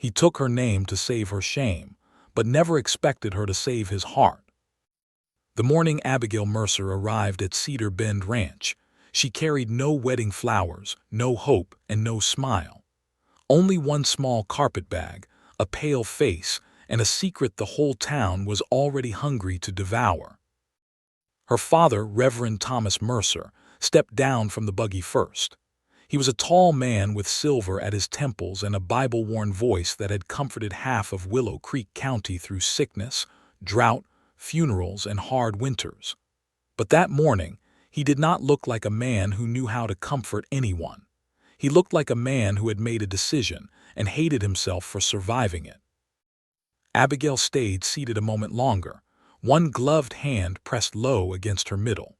He took her name to save her shame, but never expected her to save his heart. The morning Abigail Mercer arrived at Cedar Bend Ranch, she carried no wedding flowers, no hope, and no smile. Only one small carpetbag, a pale face, and a secret the whole town was already hungry to devour. Her father, Reverend Thomas Mercer, stepped down from the buggy first. He was a tall man with silver at his temples and a Bible-worn voice that had comforted half of Willow Creek County through sickness, drought, funerals, and hard winters. But that morning, he did not look like a man who knew how to comfort anyone. He looked like a man who had made a decision and hated himself for surviving it. Abigail stayed seated a moment longer, one gloved hand pressed low against her middle.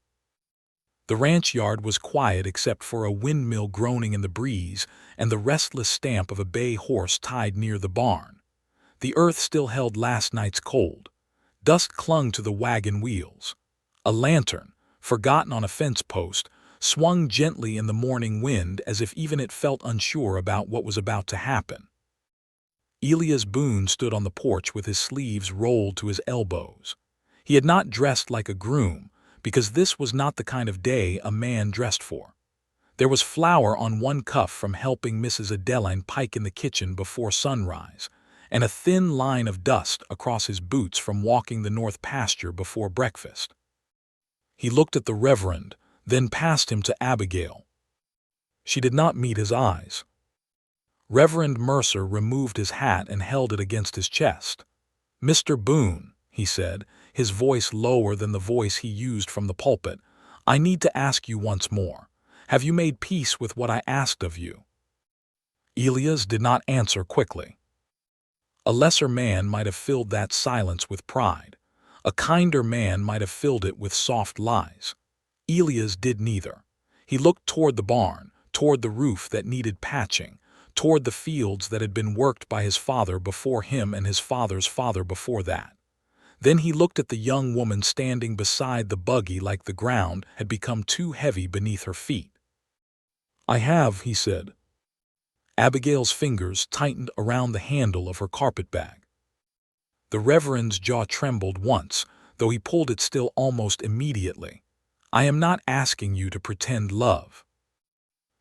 The ranch yard was quiet except for a windmill groaning in the breeze and the restless stamp of a bay horse tied near the barn. The earth still held last night's cold. Dust clung to the wagon wheels. A lantern, forgotten on a fence post, swung gently in the morning wind as if even it felt unsure about what was about to happen. Elias Boone stood on the porch with his sleeves rolled to his elbows. He had not dressed like a groom, because this was not the kind of day a man dressed for. There was flour on one cuff from helping Mrs. Adeline pike in the kitchen before sunrise, and a thin line of dust across his boots from walking the north pasture before breakfast. He looked at the Reverend, then passed him to Abigail. She did not meet his eyes. Reverend Mercer removed his hat and held it against his chest. "Mr. Boone," he said, his voice lower than the voice he used from the pulpit, "I need to ask you once more. Have you made peace with what I asked of you?" Elias did not answer quickly. A lesser man might have filled that silence with pride. A kinder man might have filled it with soft lies. Elias did neither. He looked toward the barn, toward the roof that needed patching, toward the fields that had been worked by his father before him and his father's father before that. Then he looked at the young woman standing beside the buggy like the ground had become too heavy beneath her feet. "I have," he said. Abigail's fingers tightened around the handle of her carpetbag. The Reverend's jaw trembled once, though he pulled it still almost immediately. "I am not asking you to pretend love."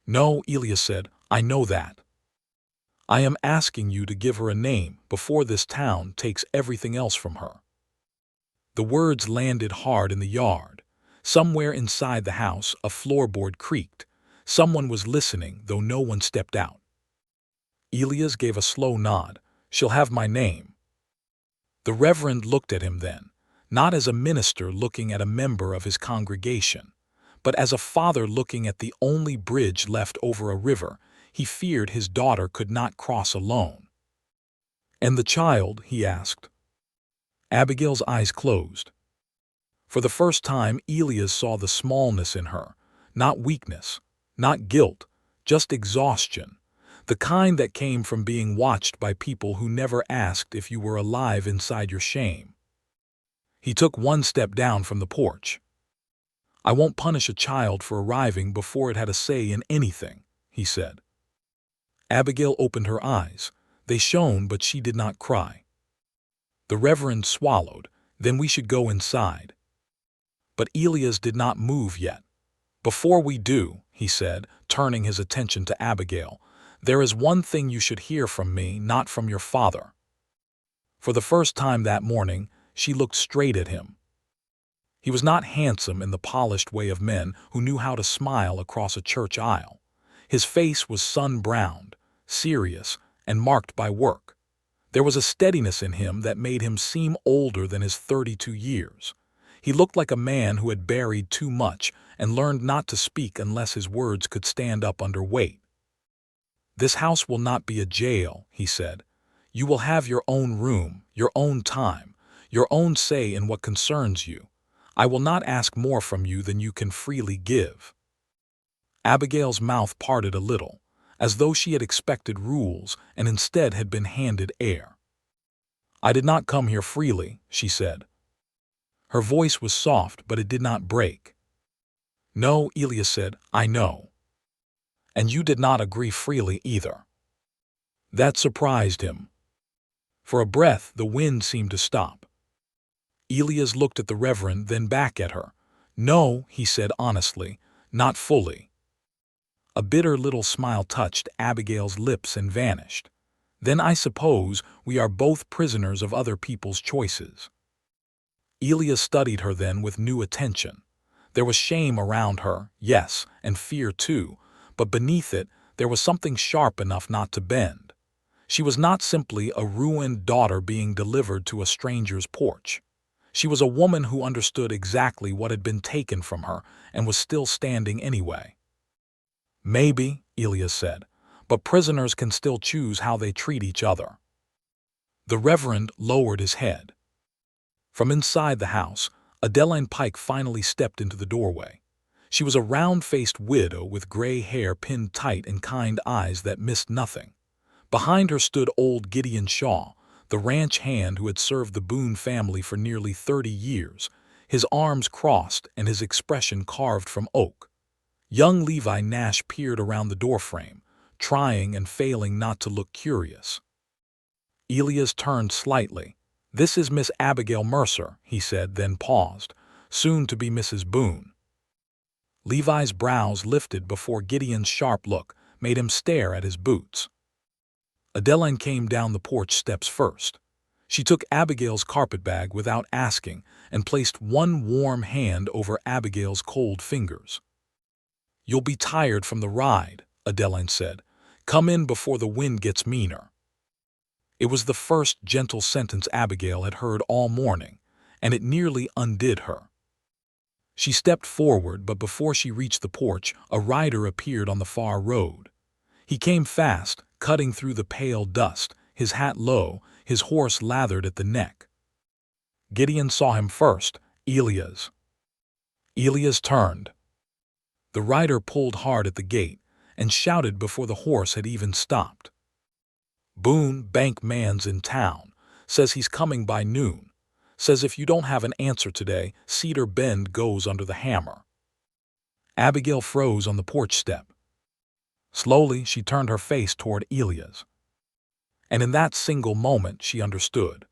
"No," Elias said, "I know that. I am asking you to give her a name before this town takes everything else from her." The words landed hard in the yard. Somewhere inside the house, a floorboard creaked. Someone was listening, though no one stepped out. Elias gave a slow nod. "She'll have my name." The Reverend looked at him then, not as a minister looking at a member of his congregation, but as a father looking at the only bridge left over a river he feared his daughter could not cross alone. "And the child?" he asked. Abigail's eyes closed. For the first time, Elias saw the smallness in her, not weakness, not guilt, just exhaustion, the kind that came from being watched by people who never asked if you were alive inside your shame. He took one step down from the porch. "I won't punish a child for arriving before it had a say in anything," he said. Abigail opened her eyes. They shone, but she did not cry. The Reverend swallowed. "Then we should go inside." But Elias did not move yet. "Before we do," he said, turning his attention to Abigail, "there is one thing you should hear from me, not from your father." For the first time that morning, she looked straight at him. He was not handsome in the polished way of men who knew how to smile across a church aisle. His face was sun-browned, serious, and marked by work. There was a steadiness in him that made him seem older than his 32 years. He looked like a man who had buried too much and learned not to speak unless his words could stand up under weight. "This house will not be a jail," he said. "You will have your own room, your own time, your own say in what concerns you. I will not ask more from you than you can freely give." Abigail's mouth parted a little, as though she had expected rules and instead had been handed air. "I did not come here freely," she said. Her voice was soft, but it did not break. "No," Elias said, "I know. And you did not agree freely either." That surprised him. For a breath, the wind seemed to stop. Elias looked at the Reverend, then back at her. "No," he said honestly, "not fully." A bitter little smile touched Abigail's lips and vanished. "Then I suppose we are both prisoners of other people's choices." Elias studied her then with new attention. There was shame around her, yes, and fear too, but beneath it there was something sharp enough not to bend. She was not simply a ruined daughter being delivered to a stranger's porch. She was a woman who understood exactly what had been taken from her and was still standing anyway. "Maybe," Elias said, "but prisoners can still choose how they treat each other." The Reverend lowered his head. From inside the house, Adeline Pike finally stepped into the doorway. She was a round-faced widow with gray hair pinned tight and kind eyes that missed nothing. Behind her stood old Gideon Shaw, the ranch hand who had served the Boone family for nearly 30 years, his arms crossed and his expression carved from oak. Young Levi Nash peered around the doorframe, trying and failing not to look curious. Elias turned slightly. "This is Miss Abigail Mercer," he said, then paused, "soon to be Mrs. Boone." Levi's brows lifted before Gideon's sharp look made him stare at his boots. Adeline came down the porch steps first. She took Abigail's carpetbag without asking and placed one warm hand over Abigail's cold fingers. "You'll be tired from the ride," Adeline said. "Come in before the wind gets meaner." It was the first gentle sentence Abigail had heard all morning, and it nearly undid her. She stepped forward, but before she reached the porch, a rider appeared on the far road. He came fast, cutting through the pale dust, his hat low, his horse lathered at the neck. Gideon saw him first, Elias. Elias turned. The rider pulled hard at the gate and shouted before the horse had even stopped. "Boone, bank man's in town. Says he's coming by noon. Says if you don't have an answer today, Cedar Bend goes under the hammer." Abigail froze on the porch step. Slowly, she turned her face toward Elias. And in that single moment, she understood.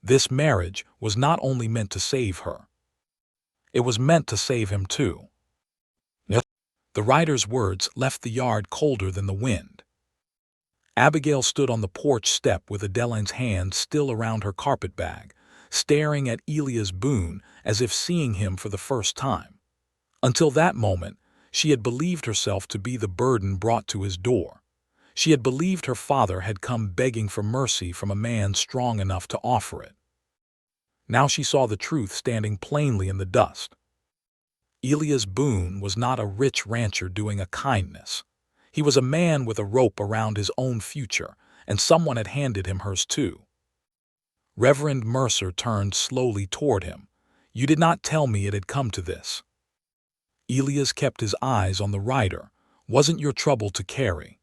This marriage was not only meant to save her. It was meant to save him too. The rider's words left the yard colder than the wind. Abigail stood on the porch step with Adeline's hand still around her carpetbag, staring at Elias Boone as if seeing him for the first time. Until that moment, she had believed herself to be the burden brought to his door. She had believed her father had come begging for mercy from a man strong enough to offer it. Now she saw the truth standing plainly in the dust. Elias Boone was not a rich rancher doing a kindness. He was a man with a rope around his own future, and someone had handed him hers too. Reverend Mercer turned slowly toward him. "You did not tell me it had come to this." Elias kept his eyes on the rider. "Wasn't your trouble to carry?"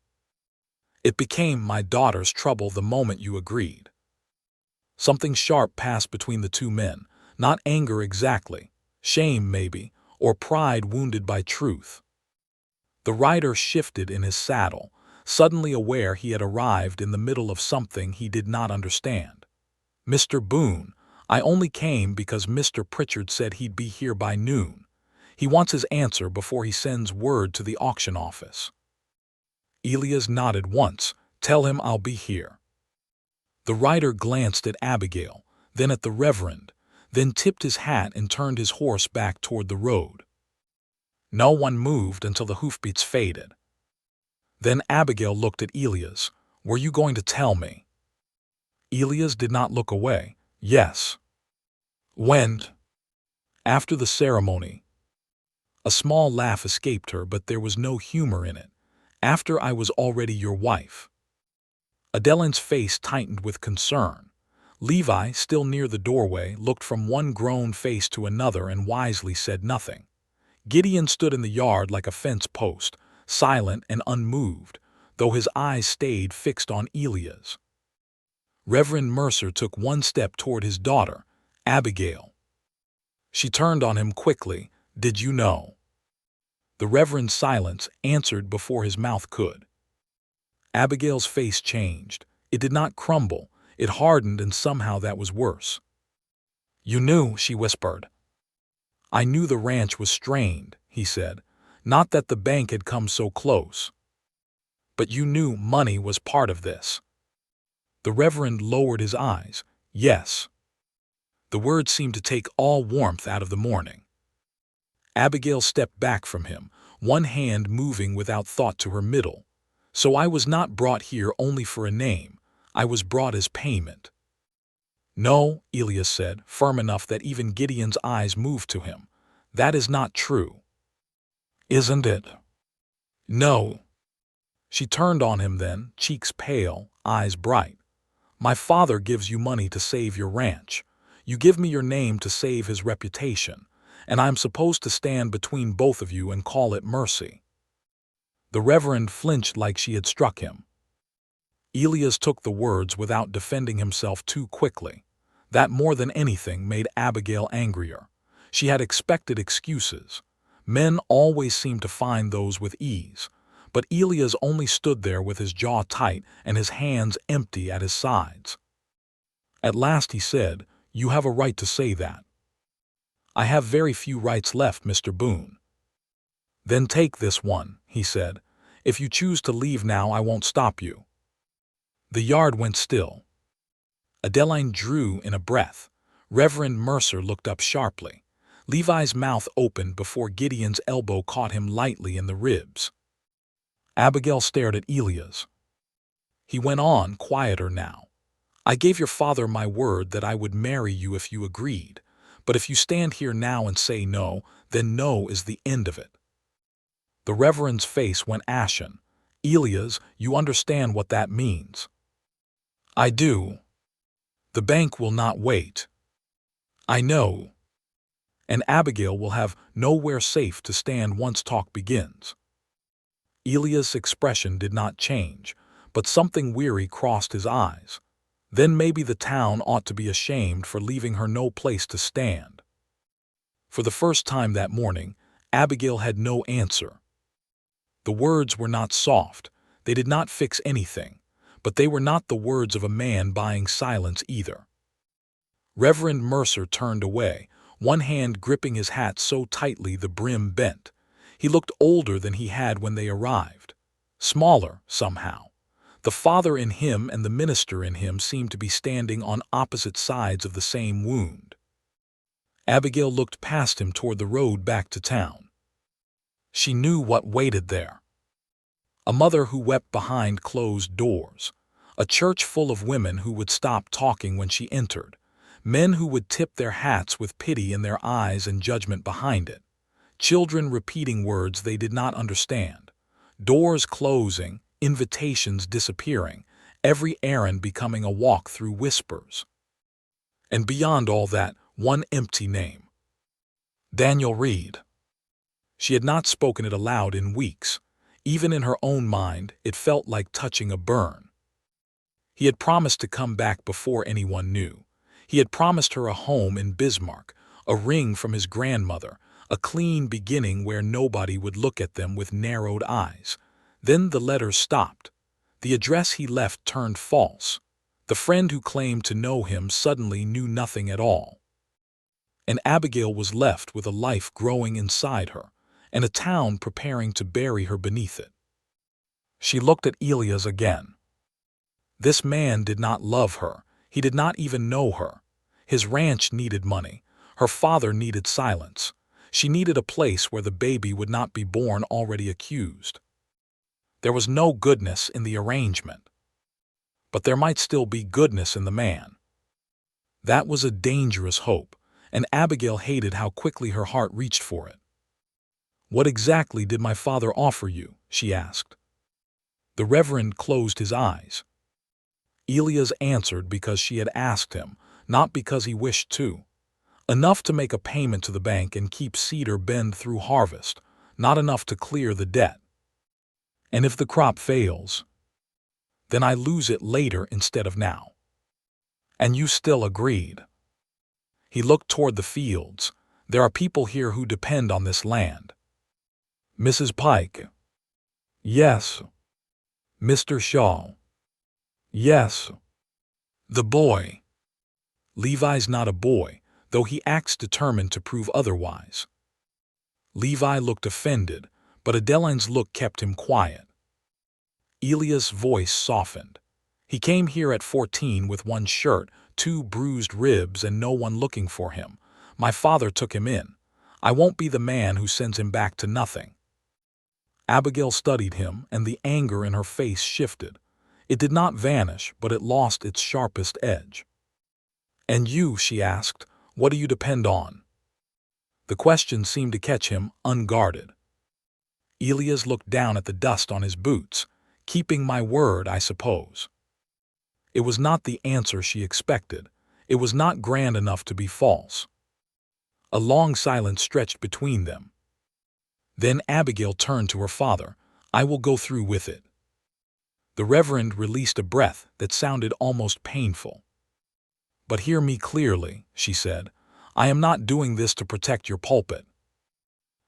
"It became my daughter's trouble the moment you agreed." Something sharp passed between the two men, not anger exactly, shame maybe, or pride wounded by truth. The rider shifted in his saddle, suddenly aware he had arrived in the middle of something he did not understand. "Mr. Boone, I only came because Mr. Pritchard said he'd be here by noon. He wants his answer before he sends word to the auction office." Elias nodded once. "Tell him I'll be here." The rider glanced at Abigail, then at the Reverend, then tipped his hat and turned his horse back toward the road. No one moved until the hoofbeats faded. Then Abigail looked at Elias. "Were you going to tell me?" Elias did not look away. "Yes." "When?" "After the ceremony." A small laugh escaped her, but there was no humor in it. "After I was already your wife." Adeline's face tightened with concern. Levi, still near the doorway, looked from one grown face to another and wisely said nothing. Gideon stood in the yard like a fence post, silent and unmoved, though his eyes stayed fixed on Elias. Reverend Mercer took one step toward his daughter, Abigail. She turned on him quickly. "Did you know?" The Reverend's silence answered before his mouth could. Abigail's face changed. It did not crumble. It hardened, and somehow that was worse. "You knew," she whispered. "I knew the ranch was strained," he said. "Not that the bank had come so close. But you knew money was part of this." The Reverend lowered his eyes. "Yes." The words seemed to take all warmth out of the morning. Abigail stepped back from him, one hand moving without thought to her middle. "So I was not brought here only for a name. I was brought as payment." "No," Elias said, firm enough that even Gideon's eyes moved to him. "That is not true." "Isn't it?" "No." She turned on him then, cheeks pale, eyes bright. "My father gives you money to save your ranch. You give me your name to save his reputation, and I'm supposed to stand between both of you and call it mercy." The Reverend flinched like she had struck him. Elias took the words without defending himself too quickly. That more than anything made Abigail angrier. She had expected excuses. Men always seemed to find those with ease. But Elias only stood there with his jaw tight and his hands empty at his sides. At last he said, "You have a right to say that." "I have very few rights left, Mr. Boone." "Then take this one," he said. "If you choose to leave now, I won't stop you." The yard went still. Adeline drew in a breath. Reverend Mercer looked up sharply. Levi's mouth opened before Gideon's elbow caught him lightly in the ribs. Abigail stared at Elias. He went on, quieter now. "I gave your father my word that I would marry you if you agreed. But if you stand here now and say no, then no is the end of it." The Reverend's face went ashen. "Elias, you understand what that means." "I do." "The bank will not wait." "I know." "And Abigail will have nowhere safe to stand once talk begins." Elias' expression did not change, but something weary crossed his eyes. Then maybe the town ought to be ashamed for leaving her no place to stand. For the first time that morning, Abigail had no answer. The words were not soft, they did not fix anything, but they were not the words of a man buying silence either. Reverend Mercer turned away, one hand gripping his hat so tightly the brim bent. He looked older than he had when they arrived. Smaller, somehow. The father in him and the minister in him seemed to be standing on opposite sides of the same wound. Abigail looked past him toward the road back to town. She knew what waited there. A mother who wept behind closed doors. A church full of women who would stop talking when she entered. Men who would tip their hats with pity in their eyes and judgment behind it. Children repeating words they did not understand. Doors closing, invitations disappearing, every errand becoming a walk through whispers. And beyond all that, one empty name. Daniel Reed. She had not spoken it aloud in weeks. Even in her own mind, it felt like touching a burn. He had promised to come back before anyone knew. He had promised her a home in Bismarck, a ring from his grandmother, a clean beginning where nobody would look at them with narrowed eyes. Then the letters stopped. The address he left turned false. The friend who claimed to know him suddenly knew nothing at all. And Abigail was left with a life growing inside her, and a town preparing to bury her beneath it. She looked at Elias again. This man did not love her. He did not even know her. His ranch needed money. Her father needed silence. She needed a place where the baby would not be born already accused. There was no goodness in the arrangement. But there might still be goodness in the man. That was a dangerous hope, and Abigail hated how quickly her heart reached for it. "What exactly did my father offer you?" she asked. The Reverend closed his eyes. Elias answered because she had asked him, not because he wished to. Enough to make a payment to the bank and keep Cedar Bend through harvest, not enough to clear the debt. "And if the crop fails, then I lose it later instead of now." "And you still agreed." He looked toward the fields. "There are people here who depend on this land." "Mrs. Pike." "Yes." "Mr. Shaw." "Yes." The boy. Levi's not a boy, though he acts determined to prove otherwise. Levi looked offended, but Adeline's look kept him quiet. Elias' voice softened. He came here at 14 with one shirt, 2 bruised ribs, and no one looking for him. My father took him in. I won't be the man who sends him back to nothing. Abigail studied him, and the anger in her face shifted. It did not vanish, but it lost its sharpest edge. "And you," she asked, "what do you depend on?" The question seemed to catch him unguarded. Elias looked down at the dust on his boots. "Keeping my word, I suppose." It was not the answer she expected. It was not grand enough to be false. A long silence stretched between them. Then Abigail turned to her father. "I will go through with it." The Reverend released a breath that sounded almost painful. "But hear me clearly," she said. "I am not doing this to protect your pulpit."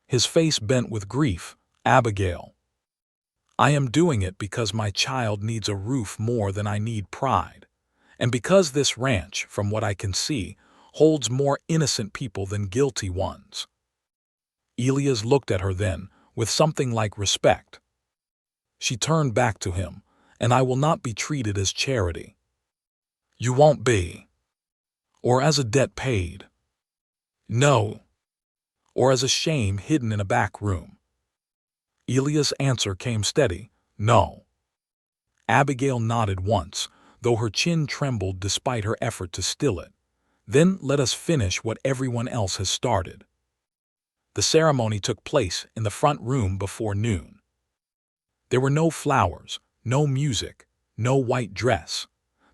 His face bent with grief. "Abigail, I am doing it because my child needs a roof more than I need pride, and because this ranch, from what I can see, holds more innocent people than guilty ones." Elias looked at her then, with something like respect. She turned back to him. "And I will not be treated as charity." "You won't be." "Or as a debt paid." "No." "Or as a shame hidden in a back room." Elias' answer came steady. "No." Abigail nodded once, though her chin trembled despite her effort to still it. "Then let us finish what everyone else has started." The ceremony took place in the front room before noon. There were no flowers, no music, no white dress.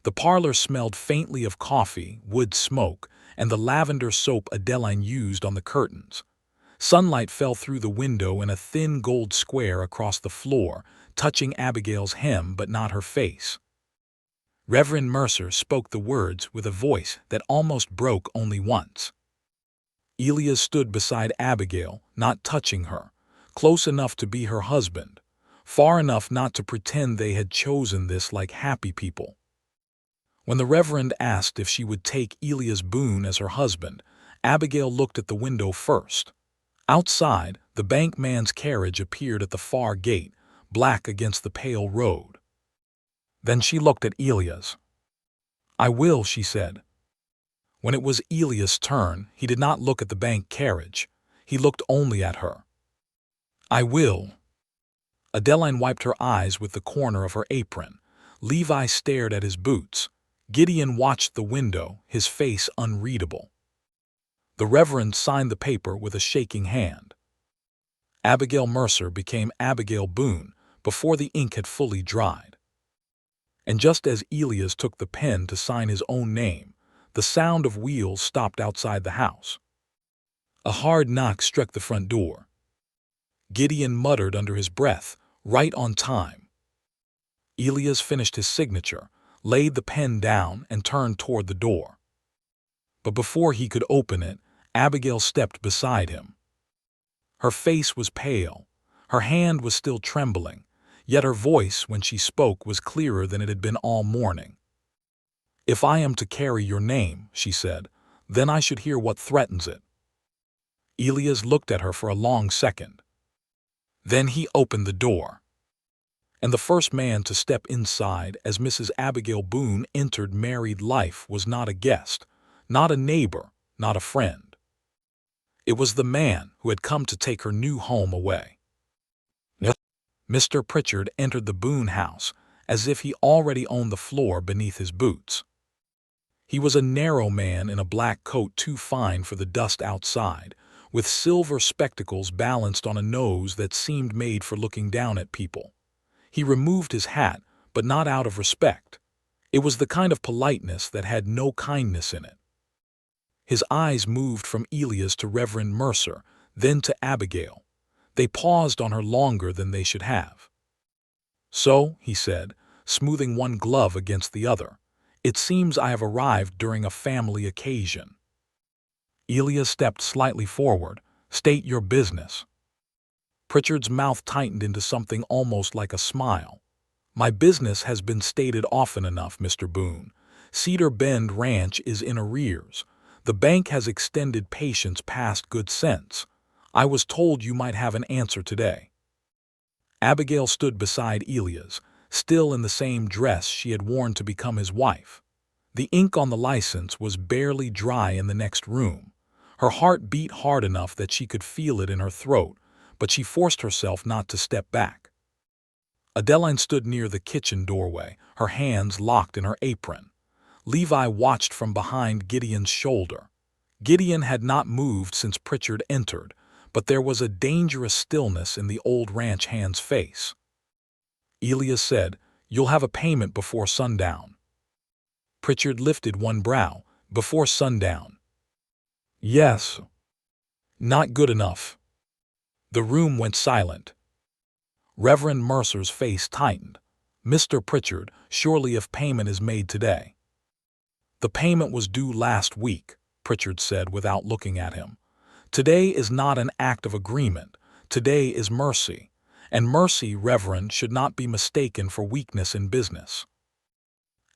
The parlor smelled faintly of coffee, wood smoke, and the lavender soap Adeline used on the curtains. Sunlight fell through the window in a thin gold square across the floor, touching Abigail's hem but not her face. Reverend Mercer spoke the words with a voice that almost broke only once. Elias stood beside Abigail, not touching her, close enough to be her husband, far enough not to pretend they had chosen this like happy people. When the Reverend asked if she would take Elias Boone as her husband, Abigail looked at the window first. Outside, the bankman's carriage appeared at the far gate, black against the pale road. Then she looked at Elias. "I will," she said. When it was Elias' turn, he did not look at the bank carriage. He looked only at her. "I will." Adeline wiped her eyes with the corner of her apron. Levi stared at his boots. Gideon watched the window, his face unreadable. The Reverend signed the paper with a shaking hand. Abigail Mercer became Abigail Boone before the ink had fully dried. And just as Elias took the pen to sign his own name, the sound of wheels stopped outside the house. A hard knock struck the front door. Gideon muttered under his breath, "Right on time." Elias finished his signature, laid the pen down, and turned toward the door. But before he could open it, Abigail stepped beside him. Her face was pale. Her hand was still trembling, yet her voice, when she spoke, was clearer than it had been all morning. "If I am to carry your name," she said, "then I should hear what threatens it." Elias looked at her for a long second. Then he opened the door. And the first man to step inside as Mrs. Abigail Boone entered married life was not a guest, not a neighbor, not a friend. It was the man who had come to take her new home away. Mr. Pritchard entered the Boone house as if he already owned the floor beneath his boots. He was a narrow man in a black coat too fine for the dust outside, with silver spectacles balanced on a nose that seemed made for looking down at people. He removed his hat, but not out of respect. It was the kind of politeness that had no kindness in it. His eyes moved from Elias to Reverend Mercer, then to Abigail. They paused on her longer than they should have. "So," he said, smoothing one glove against the other, "it seems I have arrived during a family occasion." Elias stepped slightly forward. "State your business." Pritchard's mouth tightened into something almost like a smile. "My business has been stated often enough, Mr. Boone. Cedar Bend Ranch is in arrears. The bank has extended patience past good sense. I was told you might have an answer today." Abigail stood beside Elias, still in the same dress she had worn to become his wife. The ink on the license was barely dry in the next room. Her heart beat hard enough that she could feel it in her throat, but she forced herself not to step back. Adeline stood near the kitchen doorway, her hands locked in her apron. Levi watched from behind Gideon's shoulder. Gideon had not moved since Pritchard entered, but there was a dangerous stillness in the old ranch hand's face. Elias said, "You'll have a payment before sundown." Pritchard lifted one brow. "Before sundown?" "Yes." "Not good enough." The room went silent. Reverend Mercer's face tightened. "Mr. Pritchard, surely if payment is made today." "The payment was due last week," Pritchard said without looking at him. "Today is not an act of agreement. Today is mercy. And mercy, Reverend, should not be mistaken for weakness in business."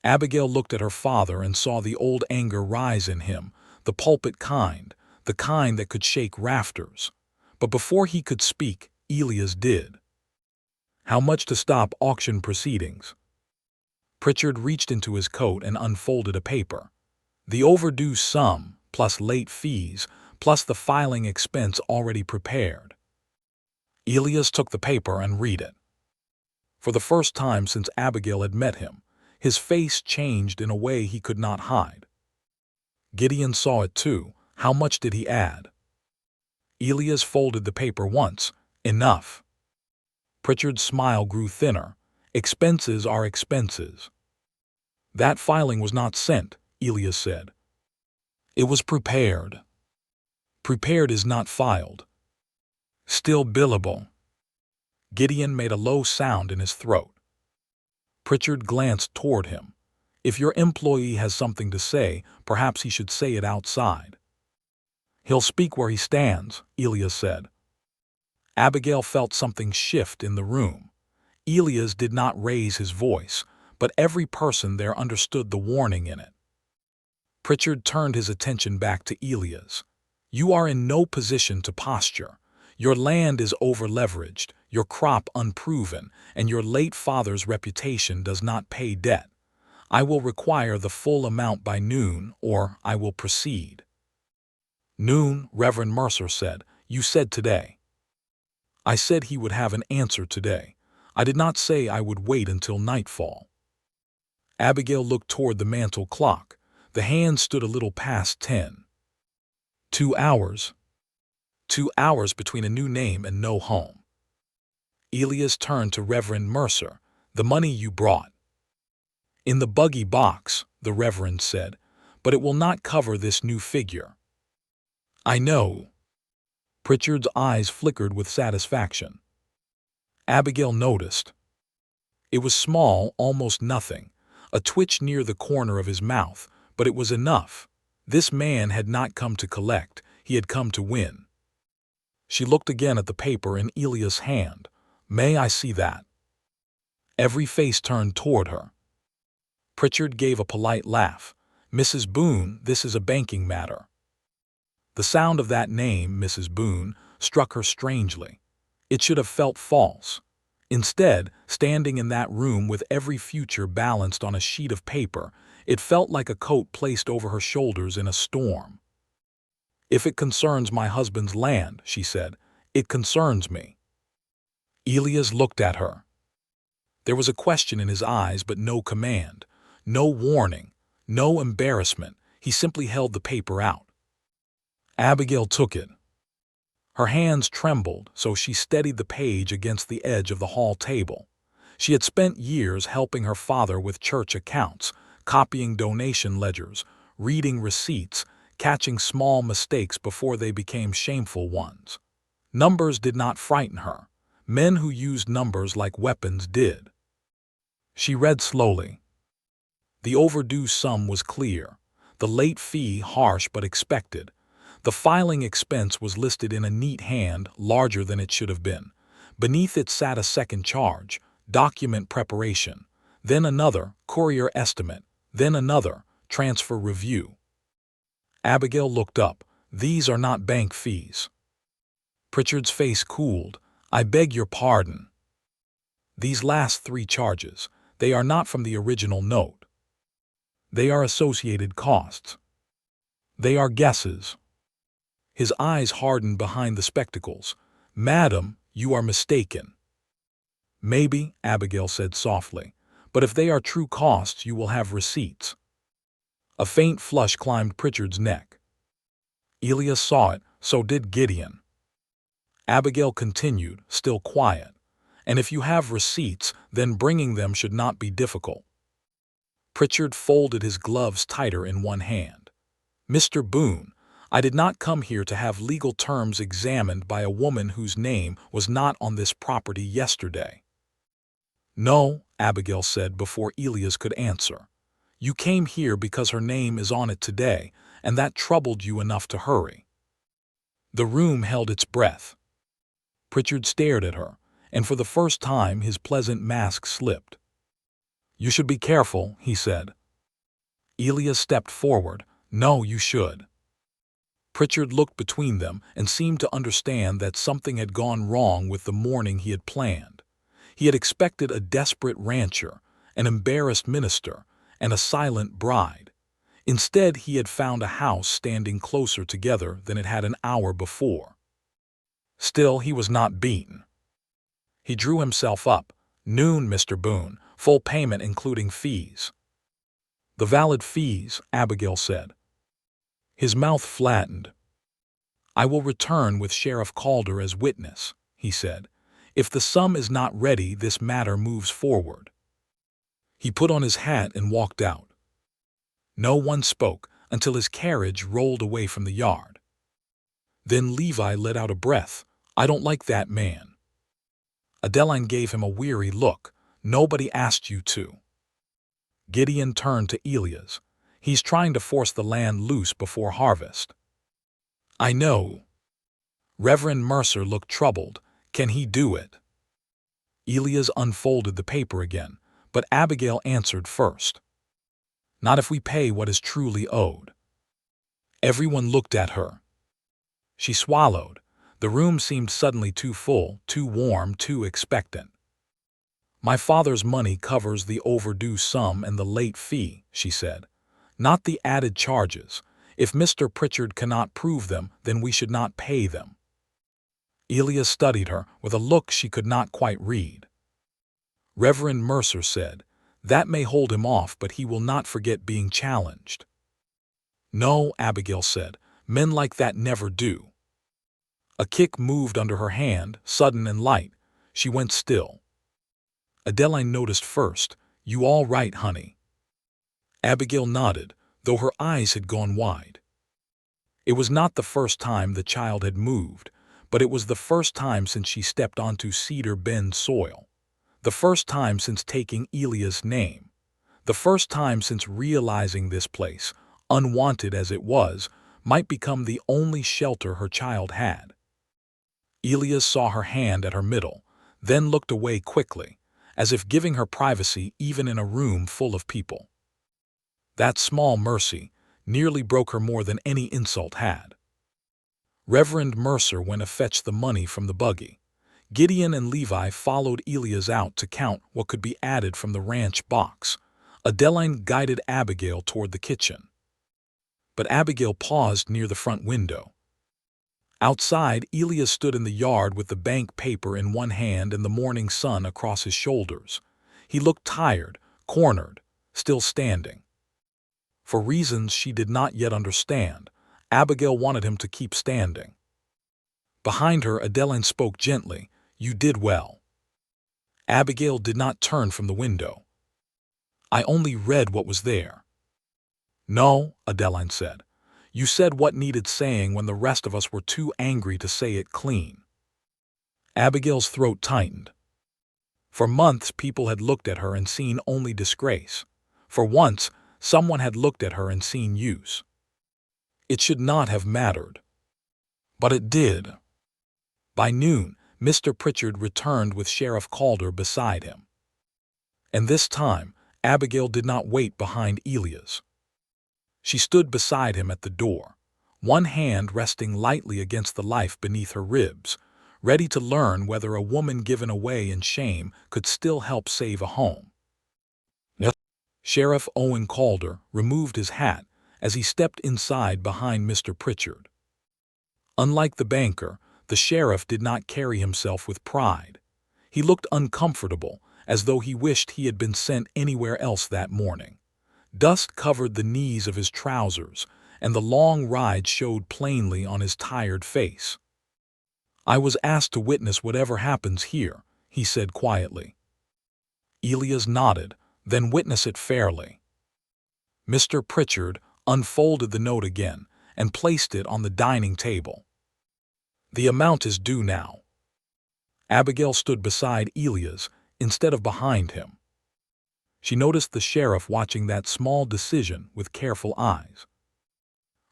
Abigail looked at her father and saw the old anger rise in him, the pulpit kind, the kind that could shake rafters. But before he could speak, Elias did. "How much to stop auction proceedings?" Pritchard reached into his coat and unfolded a paper. "The overdue sum, plus late fees, plus the filing expense already prepared." Elias took the paper and read it. For the first time since Abigail had met him, his face changed in a way he could not hide. Gideon saw it too. How much did he add? Elias folded the paper once. "Enough." Pritchard's smile grew thinner. "Expenses are expenses." "That filing was not sent," Elias said. "It was prepared." "Prepared is not filed." "Still billable." Gideon made a low sound in his throat. Pritchard glanced toward him. "If your employee has something to say, perhaps he should say it outside." "He'll speak where he stands," Elias said. Abigail felt something shift in the room. Elias did not raise his voice, but every person there understood the warning in it. Pritchard turned his attention back to Elias. "You are in no position to posture. Your land is over-leveraged, your crop unproven, and your late father's reputation does not pay debt. I will require the full amount by noon, or I will proceed." "Noon," Reverend Mercer said. "You said today." "I said he would have an answer today. I did not say I would wait until nightfall." Abigail looked toward the mantel clock. The hands stood a little past 10. 2 hours. 2 hours between a new name and no home. Elias turned to Reverend Mercer. "The money you brought." "In the buggy box," the Reverend said, "but it will not cover this new figure." "I know." Pritchard's eyes flickered with satisfaction. Abigail noticed. It was small, almost nothing, a twitch near the corner of his mouth, but it was enough. This man had not come to collect, he had come to win. She looked again at the paper in Elias' hand. "May I see that?" Every face turned toward her. Pritchard gave a polite laugh. "Mrs. Boone, this is a banking matter." The sound of that name, Mrs. Boone, struck her strangely. It should have felt false. Instead, standing in that room with every future balanced on a sheet of paper, it felt like a coat placed over her shoulders in a storm. "If it concerns my husband's land," she said, "it concerns me." Elias looked at her. There was a question in his eyes, but no command, no warning, no embarrassment. He simply held the paper out. Abigail took it. Her hands trembled, so she steadied the page against the edge of the hall table. She had spent years helping her father with church accounts, copying donation ledgers, reading receipts, catching small mistakes before they became shameful ones. Numbers did not frighten her. Men who used numbers like weapons did. She read slowly. The overdue sum was clear, the late fee harsh but expected. The filing expense was listed in a neat hand, larger than it should have been. Beneath it sat a second charge, document preparation. Then another, courier estimate. Then another, transfer review. Abigail looked up. These are not bank fees. Pritchard's face cooled. I beg your pardon. These last 3 charges, they are not from the original note. They are associated costs. They are guesses. His eyes hardened behind the spectacles. Madam, you are mistaken. Maybe, Abigail said softly, but if they are true costs, you will have receipts. A faint flush climbed Pritchard's neck. Elias saw it, so did Gideon. Abigail continued, still quiet. And if you have receipts, then bringing them should not be difficult. Pritchard folded his gloves tighter in one hand. Mr. Boone, I did not come here to have legal terms examined by a woman whose name was not on this property yesterday. No, Abigail said before Elias could answer. You came here because her name is on it today, and that troubled you enough to hurry. The room held its breath. Pritchard stared at her, and for the first time his pleasant mask slipped. You should be careful, he said. Elias stepped forward. No, you should. Pritchard looked between them and seemed to understand that something had gone wrong with the morning he had planned. He had expected a desperate rancher, an embarrassed minister, and a silent bride. Instead, he had found a house standing closer together than it had an hour before. Still, he was not beaten. He drew himself up. Noon, Mr. Boone, full payment including fees. The valid fees, Abigail said. His mouth flattened. I will return with Sheriff Calder as witness, he said. If the sum is not ready, this matter moves forward. He put on his hat and walked out. No one spoke until his carriage rolled away from the yard. Then Levi let out a breath. I don't like that man. Adeline gave him a weary look. Nobody asked you to. Gideon turned to Elias. He's trying to force the land loose before harvest. I know. Reverend Mercer looked troubled. Can he do it? Elias unfolded the paper again, but Abigail answered first. Not if we pay what is truly owed. Everyone looked at her. She swallowed. The room seemed suddenly too full, too warm, too expectant. My father's money covers the overdue sum and the late fee, she said. Not the added charges. If Mr. Pritchard cannot prove them, then we should not pay them. Elias studied her with a look she could not quite read. Reverend Mercer said, that may hold him off, but he will not forget being challenged. No, Abigail said, men like that never do. A kick moved under her hand, sudden and light. She went still. Adeline noticed first. You all right, honey? Abigail nodded, though her eyes had gone wide. It was not the first time the child had moved, but it was the first time since she stepped onto Cedar Bend soil. The first time since taking Elias' name. The first time since realizing this place, unwanted as it was, might become the only shelter her child had. Elias saw her hand at her middle, then looked away quickly, as if giving her privacy even in a room full of people. That small mercy nearly broke her more than any insult had. Reverend Mercer went to fetch the money from the buggy. Gideon and Levi followed Elias out to count what could be added from the ranch box. Adeline guided Abigail toward the kitchen. But Abigail paused near the front window. Outside, Elias stood in the yard with the bank paper in one hand and the morning sun across his shoulders. He looked tired, cornered, still standing. For reasons she did not yet understand, Abigail wanted him to keep standing. Behind her, Adeline spoke gently. You did well. Abigail did not turn from the window. I only read what was there. No, Adeline said. You said what needed saying when the rest of us were too angry to say it clean. Abigail's throat tightened. For months, people had looked at her and seen only disgrace. For once, someone had looked at her and seen use. It should not have mattered. But it did. By noon, Mr. Pritchard returned with Sheriff Calder beside him. And this time, Abigail did not wait behind Elias. She stood beside him at the door, one hand resting lightly against the life beneath her ribs, ready to learn whether a woman given away in shame could still help save a home. Yes. Sheriff Owen Calder removed his hat as he stepped inside behind Mr. Pritchard. Unlike the banker, the sheriff did not carry himself with pride. He looked uncomfortable, as though he wished he had been sent anywhere else that morning. Dust covered the knees of his trousers, and the long ride showed plainly on his tired face. "I was asked to witness whatever happens here," he said quietly. Elias nodded, "Then witness it fairly." Mr. Pritchard unfolded the note again and placed it on the dining table. "The amount is due now." Abigail stood beside Elias instead of behind him. She noticed the sheriff watching that small decision with careful eyes.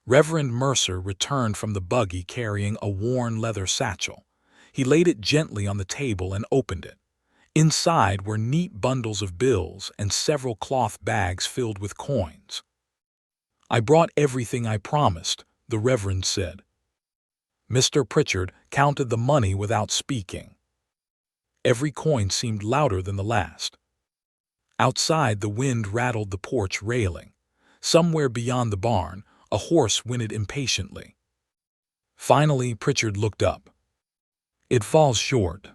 Reverend Mercer returned from the buggy carrying a worn leather satchel. He laid it gently on the table and opened it. Inside were neat bundles of bills and several cloth bags filled with coins. "I brought everything I promised," the Reverend said. Mr. Pritchard counted the money without speaking. Every coin seemed louder than the last. Outside, the wind rattled the porch railing. Somewhere beyond the barn, a horse whinnied impatiently. Finally, Pritchard looked up. "It falls short."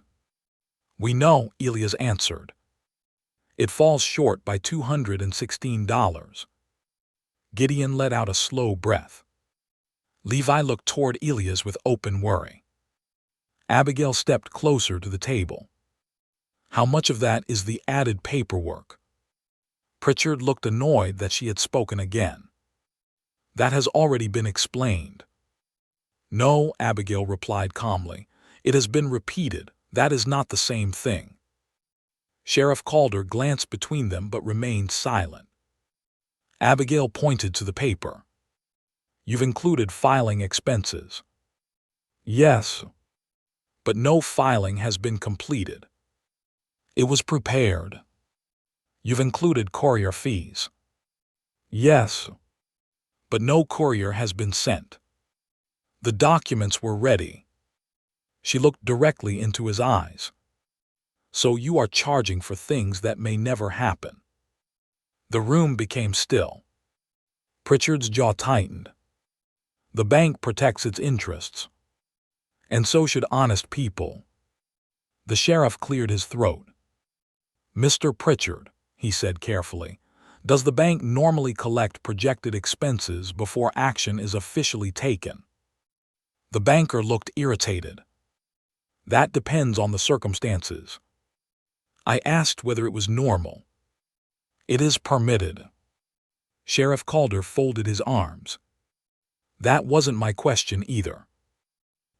"We know," Elias answered. "It falls short by $216. Gideon let out a slow breath. Levi looked toward Elias with open worry. Abigail stepped closer to the table. "How much of that is the added paperwork?" Pritchard looked annoyed that she had spoken again. "That has already been explained." "No," Abigail replied calmly. "It has been repeated. That is not the same thing." Sheriff Calder glanced between them but remained silent. Abigail pointed to the paper. "You've included filing expenses." "Yes." "But no filing has been completed." "It was prepared." "You've included courier fees." "Yes." "But no courier has been sent." "The documents were ready." She looked directly into his eyes. "So you are charging for things that may never happen." The room became still. Pritchard's jaw tightened. "The bank protects its interests. And so should honest people." The sheriff cleared his throat. "Mr. Pritchard," he said carefully, "does the bank normally collect projected expenses before action is officially taken?" The banker looked irritated. "That depends on the circumstances." "I asked whether it was normal." "It is permitted." Sheriff Calder folded his arms. "That wasn't my question either."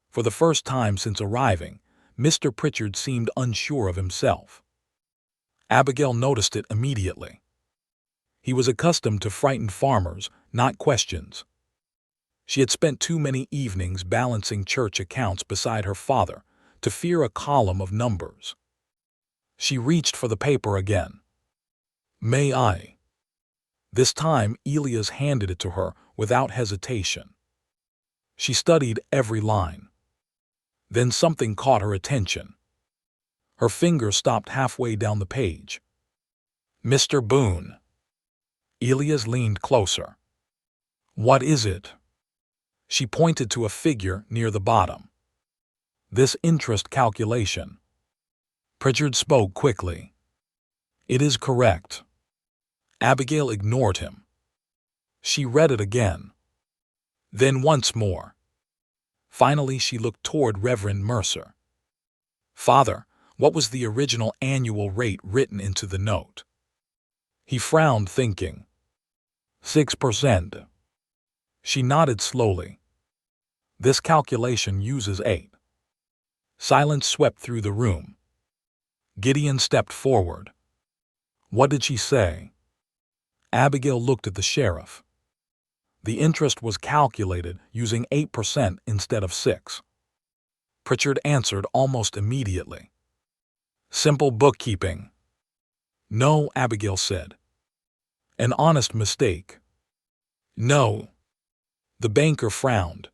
For the first time since arriving, Mr. Pritchard seemed unsure of himself. Abigail noticed it immediately. He was accustomed to frightened farmers, not questions. She had spent too many evenings balancing church accounts beside her father to fear a column of numbers. She reached for the paper again. "May I?" This time, Elias handed it to her without hesitation. She studied every line. Then something caught her attention. Her finger stopped halfway down the page. "Mr. Boone." Elias leaned closer. "What is it?" She pointed to a figure near the bottom. "This interest calculation." Pritchard spoke quickly. "It is correct." Abigail ignored him. She read it again. Then once more. Finally, she looked toward Reverend Mercer. "Father, what was the original annual rate written into the note?" He frowned, thinking. 6%. She nodded slowly. "This calculation uses 8." Silence swept through the room. Gideon stepped forward. "What did she say?" Abigail looked at the sheriff. "The interest was calculated using 8% instead of 6. Pritchard answered almost immediately. "Simple bookkeeping." "No," Abigail said. "An honest mistake." No. The banker frowned.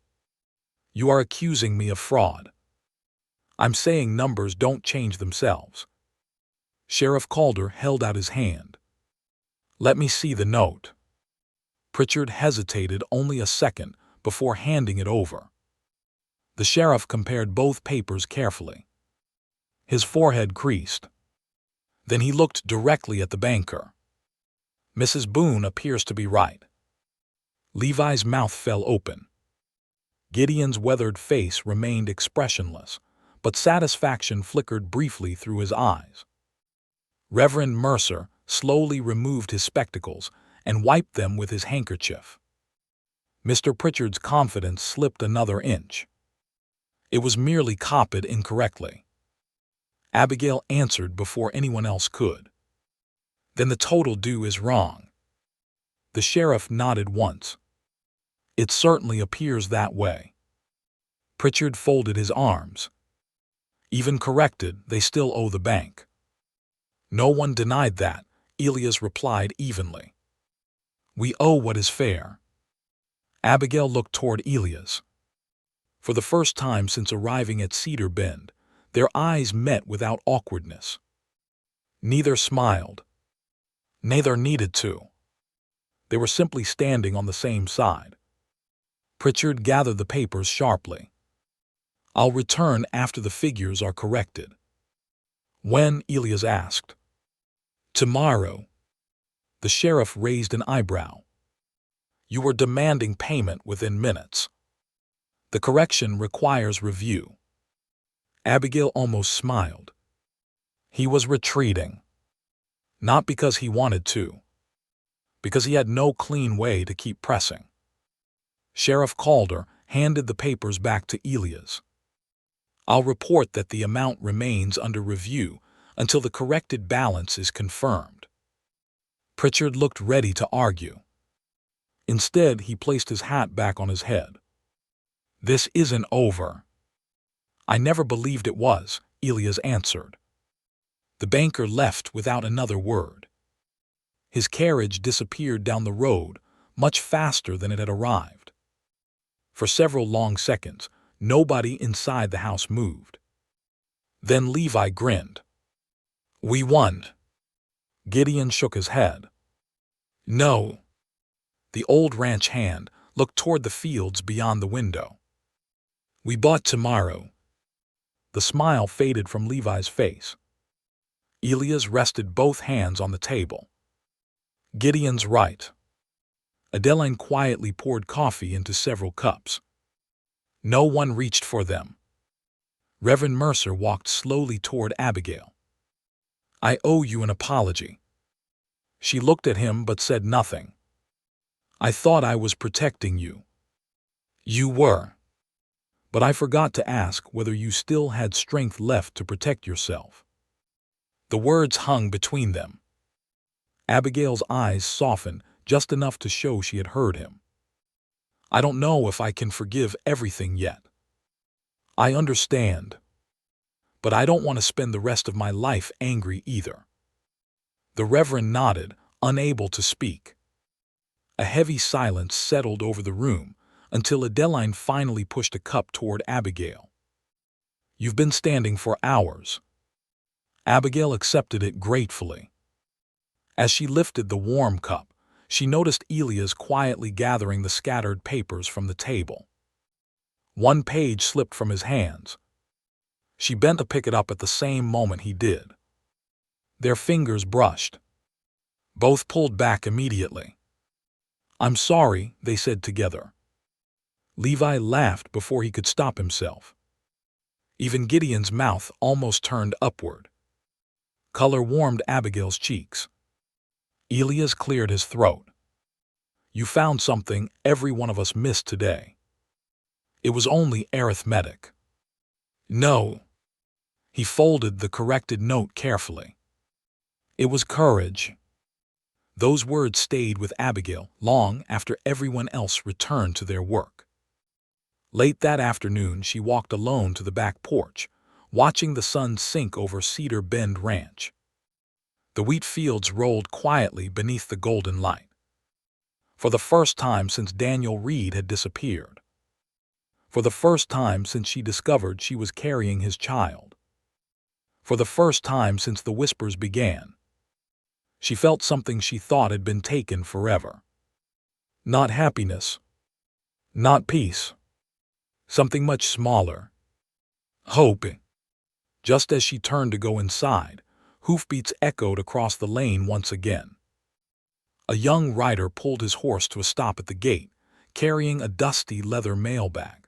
You are accusing me of fraud. I'm saying numbers don't change themselves. Sheriff Calder held out his hand. Let me see the note. Pritchard hesitated only a second before handing it over. The sheriff compared both papers carefully. His forehead creased. Then he looked directly at the banker. Mrs. Boone appears to be right. Levi's mouth fell open. Gideon's weathered face remained expressionless, but satisfaction flickered briefly through his eyes. Reverend Mercer slowly removed his spectacles and wiped them with his handkerchief. Mr. Pritchard's confidence slipped another inch. It was merely copied incorrectly. Abigail answered before anyone else could. Then the total due is wrong. The sheriff nodded once. It certainly appears that way. Pritchard folded his arms. Even corrected, they still owe the bank. No one denied that, Elias replied evenly. We owe what is fair. Abigail looked toward Elias. For the first time since arriving at Cedar Bend, their eyes met without awkwardness. Neither smiled. Neither needed to. They were simply standing on the same side. Pritchard gathered the papers sharply. I'll return after the figures are corrected. When? Elias asked. Tomorrow. The sheriff raised an eyebrow. You were demanding payment within minutes. The correction requires review. Abigail almost smiled. He was retreating. Not because he wanted to. Because he had no clean way to keep pressing. Sheriff Calder handed the papers back to Elias. I'll report that the amount remains under review until the corrected balance is confirmed. Pritchard looked ready to argue. Instead, he placed his hat back on his head. This isn't over. I never believed it was, Elias answered. The banker left without another word. His carriage disappeared down the road much faster than it had arrived. For several long seconds, nobody inside the house moved. Then Levi grinned. We won. Gideon shook his head. No. The old ranch hand looked toward the fields beyond the window. We bought tomorrow. The smile faded from Levi's face. Elias rested both hands on the table. Gideon's right. Adeline quietly poured coffee into several cups. No one reached for them. Reverend Mercer walked slowly toward Abigail. I owe you an apology. She looked at him but said nothing. I thought I was protecting you. You were. But I forgot to ask whether you still had strength left to protect yourself. The words hung between them. Abigail's eyes softened just enough to show she had heard him. I don't know if I can forgive everything yet. I understand. But I don't want to spend the rest of my life angry either. The Reverend nodded, unable to speak. A heavy silence settled over the room until Adeline finally pushed a cup toward Abigail. You've been standing for hours. Abigail accepted it gratefully. As she lifted the warm cup, she noticed Elias quietly gathering the scattered papers from the table. One page slipped from his hands. She bent to pick it up at the same moment he did. Their fingers brushed. Both pulled back immediately. I'm sorry, they said together. Levi laughed before he could stop himself. Even Gideon's mouth almost turned upward. Color warmed Abigail's cheeks. Elias cleared his throat. You found something every one of us missed today. It was only arithmetic. No. He folded the corrected note carefully. It was courage. Those words stayed with Abigail long after everyone else returned to their work. Late that afternoon, she walked alone to the back porch, watching the sun sink over Cedar Bend Ranch. The wheat fields rolled quietly beneath the golden light. For the first time since Daniel Reed had disappeared. For the first time since she discovered she was carrying his child. For the first time since the whispers began. She felt something she thought had been taken forever. Not happiness. Not peace. Something much smaller. Hope. Just as she turned to go inside, hoofbeats echoed across the lane once again. A young rider pulled his horse to a stop at the gate, carrying a dusty leather mailbag.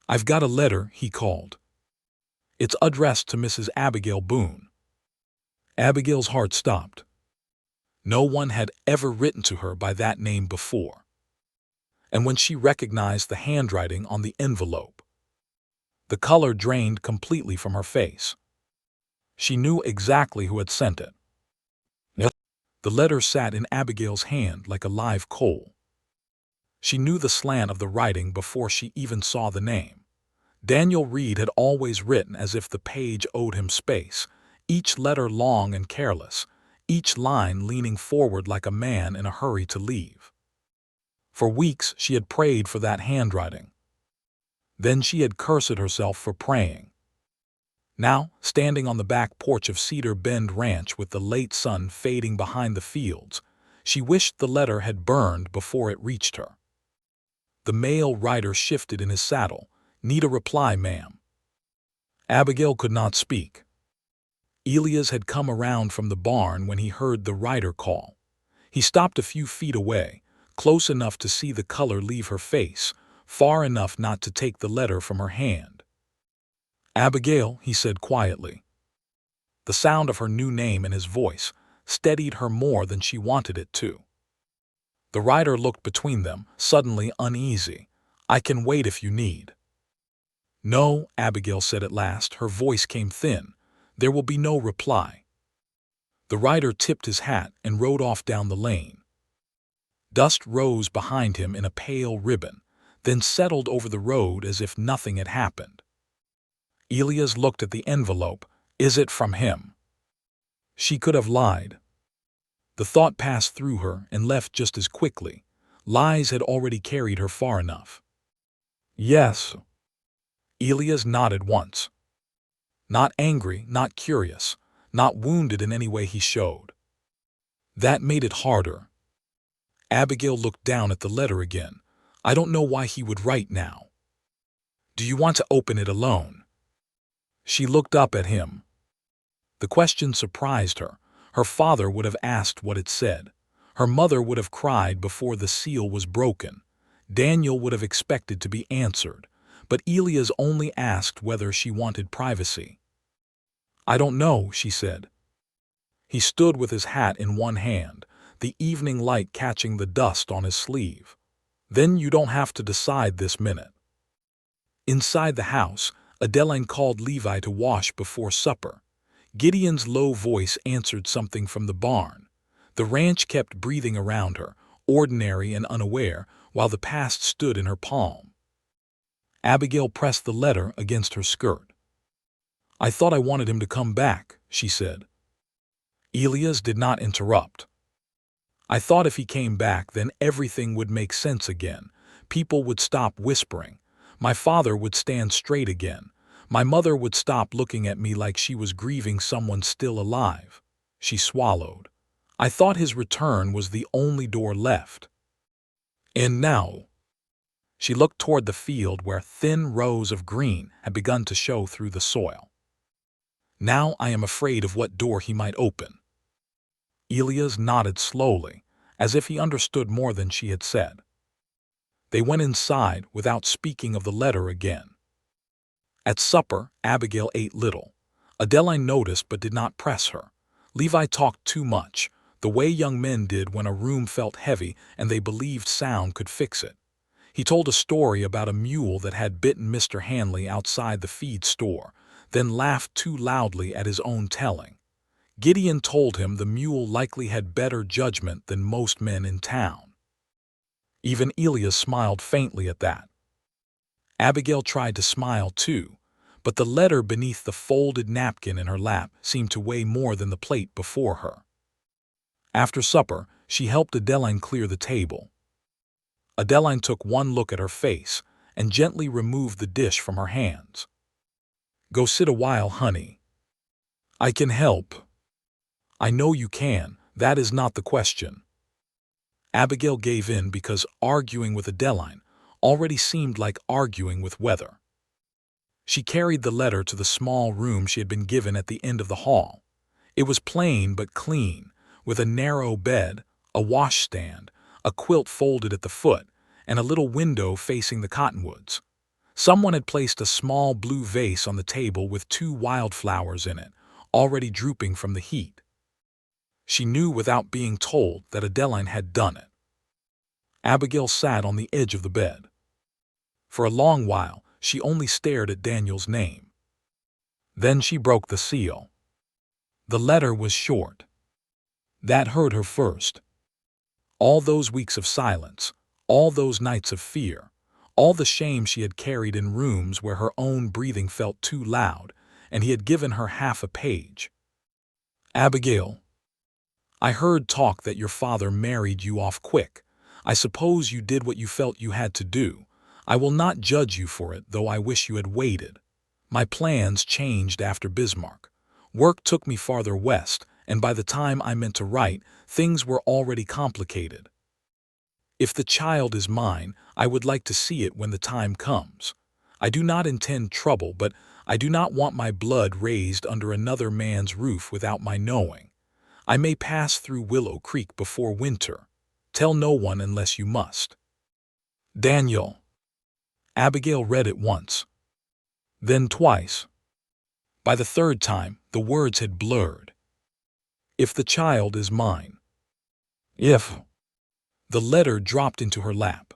"I've got a letter," he called. "It's addressed to Mrs. Abigail Boone." Abigail's heart stopped. No one had ever written to her by that name before. And when she recognized the handwriting on the envelope, the color drained completely from her face. She knew exactly who had sent it. The letter sat in Abigail's hand like a live coal. She knew the slant of the writing before she even saw the name. Daniel Reed had always written as if the page owed him space, each letter long and careless, each line leaning forward like a man in a hurry to leave. For weeks she had prayed for that handwriting. Then she had cursed herself for praying. Now, standing on the back porch of Cedar Bend Ranch with the late sun fading behind the fields, she wished the letter had burned before it reached her. The male rider shifted in his saddle. "Need a reply, ma'am." Abigail could not speak. Elias had come around from the barn when he heard the rider call. He stopped a few feet away, close enough to see the color leave her face, far enough not to take the letter from her hand. "Abigail," he said quietly. The sound of her new name in his voice steadied her more than she wanted it to. The rider looked between them, suddenly uneasy. "I can wait if you need." "No," Abigail said at last. Her voice came thin. "There will be no reply." The rider tipped his hat and rode off down the lane. Dust rose behind him in a pale ribbon, then settled over the road as if nothing had happened. Elias looked at the envelope. "Is it from him?" She could have lied. The thought passed through her and left just as quickly. Lies had already carried her far enough. "Yes." Elias nodded once. Not angry, not curious, not wounded in any way he showed. That made it harder. Abigail looked down at the letter again. "I don't know why he would write now." "Do you want to open it alone?" She looked up at him. The question surprised her. Her father would have asked what it said. Her mother would have cried before the seal was broken. Daniel would have expected to be answered. But Elias only asked whether she wanted privacy. "I don't know," she said. He stood with his hat in one hand, the evening light catching the dust on his sleeve. "Then you don't have to decide this minute." Inside the house, Adeline called Levi to wash before supper. Gideon's low voice answered something from the barn. The ranch kept breathing around her, ordinary and unaware, while the past stood in her palm. Abigail pressed the letter against her skirt. "I thought I wanted him to come back," she said. Elias did not interrupt. "I thought if he came back, then everything would make sense again. People would stop whispering. My father would stand straight again. My mother would stop looking at me like she was grieving someone still alive." She swallowed. "I thought his return was the only door left. And now—" She looked toward the field where thin rows of green had begun to show through the soil. "Now I am afraid of what door he might open." Elias nodded slowly, as if he understood more than she had said. They went inside without speaking of the letter again. At supper, Abigail ate little. Adeline noticed but did not press her. Levi talked too much, the way young men did when a room felt heavy and they believed sound could fix it. He told a story about a mule that had bitten Mr. Hanley outside the feed store, then laughed too loudly at his own telling. Gideon told him the mule likely had better judgment than most men in town. Even Elias smiled faintly at that. Abigail tried to smile too, but the letter beneath the folded napkin in her lap seemed to weigh more than the plate before her. After supper, She helped Adeline clear the table. Adeline took one look at her face and gently removed the dish from her hands. "Go sit a while, honey." "I can help." "I know you can. That is not the question." Abigail gave in because arguing with Adeline already seemed like arguing with weather. She carried the letter to the small room she had been given at the end of the hall. It was plain but clean, with a narrow bed, a washstand, a quilt folded at the foot, and a little window facing the cottonwoods. Someone had placed a small blue vase on the table with 2 wildflowers in it, already drooping from the heat. She knew without being told that Adeline had done it. Abigail sat on the edge of the bed. For a long while, she only stared at Daniel's name. Then she broke the seal. The letter was short. That hurt her first. All those weeks of silence, all those nights of fear, all the shame she had carried in rooms where her own breathing felt too loud, and he had given her half a page. "Abigail, I heard talk that your father married you off quick. I suppose you did what you felt you had to do. I will not judge you for it, though I wish you had waited. My plans changed after Bismarck. Work took me farther west, and by the time I meant to write, things were already complicated. If the child is mine, I would like to see it when the time comes. I do not intend trouble, but I do not want my blood raised under another man's roof without my knowing. I may pass through Willow Creek before winter. Tell no one unless you must. Daniel." Abigail read it once, then twice. By the third time, the words had blurred. "If the child is mine." If. The letter dropped into her lap.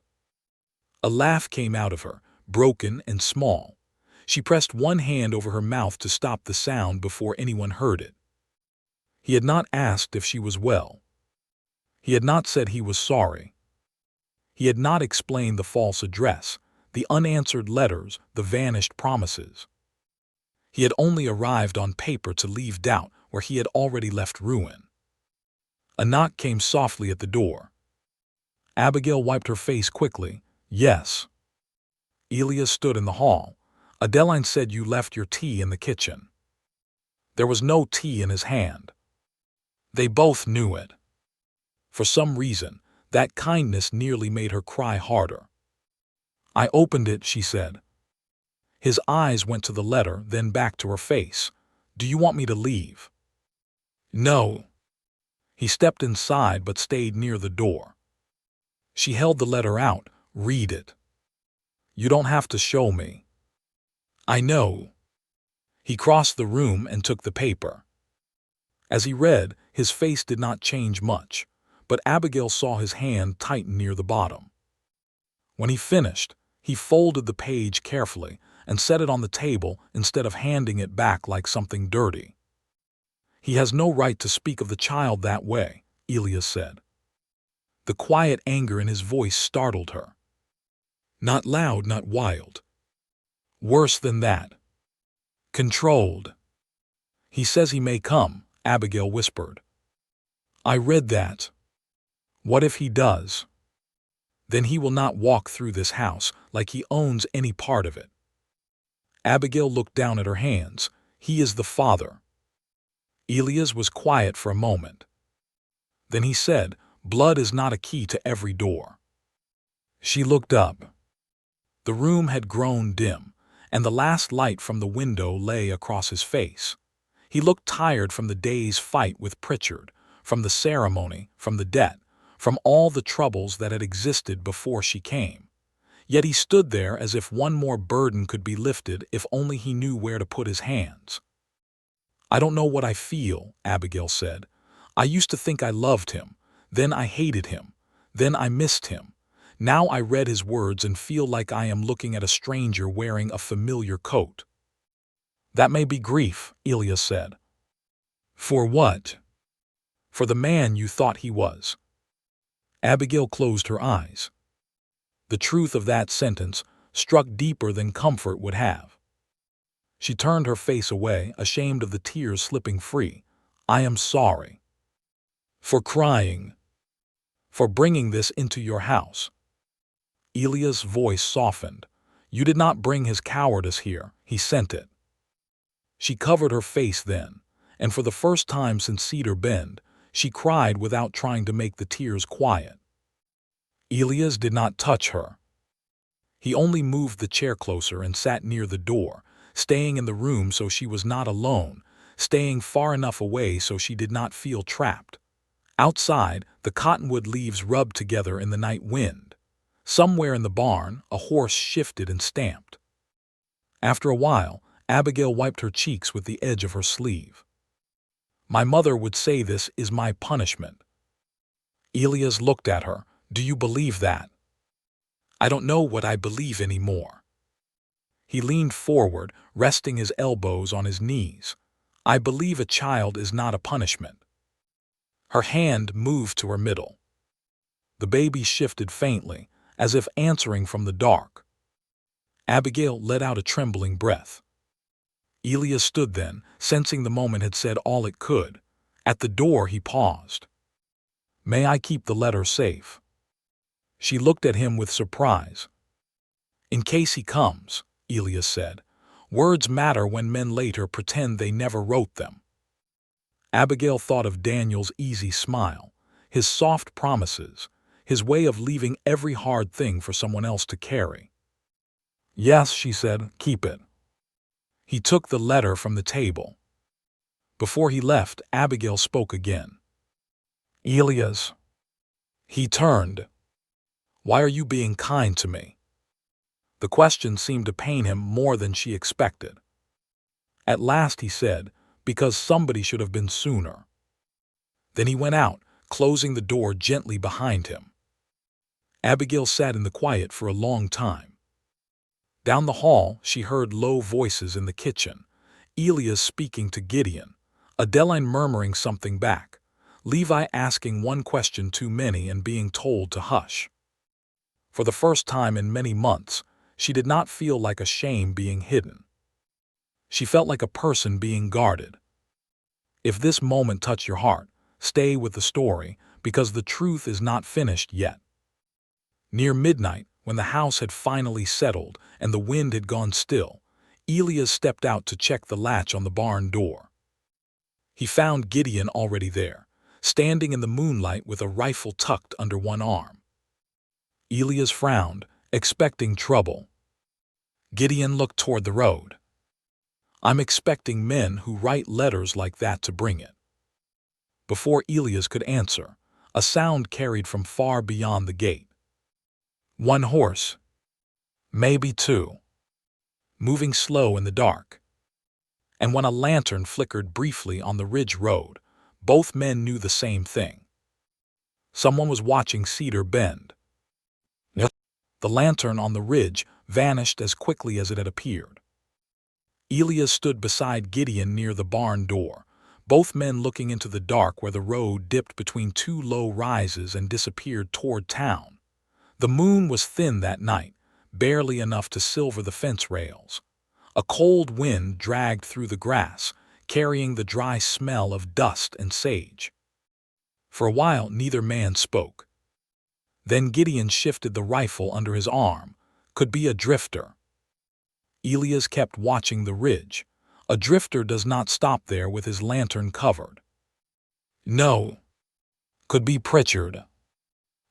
A laugh came out of her, broken and small. She pressed one hand over her mouth to stop the sound before anyone heard it. He had not asked if she was well. He had not said he was sorry. He had not explained the false address, the unanswered letters, the vanished promises. He had only arrived on paper to leave doubt where he had already left ruin. A knock came softly at the door. Abigail wiped her face quickly. "Yes." Elias stood in the hall. "Adeline said you left your tea in the kitchen." There was no tea in his hand. They both knew it. For some reason, that kindness nearly made her cry harder. "I opened it," she said. His eyes went to the letter, then back to her face. "Do you want me to leave?" "No." He stepped inside but stayed near the door. She held the letter out. "Read it." "You don't have to show me." "I know." He crossed the room and took the paper. As he read, his face did not change much, but Abigail saw his hand tighten near the bottom. When he finished, he folded the page carefully and set it on the table instead of handing it back like something dirty. "He has no right to speak of the child that way," Elias said. The quiet anger in his voice startled her. Not loud, not wild. Worse than that. Controlled. "He says he may come," Abigail whispered. "I read that." "What if he does?" "Then he will not walk through this house like he owns any part of it." Abigail looked down at her hands. "He is the father." Elias was quiet for a moment. Then he said, "Blood is not a key to every door." She looked up. The room had grown dim, and the last light from the window lay across his face. He looked tired from the day's fight with Pritchard, from the ceremony, from the debt, from all the troubles that had existed before she came. Yet he stood there as if one more burden could be lifted if only he knew where to put his hands. "I don't know what I feel," Abigail said. "I used to think I loved him. Then I hated him. Then I missed him. Now I read his words and feel like I am looking at a stranger wearing a familiar coat." "That may be grief," Elias said. "For what?" "For the man you thought he was." Abigail closed her eyes. The truth of that sentence struck deeper than comfort would have. She turned her face away, ashamed of the tears slipping free. "I am sorry." "For crying." for bringing this into your house." Elias' voice softened. "You did not bring his cowardice here, he sent it." She covered her face then, and for the first time since Cedar Bend, she cried without trying to make the tears quiet. Elias did not touch her. He only moved the chair closer and sat near the door, staying in the room so she was not alone, staying far enough away so she did not feel trapped. Outside, the cottonwood leaves rubbed together in the night wind. Somewhere in the barn, a horse shifted and stamped. After a while, Abigail wiped her cheeks with the edge of her sleeve. "My mother would say this is my punishment." Elias looked at her. "Do you believe that?" "I don't know what I believe anymore." He leaned forward, resting his elbows on his knees. "I believe a child is not a punishment." Her hand moved to her middle. The baby shifted faintly, as if answering from the dark. Abigail let out a trembling breath. Elias stood then, sensing the moment had said all it could. At the door he paused. "May I keep the letter safe?" She looked at him with surprise. "In case he comes," Elias said. "Words matter when men later pretend they never wrote them." Abigail thought of Daniel's easy smile, his soft promises, his way of leaving every hard thing for someone else to carry. "Yes," she said, "keep it." He took the letter from the table. Before he left, Abigail spoke again. "Elias." He turned. "Why are you being kind to me?" The question seemed to pain him more than she expected. At last he said, "Because somebody should have been sooner." Then he went out, closing the door gently behind him. Abigail sat in the quiet for a long time. Down the hall, she heard low voices in the kitchen. Elias speaking to Gideon, Adeline murmuring something back, Levi asking one question too many and being told to hush. For the first time in many months, she did not feel like a shame being hidden. She felt like a person being guarded. If this moment touched your heart, stay with the story, because the truth is not finished yet. Near midnight, when the house had finally settled and the wind had gone still, Elias stepped out to check the latch on the barn door. He found Gideon already there, standing in the moonlight with a rifle tucked under one arm. Elias frowned, expecting trouble. Gideon looked toward the road. "I'm expecting men who write letters like that to bring it." Before Elias could answer, a sound carried from far beyond the gate. One horse, maybe two, moving slow in the dark. And when a lantern flickered briefly on the ridge road, both men knew the same thing. Someone was watching Cedar Bend. The lantern on the ridge vanished as quickly as it had appeared. Elias stood beside Gideon near the barn door, both men looking into the dark where the road dipped between two low rises and disappeared toward town. The moon was thin that night, barely enough to silver the fence rails. A cold wind dragged through the grass, carrying the dry smell of dust and sage. For a while neither man spoke. Then Gideon shifted the rifle under his arm. Could be a drifter. Elias kept watching the ridge. A drifter does not stop there with his lantern covered. No. Could be Pritchard.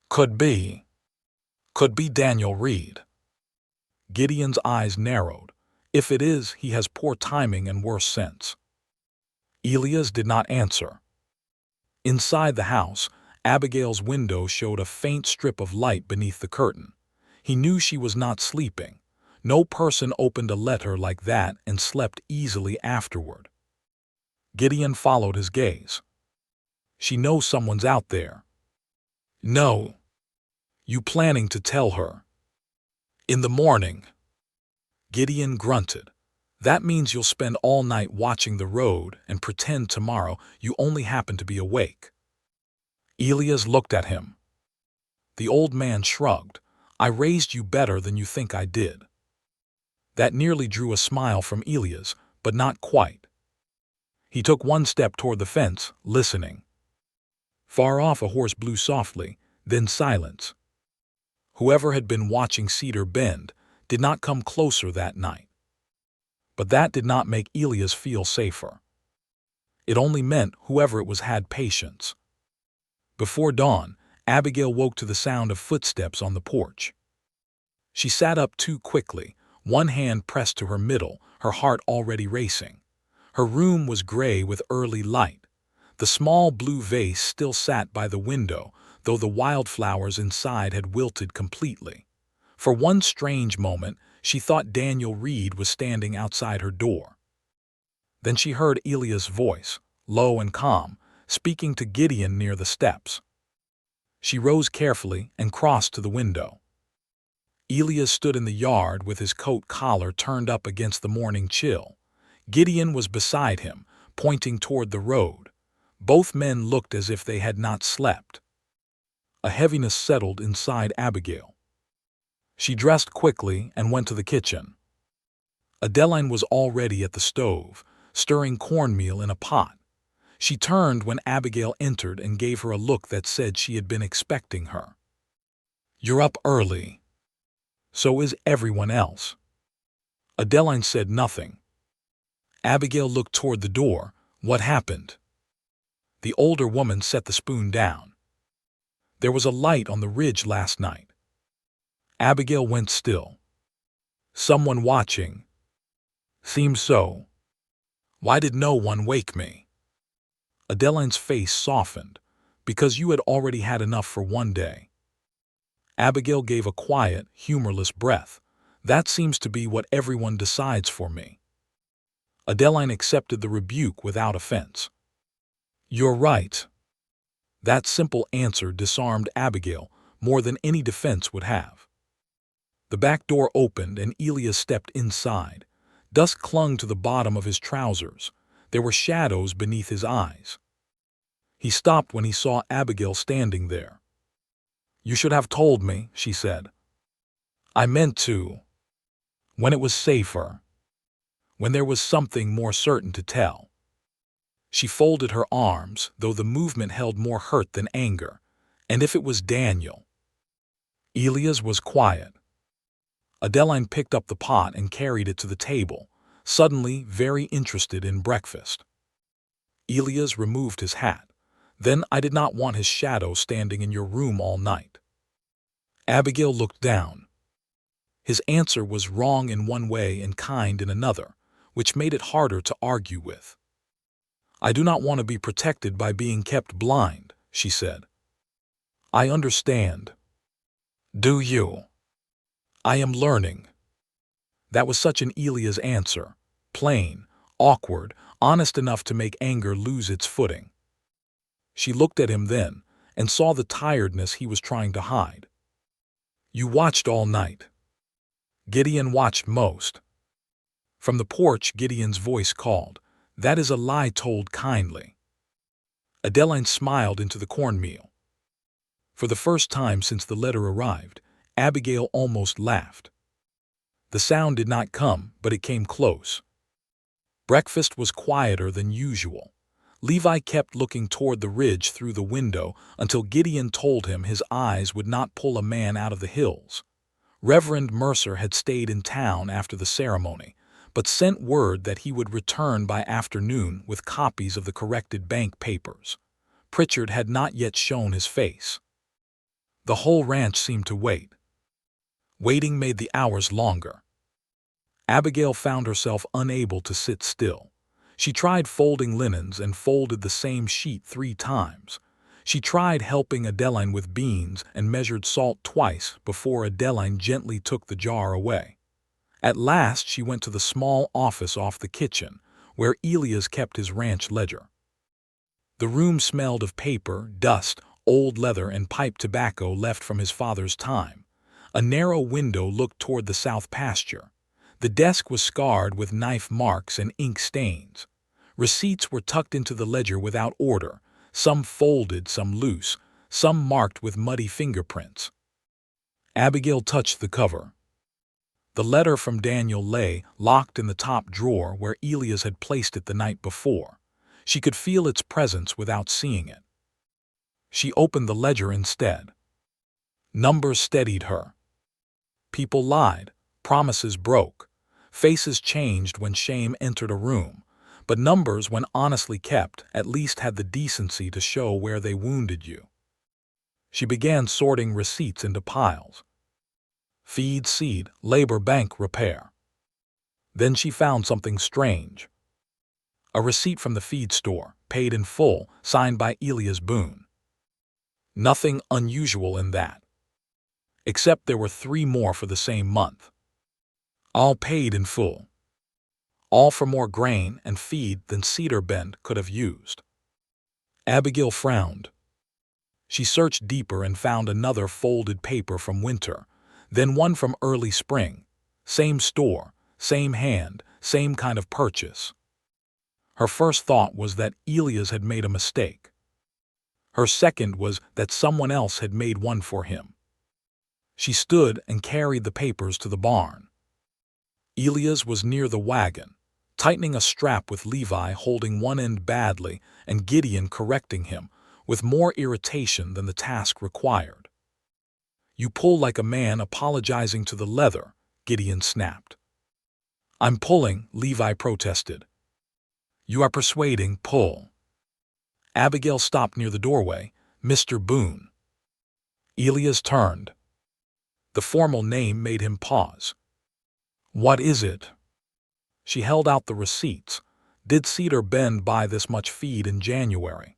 Could be Daniel Reed. Gideon's eyes narrowed. If it is, he has poor timing and worse sense. Elias did not answer. Inside the house, Abigail's window showed a faint strip of light beneath the curtain. He knew she was not sleeping. No person opened a letter like that and slept easily afterward. Gideon followed his gaze. "She knows someone's out there." "No. You planning to tell her?" "In the morning." Gideon grunted. "That means you'll spend all night watching the road and pretend tomorrow you only happen to be awake." Elias looked at him. The old man shrugged. "I raised you better than you think I did." That nearly drew a smile from Elias, but not quite. He took one step toward the fence, listening. Far off a horse blew softly, Then silence. Whoever had been watching Cedar Bend did not come closer that night. But that did not make Elias feel safer. It only meant whoever it was had patience. Before dawn, Abigail woke to the sound of footsteps on the porch. She sat up too quickly, one hand pressed to her middle, her heart already racing. Her room was gray with early light. The small blue vase still sat by the window, though the wildflowers inside had wilted completely. For one strange moment, she thought Daniel Reed was standing outside her door. Then she heard Elias' voice, low and calm, speaking to Gideon near the steps. She rose carefully and crossed to the window. Elias stood in the yard with his coat collar turned up against the morning chill. Gideon was beside him, pointing toward the road. Both men looked as if they had not slept. A heaviness settled inside Abigail. She dressed quickly and went to the kitchen. Adeline was already at the stove, stirring cornmeal in a pot. She turned when Abigail entered and gave her a look that said she had been expecting her. "You're up early. So is everyone else." Adeline said nothing. Abigail looked toward the door. "What happened?" The older woman set the spoon down. "There was a light on the ridge last night." Abigail went still. "Someone watching?" "Seems so." "Why did no one wake me?" Adeline's face softened. "Because you had already had enough for one day." Abigail gave a quiet, humorless breath. "That seems to be what everyone decides for me." Adeline accepted the rebuke without offense. "You're right." That simple answer disarmed Abigail more than any defense would have. The back door opened and Elias stepped inside. Dust clung to the bottom of his trousers. There were shadows beneath his eyes. He stopped when he saw Abigail standing there. "You should have told me," she said. "I meant to. When it was safer. When there was something more certain to tell." She folded her arms, though the movement held more hurt than anger. "And if it was Daniel?" Elias was quiet. Adeline picked up the pot and carried it to the table, suddenly very interested in breakfast. Elias removed his hat. "Then I did not want his shadow standing in your room all night." Abigail looked down. His answer was wrong in one way and kind in another, which made it harder to argue with. "I do not want to be protected by being kept blind," she said. "I understand." "Do you?" "I am learning." That was such an Elias answer. Plain, awkward, honest enough to make anger lose its footing. She looked at him then and saw the tiredness he was trying to hide. "You watched all night." Gideon watched most. From the porch, Gideon's voice called, "That is a lie told kindly." Adeline smiled into the cornmeal. For the first time since the letter arrived, Abigail almost laughed. The sound did not come, but it came close. Breakfast was quieter than usual. Levi kept looking toward the ridge through the window until Gideon told him his eyes would not pull a man out of the hills. Reverend Mercer had stayed in town after the ceremony, but sent word that he would return by afternoon with copies of the corrected bank papers. Pritchard had not yet shown his face. The whole ranch seemed to wait. Waiting made the hours longer. Abigail found herself unable to sit still. She tried folding linens and folded the same sheet 3 times. She tried helping Adeline with beans and measured salt twice before Adeline gently took the jar away. At last she went to the small office off the kitchen, where Elias kept his ranch ledger. The room smelled of paper, dust, old leather, and pipe tobacco left from his father's time. A narrow window looked toward the south pasture. The desk was scarred with knife marks and ink stains. Receipts were tucked into the ledger without order, some folded, some loose, some marked with muddy fingerprints. Abigail touched the cover. The letter from Daniel lay locked in the top drawer where Elias had placed it the night before. She could feel its presence without seeing it. She opened the ledger instead. Numbers steadied her. People lied, promises broke, faces changed when shame entered a room, but numbers, when honestly kept, at least had the decency to show where they wounded you. She began sorting receipts into piles. Feed, seed, labor, bank, repair. Then she found something strange. A receipt from the feed store, paid in full, signed by Elias Boone. Nothing unusual in that. Except there were 3 more for the same month. All paid in full. All for more grain and feed than Cedar Bend could have used. Abigail frowned. She searched deeper and found another folded paper from winter, then one from early spring. Same store, same hand, same kind of purchase. Her first thought was that Elias had made a mistake. Her second was that someone else had made one for him. She stood and carried the papers to the barn. Elias was near the wagon, tightening a strap with Levi holding one end badly and Gideon correcting him, with more irritation than the task required. "You pull like a man apologizing to the leather," Gideon snapped. "I'm pulling," Levi protested. "You are persuading, pull." Abigail stopped near the doorway. "Mr. Boone." Elias turned. The formal name made him pause. "What is it?" She held out the receipts. "Did Cedar Bend buy this much feed in January?"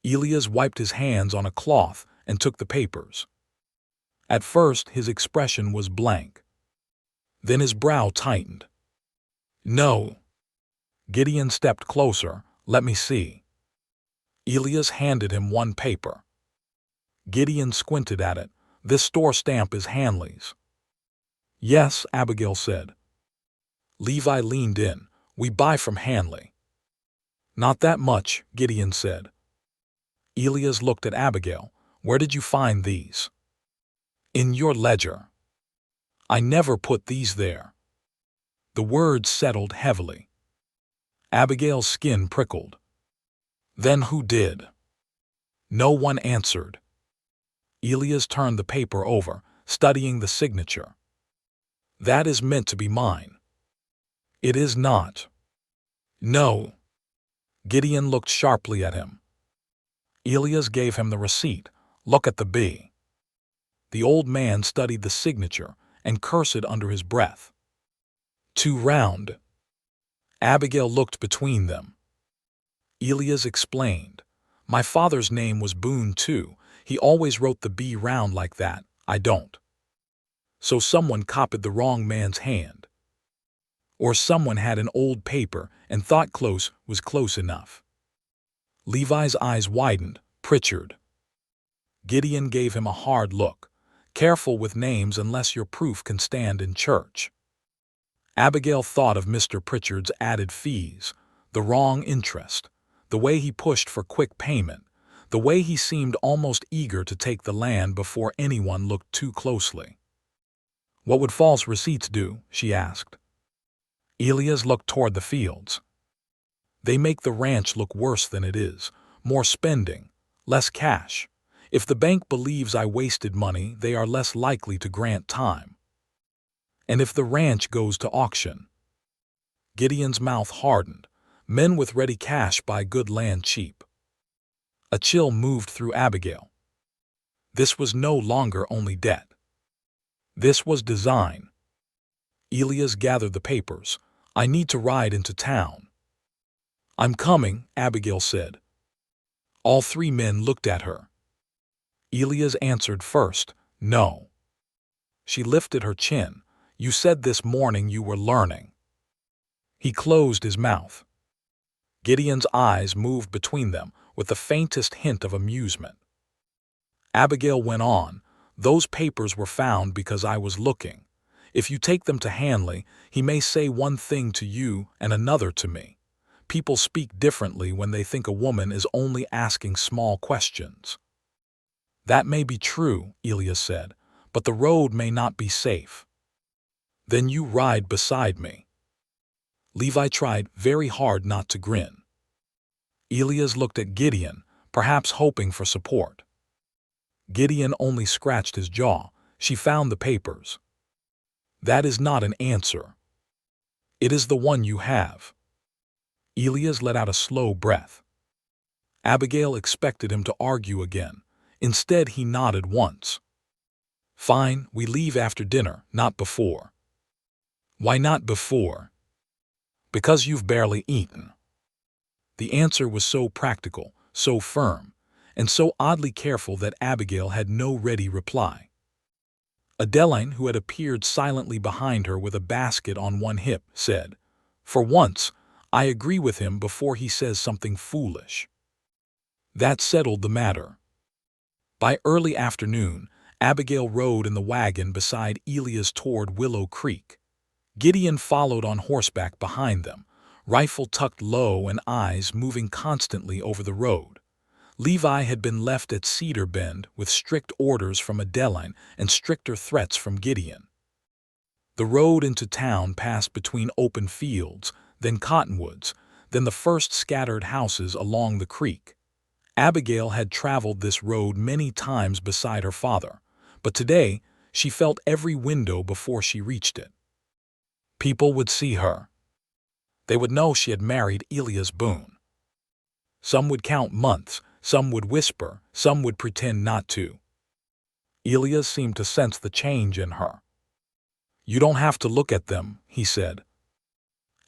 Elias wiped his hands on a cloth and took the papers. At first his expression was blank. Then his brow tightened. "No." Gideon stepped closer. "Let me see." Elias handed him one paper. Gideon squinted at it. "This store stamp is Hanley's." "Yes," Abigail said. Levi leaned in. "We buy from Hanley." "Not that much," Gideon said. Elias looked at Abigail. "Where did you find these?" "In your ledger." "I never put these there." The words settled heavily. Abigail's skin prickled. "Then who did?" No one answered. Elias turned the paper over, studying the signature. "That is meant to be mine." "It is not." "No." Gideon looked sharply at him. Elias gave him the receipt. "Look at the B." The old man studied the signature and cursed under his breath. "Too round." Abigail looked between them. Elias explained. "My father's name was Boone too. He always wrote the B round like that. I don't. So someone copied the wrong man's hand. Or someone had an old paper and thought close was close enough." Levi's eyes widened. "Pritchard." Gideon gave him a hard look. "Careful with names unless your proof can stand in church." Abigail thought of Mr. Pritchard's added fees, the wrong interest, the way he pushed for quick payment, the way he seemed almost eager to take the land before anyone looked too closely. "What would false receipts do?" she asked. Elias looked toward the fields. "They make the ranch look worse than it is. More spending, less cash. If the bank believes I wasted money, they are less likely to grant time. And if the ranch goes to auction." Gideon's mouth hardened. Men with ready cash buy good land cheap. A chill moved through Abigail. This was no longer only debt. This was design. Elias gathered the papers. "I need to ride into town." "I'm coming," Abigail said. All 3 men looked at her. Elias answered first. "No." She lifted her chin. "You said this morning you were learning." He closed his mouth. Gideon's eyes moved between them with the faintest hint of amusement. Abigail went on. "Those papers were found because I was looking. If you take them to Hanley, he may say one thing to you and another to me. People speak differently when they think a woman is only asking small questions." "That may be true," Elias said, "but the road may not be safe." "Then you ride beside me." Levi tried very hard not to grin. Elias looked at Gideon, perhaps hoping for support. Gideon only scratched his jaw. She found the papers. That is not an answer. It is the one you have. Elias let out a slow breath. Abigail expected him to argue again. Instead, he nodded once. Fine, we leave after dinner, not before. Why not before? Because you've barely eaten. The answer was so practical, so firm, and so oddly careful that Abigail had no ready reply. Adeline, who had appeared silently behind her with a basket on one hip, said, "For once, I agree with him before he says something foolish." That settled the matter. By early afternoon, Abigail rode in the wagon beside Elias toward Willow Creek. Gideon followed on horseback behind them, rifle tucked low and eyes moving constantly over the road. Levi had been left at Cedar Bend with strict orders from Adeline and stricter threats from Gideon. The road into town passed between open fields, then cottonwoods, then the first scattered houses along the creek. Abigail had traveled this road many times beside her father, but today she felt every window before she reached it. People would see her. They would know she had married Elias Boone. Some would count months, some would whisper, some would pretend not to. Elias seemed to sense the change in her. "You don't have to look at them," he said.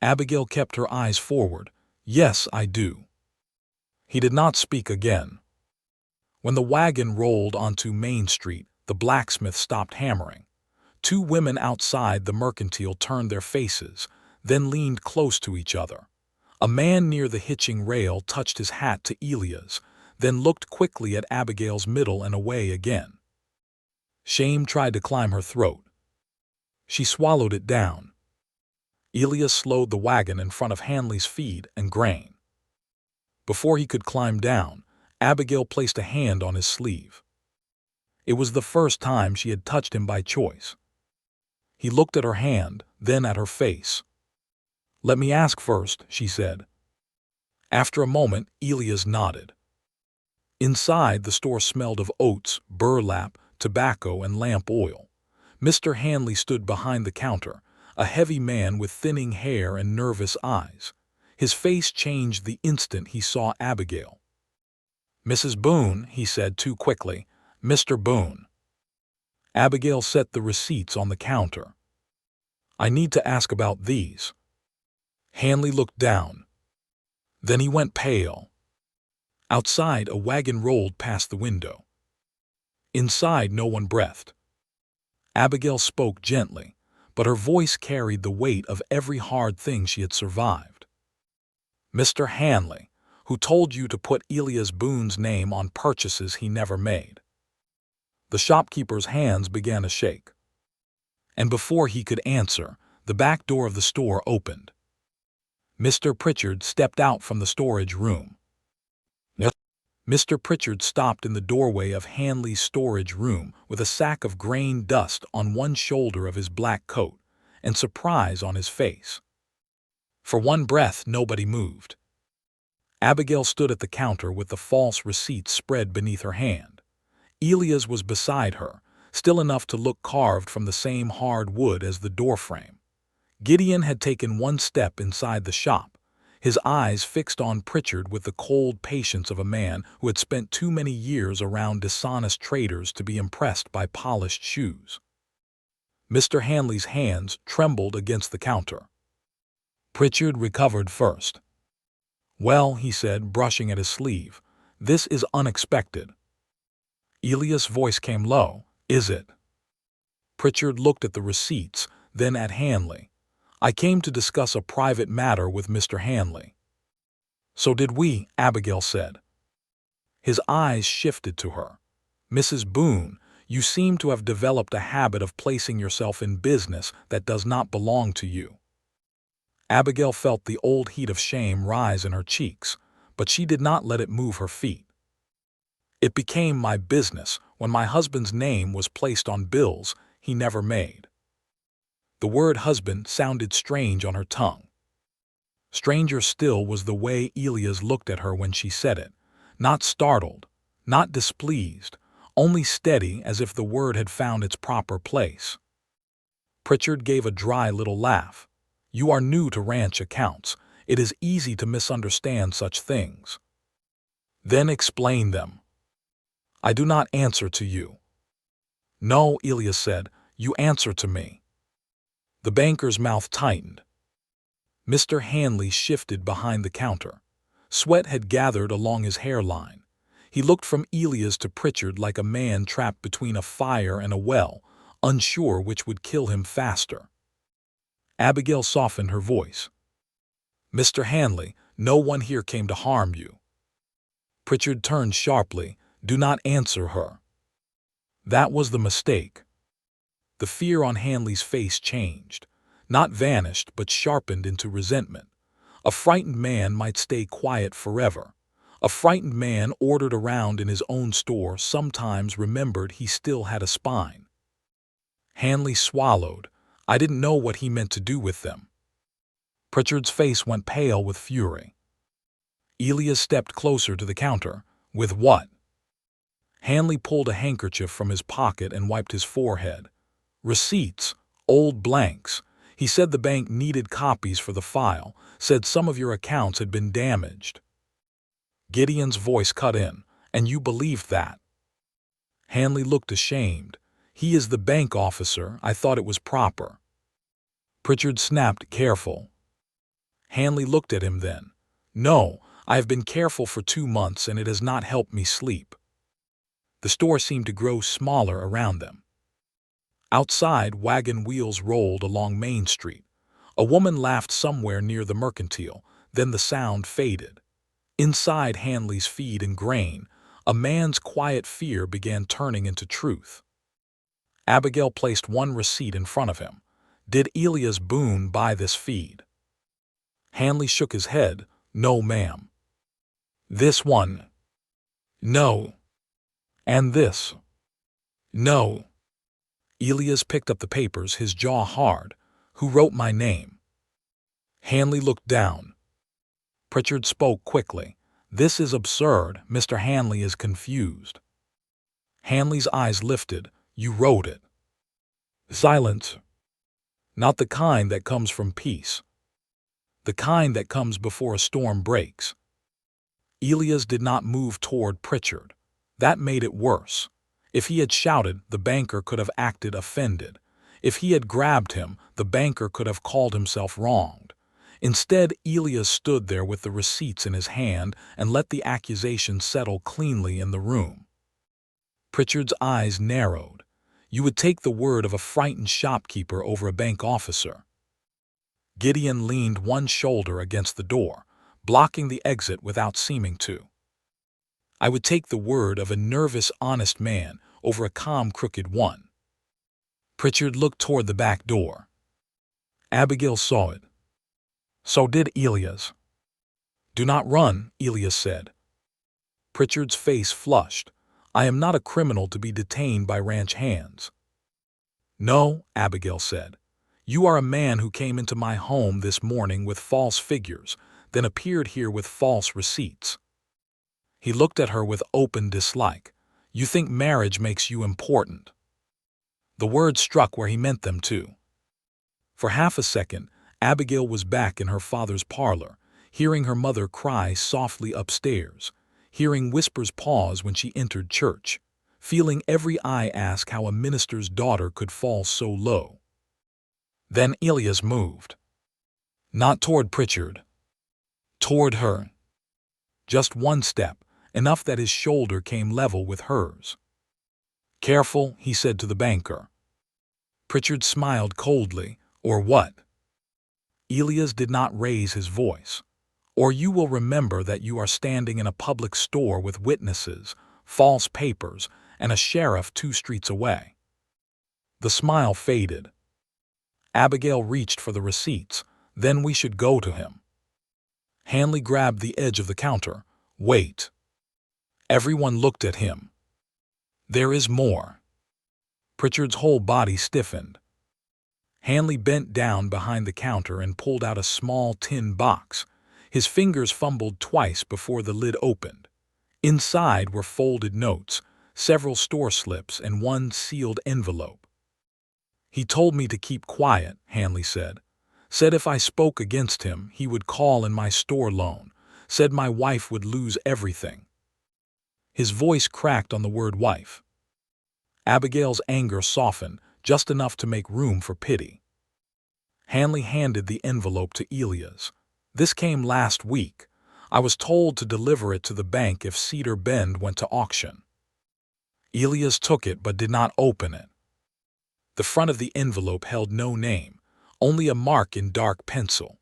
Abigail kept her eyes forward. "Yes, I do." He did not speak again. When the wagon rolled onto Main Street, the blacksmith stopped hammering. Two women outside the mercantile turned their faces, then leaned close to each other. A man near the hitching rail touched his hat to Elias, then looked quickly at Abigail's middle and away again. Shame tried to climb her throat. She swallowed it down. Elias slowed the wagon in front of Hanley's feed and grain. Before he could climb down, Abigail placed a hand on his sleeve. It was the first time she had touched him by choice. He looked at her hand, then at her face. "Let me ask first," she said. After a moment, Elias nodded. Inside, the store smelled of oats, burlap, tobacco, and lamp oil. Mr. Hanley stood behind the counter, a heavy man with thinning hair and nervous eyes. His face changed the instant he saw Abigail. "Mrs. Boone," he said too quickly. "Mr. Boone." Abigail set the receipts on the counter. "I need to ask about these." Hanley looked down. Then he went pale. Outside, a wagon rolled past the window. Inside, no one breathed. Abigail spoke gently, but her voice carried the weight of every hard thing she had survived. "Mr. Hanley, who told you to put Elias Boone's name on purchases he never made?" The shopkeeper's hands began to shake. And before he could answer, the back door of the store opened. Mr. Pritchard stepped out from the storage room. "Yes." Mr. Pritchard stopped in the doorway of Hanley's storage room with a sack of grain dust on one shoulder of his black coat and surprise on his face. For one breath, nobody moved. Abigail stood at the counter with the false receipts spread beneath her hand. Elias was beside her, still enough to look carved from the same hard wood as the doorframe. Gideon had taken one step inside the shop, his eyes fixed on Pritchard with the cold patience of a man who had spent too many years around dishonest traders to be impressed by polished shoes. Mr. Hanley's hands trembled against the counter. Pritchard recovered first. "Well," he said, brushing at his sleeve, "this is unexpected." Elias' voice came low. "Is it?" Pritchard looked at the receipts, then at Hanley. "I came to discuss a private matter with Mr. Hanley." "So did we," Abigail said. His eyes shifted to her. "Mrs. Boone, you seem to have developed a habit of placing yourself in business that does not belong to you." Abigail felt the old heat of shame rise in her cheeks, but she did not let it move her feet. "It became my business when my husband's name was placed on bills he never made." The word husband sounded strange on her tongue. Stranger still was the way Elias looked at her when she said it, not startled, not displeased, only steady as if the word had found its proper place. Pritchard gave a dry little laugh. You are new to ranch accounts. It is easy to misunderstand such things. Then explain them. I do not answer to you. No, Elias said, you answer to me. The banker's mouth tightened. Mr. Hanley shifted behind the counter. Sweat had gathered along his hairline. He looked from Elias to Pritchard like a man trapped between a fire and a well, unsure which would kill him faster. Abigail softened her voice. Mr. Hanley, no one here came to harm you. Pritchard turned sharply. Do not answer her. That was the mistake. The fear on Hanley's face changed. Not vanished, but sharpened into resentment. A frightened man might stay quiet forever. A frightened man ordered around in his own store sometimes remembered he still had a spine. Hanley swallowed. I didn't know what he meant to do with them. Pritchard's face went pale with fury. Elias stepped closer to the counter. With what? Hanley pulled a handkerchief from his pocket and wiped his forehead. Receipts, old blanks. He said the bank needed copies for the file, said some of your accounts had been damaged. Gideon's voice cut in. And you believed that? Hanley looked ashamed. He is the bank officer. I thought it was proper. Pritchard snapped, careful. Hanley looked at him then. No, I have been careful for 2 months and it has not helped me sleep. The store seemed to grow smaller around them. Outside, wagon wheels rolled along Main Street. A woman laughed somewhere near the Mercantile, then the sound faded. Inside Hanley's feed and grain, a man's quiet fear began turning into truth. Abigail placed one receipt in front of him. Did Elias Boone buy this feed? Hanley shook his head. No, ma'am. This one? No. And this? No. Elias picked up the papers, his jaw hard. Who wrote my name? Hanley looked down. Pritchard spoke quickly. This is absurd. Mr. Hanley is confused. Hanley's eyes lifted. You wrote it. Silence. Not the kind that comes from peace. The kind that comes before a storm breaks. Elias did not move toward Pritchard. That made it worse. If he had shouted, the banker could have acted offended. If he had grabbed him, the banker could have called himself wronged. Instead, Elias stood there with the receipts in his hand and let the accusation settle cleanly in the room. Pritchard's eyes narrowed. You would take the word of a frightened shopkeeper over a bank officer. Gideon leaned one shoulder against the door, blocking the exit without seeming to. I would take the word of a nervous, honest man over a calm, crooked one. Pritchard looked toward the back door. Abigail saw it. So did Elias. Do not run, Elias said. Pritchard's face flushed. I am not a criminal to be detained by ranch hands. No, Abigail said. You are a man who came into my home this morning with false figures, then appeared here with false receipts. He looked at her with open dislike. You think marriage makes you important. The words struck where he meant them to. For half a second, Abigail was back in her father's parlor, hearing her mother cry softly upstairs, hearing whispers pause when she entered church, feeling every eye ask how a minister's daughter could fall so low. Then Elias moved. Not toward Pritchard. Toward her. Just one step, enough that his shoulder came level with hers. Careful, he said to the banker. Pritchard smiled coldly. Or what? Elias did not raise his voice. Or you will remember that you are standing in a public store with witnesses, false papers, and a sheriff 2 streets away. The smile faded. Abigail reached for the receipts. Then we should go to him. Hanley grabbed the edge of the counter. Wait. Everyone looked at him. There is more. Pritchard's whole body stiffened. Hanley bent down behind the counter and pulled out a small tin box. His fingers fumbled twice before the lid opened. Inside were folded notes, several store slips, and one sealed envelope. "He told me to keep quiet," Hanley said. "Said if I spoke against him, he would call in my store loan. Said my wife would lose everything." His voice cracked on the word wife. Abigail's anger softened, just enough to make room for pity. Hanley handed the envelope to Elias. "This came last week. I was told to deliver it to the bank if Cedar Bend went to auction." Elias took it but did not open it. The front of the envelope held no name, only a mark in dark pencil.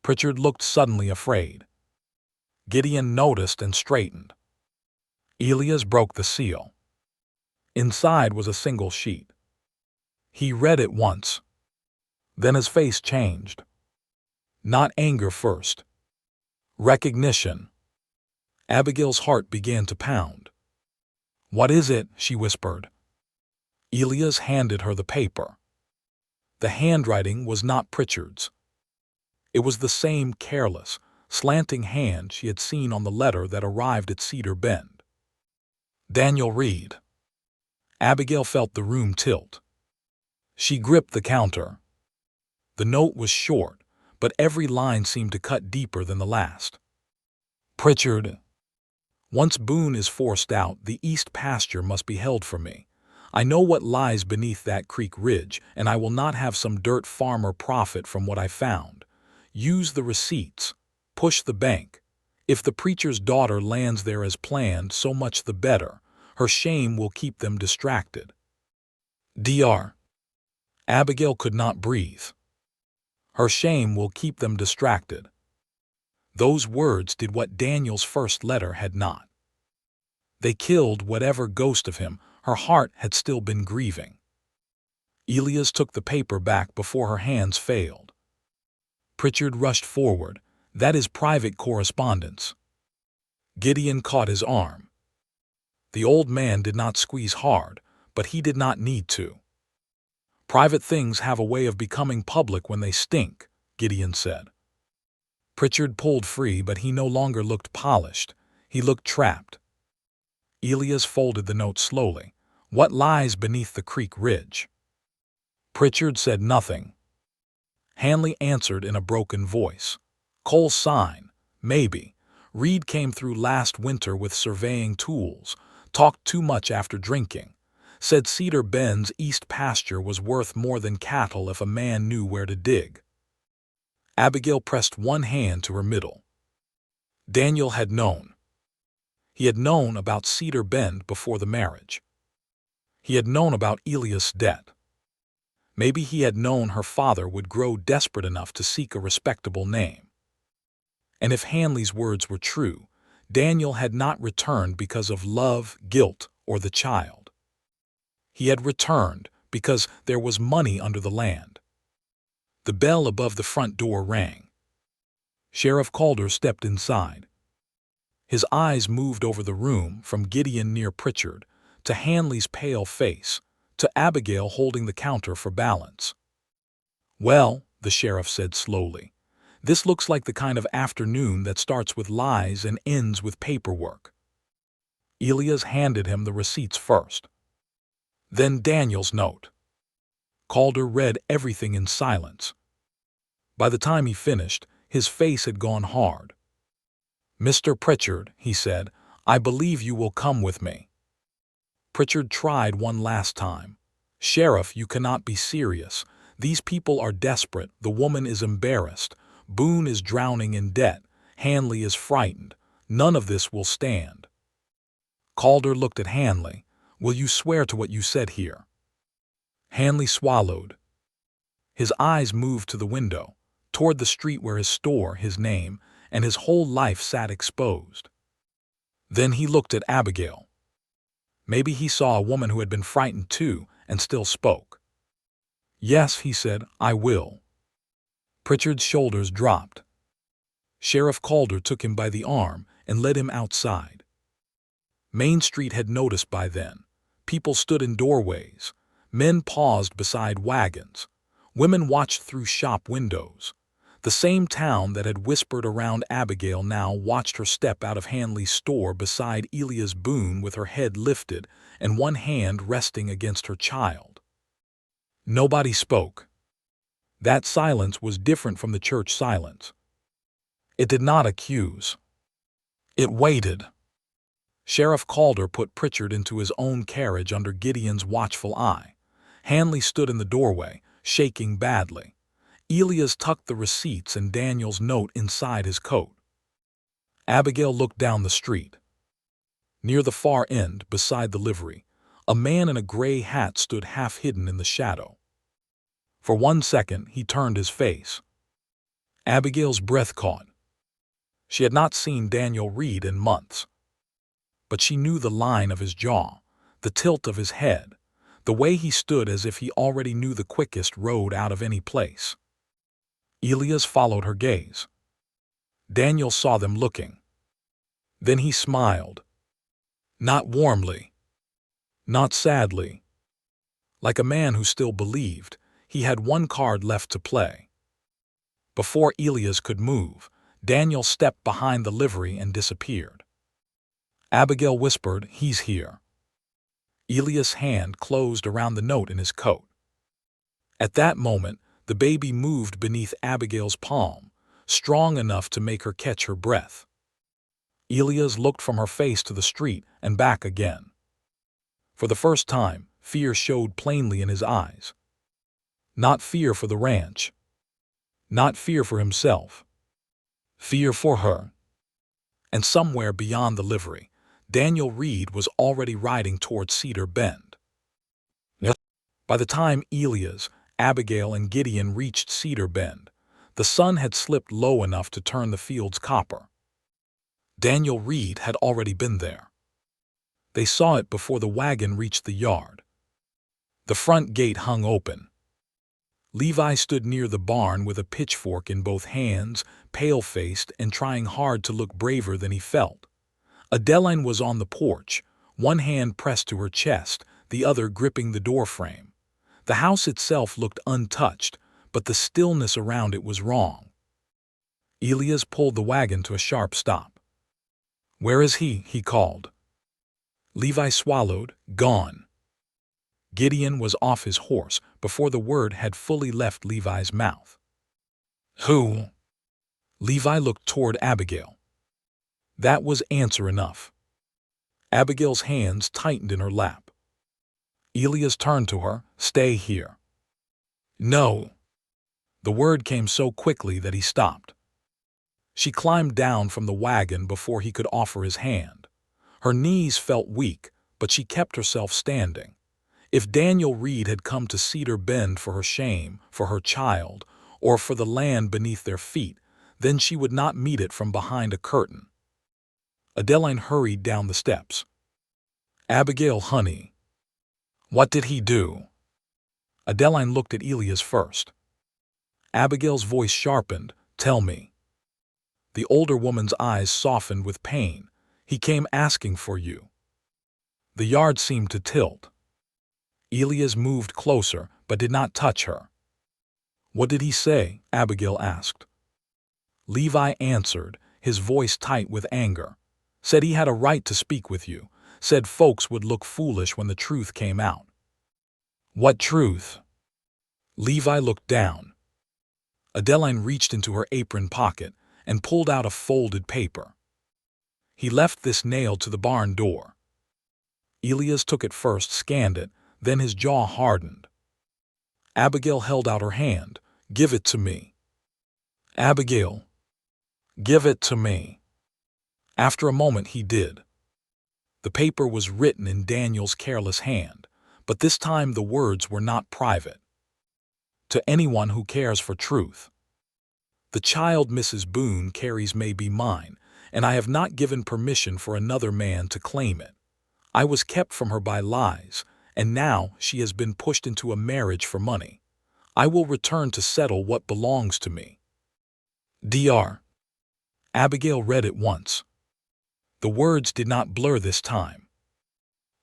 Pritchard looked suddenly afraid. Gideon noticed and straightened. Elias broke the seal. Inside was a single sheet. He read it once. Then his face changed. Not anger first. Recognition. Abigail's heart began to pound. "What is it?" she whispered. Elias handed her the paper. The handwriting was not Pritchard's. It was the same careless, slanting hand she had seen on the letter that arrived at Cedar Bend. "Daniel Reed." Abigail felt the room tilt. She gripped the counter. The note was short, but every line seemed to cut deeper than the last. "Pritchard, once Boone is forced out, the east pasture must be held for me. I know what lies beneath that creek ridge, and I will not have some dirt farmer profit from what I found. Use the receipts. Push the bank. If the preacher's daughter lands there as planned, so much the better. Her shame will keep them distracted. Dr. Abigail could not breathe. Her shame will keep them distracted. Those words did what Daniel's first letter had not. They killed whatever ghost of him her heart had still been grieving. Elias took the paper back before her hands failed. Pritchard rushed forward. "That is private correspondence." Gideon caught his arm. The old man did not squeeze hard, but he did not need to. "Private things have a way of becoming public when they stink," Gideon said. Pritchard pulled free, but he no longer looked polished. He looked trapped. Elias folded the note slowly. "What lies beneath the creek ridge?" Pritchard said nothing. Hanley answered in a broken voice. "Coal sign, maybe. Reed came through last winter with surveying tools. Talked too much after drinking. Said Cedar Bend's east pasture was worth more than cattle if a man knew where to dig." Abigail pressed one hand to her middle. Daniel had known. He had known about Cedar Bend before the marriage. He had known about Elias' debt. Maybe he had known her father would grow desperate enough to seek a respectable name. And if Hanley's words were true, Daniel had not returned because of love, guilt, or the child. He had returned because there was money under the land. The bell above the front door rang. Sheriff Calder stepped inside. His eyes moved over the room, from Gideon near Pritchard, to Hanley's pale face, to Abigail holding the counter for balance. "Well," the sheriff said slowly, "this looks like the kind of afternoon that starts with lies and ends with paperwork." Elias handed him the receipts first. Then Daniel's note. Calder read everything in silence. By the time he finished, his face had gone hard. "Mr. Pritchard," he said, "I believe you will come with me." Pritchard tried one last time. "Sheriff, you cannot be serious. These people are desperate. The woman is embarrassed. Boone is drowning in debt. Hanley is frightened. None of this will stand." Calder looked at Hanley. "Will you swear to what you said here?" Hanley swallowed. His eyes moved to the window, toward the street where his store, his name, and his whole life sat exposed. Then he looked at Abigail. Maybe he saw a woman who had been frightened too, and still spoke. "Yes," he said, "I will." Pritchard's shoulders dropped. Sheriff Calder took him by the arm and led him outside. Main Street had noticed by then. People stood in doorways. Men paused beside wagons. Women watched through shop windows. The same town that had whispered around Abigail now watched her step out of Hanley's store beside Elias Boone with her head lifted and one hand resting against her child. Nobody spoke. That silence was different from the church silence. It did not accuse. It waited. Sheriff Calder put Pritchard into his own carriage under Gideon's watchful eye. Hanley stood in the doorway, shaking badly. Elias tucked the receipts and Daniel's note inside his coat. Abigail looked down the street. Near the far end, beside the livery, a man in a gray hat stood half hidden in the shadow. For 1 second, he turned his face. Abigail's breath caught. She had not seen Daniel Reed in months. But she knew the line of his jaw, the tilt of his head, the way he stood as if he already knew the quickest road out of any place. Elias followed her gaze. Daniel saw them looking. Then he smiled. Not warmly. Not sadly. Like a man who still believed, he had one card left to play. Before Elias could move, Daniel stepped behind the livery and disappeared. Abigail whispered, "He's here." Elias' hand closed around the note in his coat. At that moment, the baby moved beneath Abigail's palm, strong enough to make her catch her breath. Elias looked from her face to the street and back again. For the first time, fear showed plainly in his eyes. Not fear for the ranch. Not fear for himself. Fear for her. And somewhere beyond the livery, Daniel Reed was already riding toward Cedar Bend. By the time Elias, Abigail, and Gideon reached Cedar Bend, the sun had slipped low enough to turn the fields copper. Daniel Reed had already been there. They saw it before the wagon reached the yard. The front gate hung open. Levi stood near the barn with a pitchfork in both hands, pale-faced and trying hard to look braver than he felt. Adeline was on the porch, one hand pressed to her chest, the other gripping the doorframe. The house itself looked untouched, but the stillness around it was wrong. Elias pulled the wagon to a sharp stop. "Where is he?" he called. Levi swallowed, "Gone." Gideon was off his horse before the word had fully left Levi's mouth. "Who?" Levi looked toward Abigail. That was answer enough. Abigail's hands tightened in her lap. Elias turned to her, "Stay here." "No." The word came so quickly that he stopped. She climbed down from the wagon before he could offer his hand. Her knees felt weak, but she kept herself standing. If Daniel Reed had come to Cedar Bend for her shame, for her child, or for the land beneath their feet, then she would not meet it from behind a curtain. Adeline hurried down the steps. "Abigail, honey." "What did he do?" Adeline looked at Elias first. Abigail's voice sharpened, "Tell me." The older woman's eyes softened with pain. "He came asking for you." The yard seemed to tilt. Elias moved closer, but did not touch her. "What did he say?" Abigail asked. Levi answered, his voice tight with anger. "Said he had a right to speak with you. Said folks would look foolish when the truth came out." "What truth?" Levi looked down. Adeline reached into her apron pocket and pulled out a folded paper. "He left this nailed to the barn door." Elias took it first, scanned it, then his jaw hardened. Abigail held out her hand. "Give it to me." "Abigail." "Give it to me." After a moment he did. The paper was written in Daniel's careless hand, but this time the words were not private. "To anyone who cares for truth. The child Mrs. Boone carries may be mine, and I have not given permission for another man to claim it. I was kept from her by lies, and now she has been pushed into a marriage for money. I will return to settle what belongs to me. Dr. Abigail read it once. The words did not blur this time.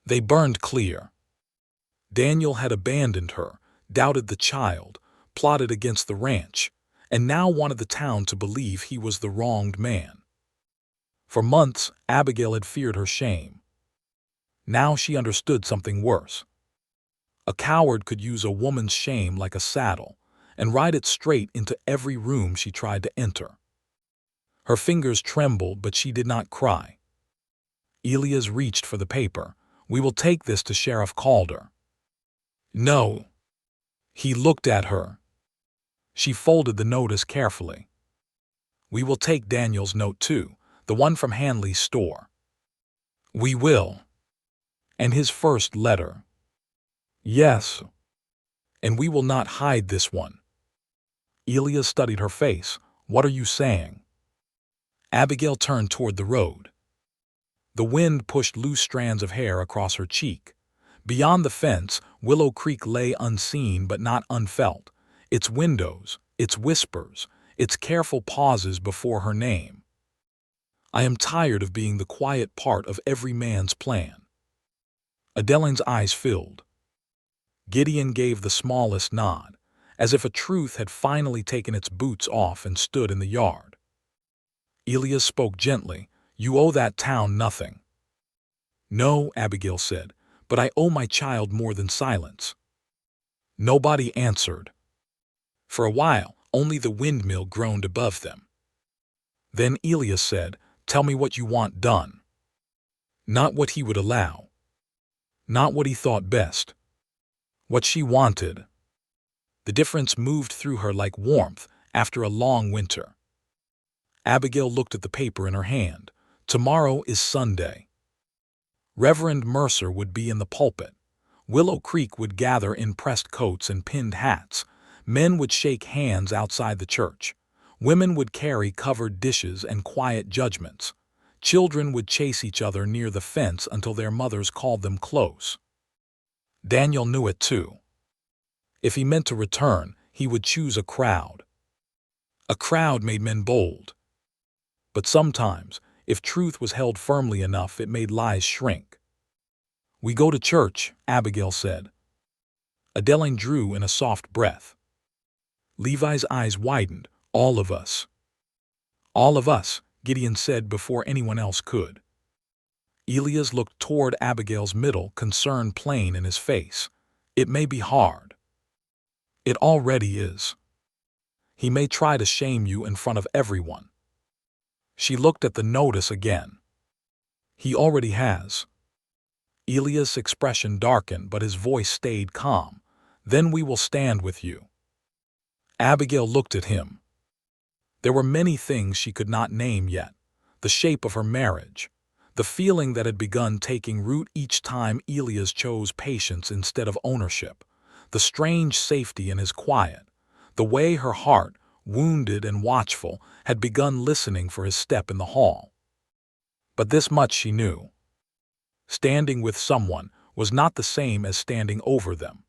They burned clear. Daniel had abandoned her, doubted the child, plotted against the ranch, and now wanted the town to believe he was the wronged man. For months, Abigail had feared her shame. Now she understood something worse. A coward could use a woman's shame like a saddle and ride it straight into every room she tried to enter. Her fingers trembled, but she did not cry. Elias reached for the paper. "We will take this to Sheriff Calder." "No." He looked at her. She folded the notice carefully. "We will take Daniel's note too, the one from Hanley's store." "We will." "And his first letter." "Yes." "And we will not hide this one." Elias studied her face. "What are you saying?" Abigail turned toward the road. The wind pushed loose strands of hair across her cheek. Beyond the fence, Willow Creek lay unseen but not unfelt, its windows, its whispers, its careful pauses before her name. "I am tired of being the quiet part of every man's plan." Adeline's eyes filled. Gideon gave the smallest nod, as if a truth had finally taken its boots off and stood in the yard. Elias spoke gently. "You owe that town nothing." "No," Abigail said, "but I owe my child more than silence." Nobody answered. For a while, only the windmill groaned above them. Then Elias said, "Tell me what you want done." Not what he would allow. Not what he thought best. What she wanted. The difference moved through her like warmth after a long winter. Abigail looked at the paper in her hand. Tomorrow is Sunday. Reverend Mercer would be in the pulpit. Willow Creek would gather in pressed coats and pinned hats. Men would shake hands outside the church. Women would carry covered dishes and quiet judgments. Children would chase each other near the fence until their mothers called them close. Daniel knew it too. If he meant to return, he would choose a crowd. A crowd made men bold. But sometimes, if truth was held firmly enough, it made lies shrink. "We go to church," Abigail said. Adeline drew in a soft breath. Levi's eyes widened. "All of us." "All of us," Gideon said before anyone else could. Elias looked toward Abigail's middle, concern plain in his face. "It may be hard." "It already is." "He may try to shame you in front of everyone." She looked at the notice again. "He already has." Elias' expression darkened, but his voice stayed calm. "Then we will stand with you." Abigail looked at him. There were many things she could not name yet. The shape of her marriage. The feeling that had begun taking root each time Elias chose patience instead of ownership. The strange safety in his quiet. The way her heart, wounded and watchful, had begun listening for his step in the hall. But this much she knew. Standing with someone was not the same as standing over them.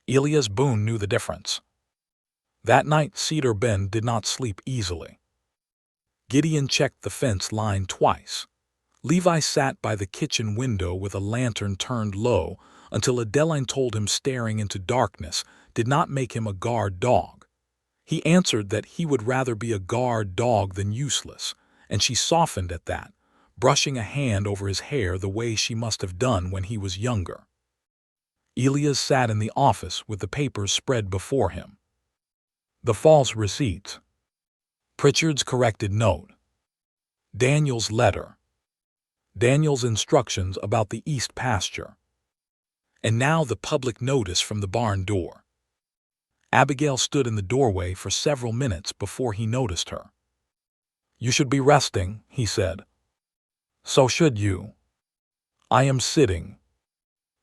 Elias Boone knew the difference. That night, Cedar Bend did not sleep easily. Gideon checked the fence line twice. Levi sat by the kitchen window with a lantern turned low until Adeline told him staring into darkness did not make him a guard dog. He answered that he would rather be a guard dog than useless, and she softened at that, brushing a hand over his hair the way she must have done when he was younger. Elias sat in the office with the papers spread before him. The false receipts. Pritchard's corrected note. Daniel's letter. Daniel's instructions about the east pasture. And now the public notice from the barn door. Abigail stood in the doorway for several minutes before he noticed her. "You should be resting," he said. "So should you." "I am sitting."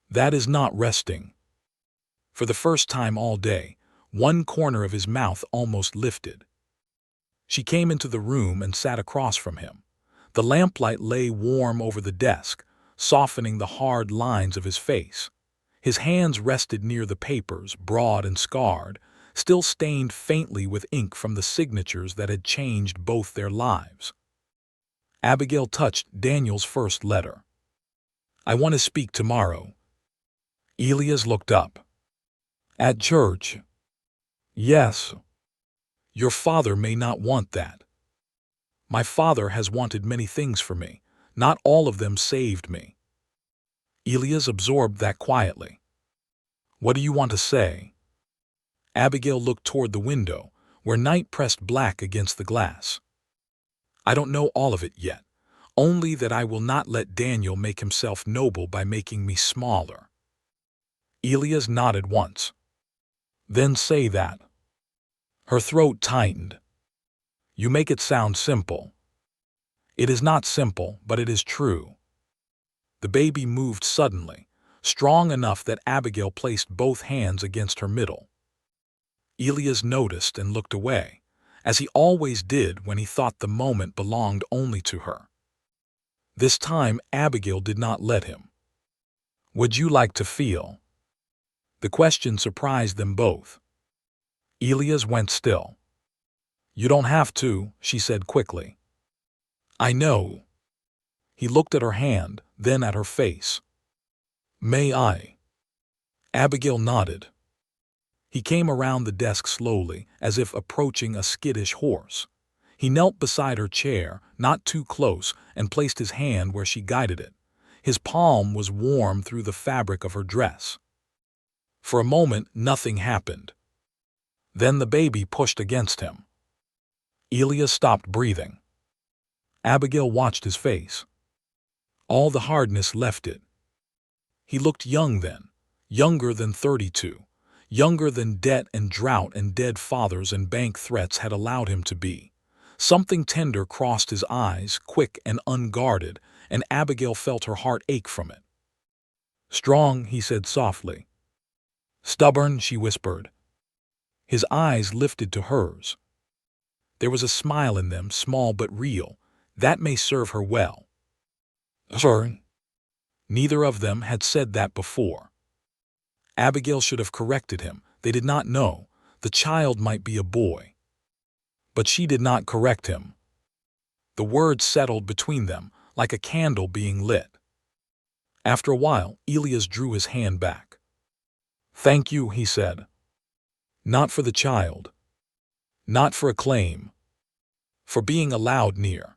"That is not resting." For the first time all day, one corner of his mouth almost lifted. She came into the room and sat across from him. The lamplight lay warm over the desk, softening the hard lines of his face. His hands rested near the papers, broad and scarred, still stained faintly with ink from the signatures that had changed both their lives. Abigail touched Daniel's first letter. "I want to speak tomorrow." Elias looked up. "At church?" "Yes." Your father may not want that. My father has wanted many things for me. Not all of them saved me. Elias absorbed that quietly. What do you want to say? Abigail looked toward the window, where night pressed black against the glass. I don't know all of it yet, only that I will not let Daniel make himself noble by making me smaller. Elias nodded once. Then say that. Her throat tightened. You make it sound simple. It is not simple, but it is true. The baby moved suddenly, strong enough that Abigail placed both hands against her middle. Elias noticed and looked away, as he always did when he thought the moment belonged only to her. This time, Abigail did not let him. Would you like to feel? The question surprised them both. Elias went still. You don't have to, she said quickly. I know. He looked at her hand, then at her face. May I? Abigail nodded. He came around the desk slowly, as if approaching a skittish horse. He knelt beside her chair, not too close, and placed his hand where she guided it. His palm was warm through the fabric of her dress. For a moment, nothing happened. Then the baby pushed against him. Elias stopped breathing. Abigail watched his face. All the hardness left it. He looked young then, younger than 32, younger than debt and drought and dead fathers and bank threats had allowed him to be. Something tender crossed his eyes, quick and unguarded, and Abigail felt her heart ache from it. Strong, he said softly. Stubborn, she whispered. His eyes lifted to hers. There was a smile in them, small but real. That may serve her well. Sorry. Neither of them had said that before. Abigail should have corrected him. They did not know. The child might be a boy. But she did not correct him. The words settled between them, like a candle being lit. After a while, Elias drew his hand back. Thank you, he said. Not for the child. Not for acclaim. For being allowed near.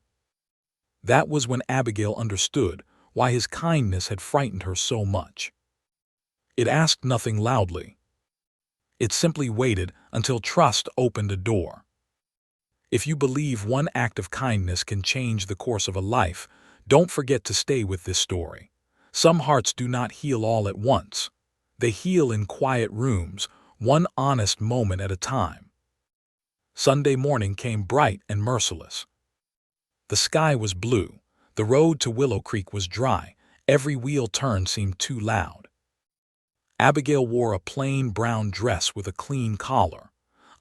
That was when Abigail understood why his kindness had frightened her so much. It asked nothing loudly. It simply waited until trust opened a door. If you believe one act of kindness can change the course of a life, don't forget to stay with this story. Some hearts do not heal all at once. They heal in quiet rooms, one honest moment at a time. Sunday morning came bright and merciless. The sky was blue. The road to Willow Creek was dry. Every wheel turn seemed too loud. Abigail wore a plain brown dress with a clean collar.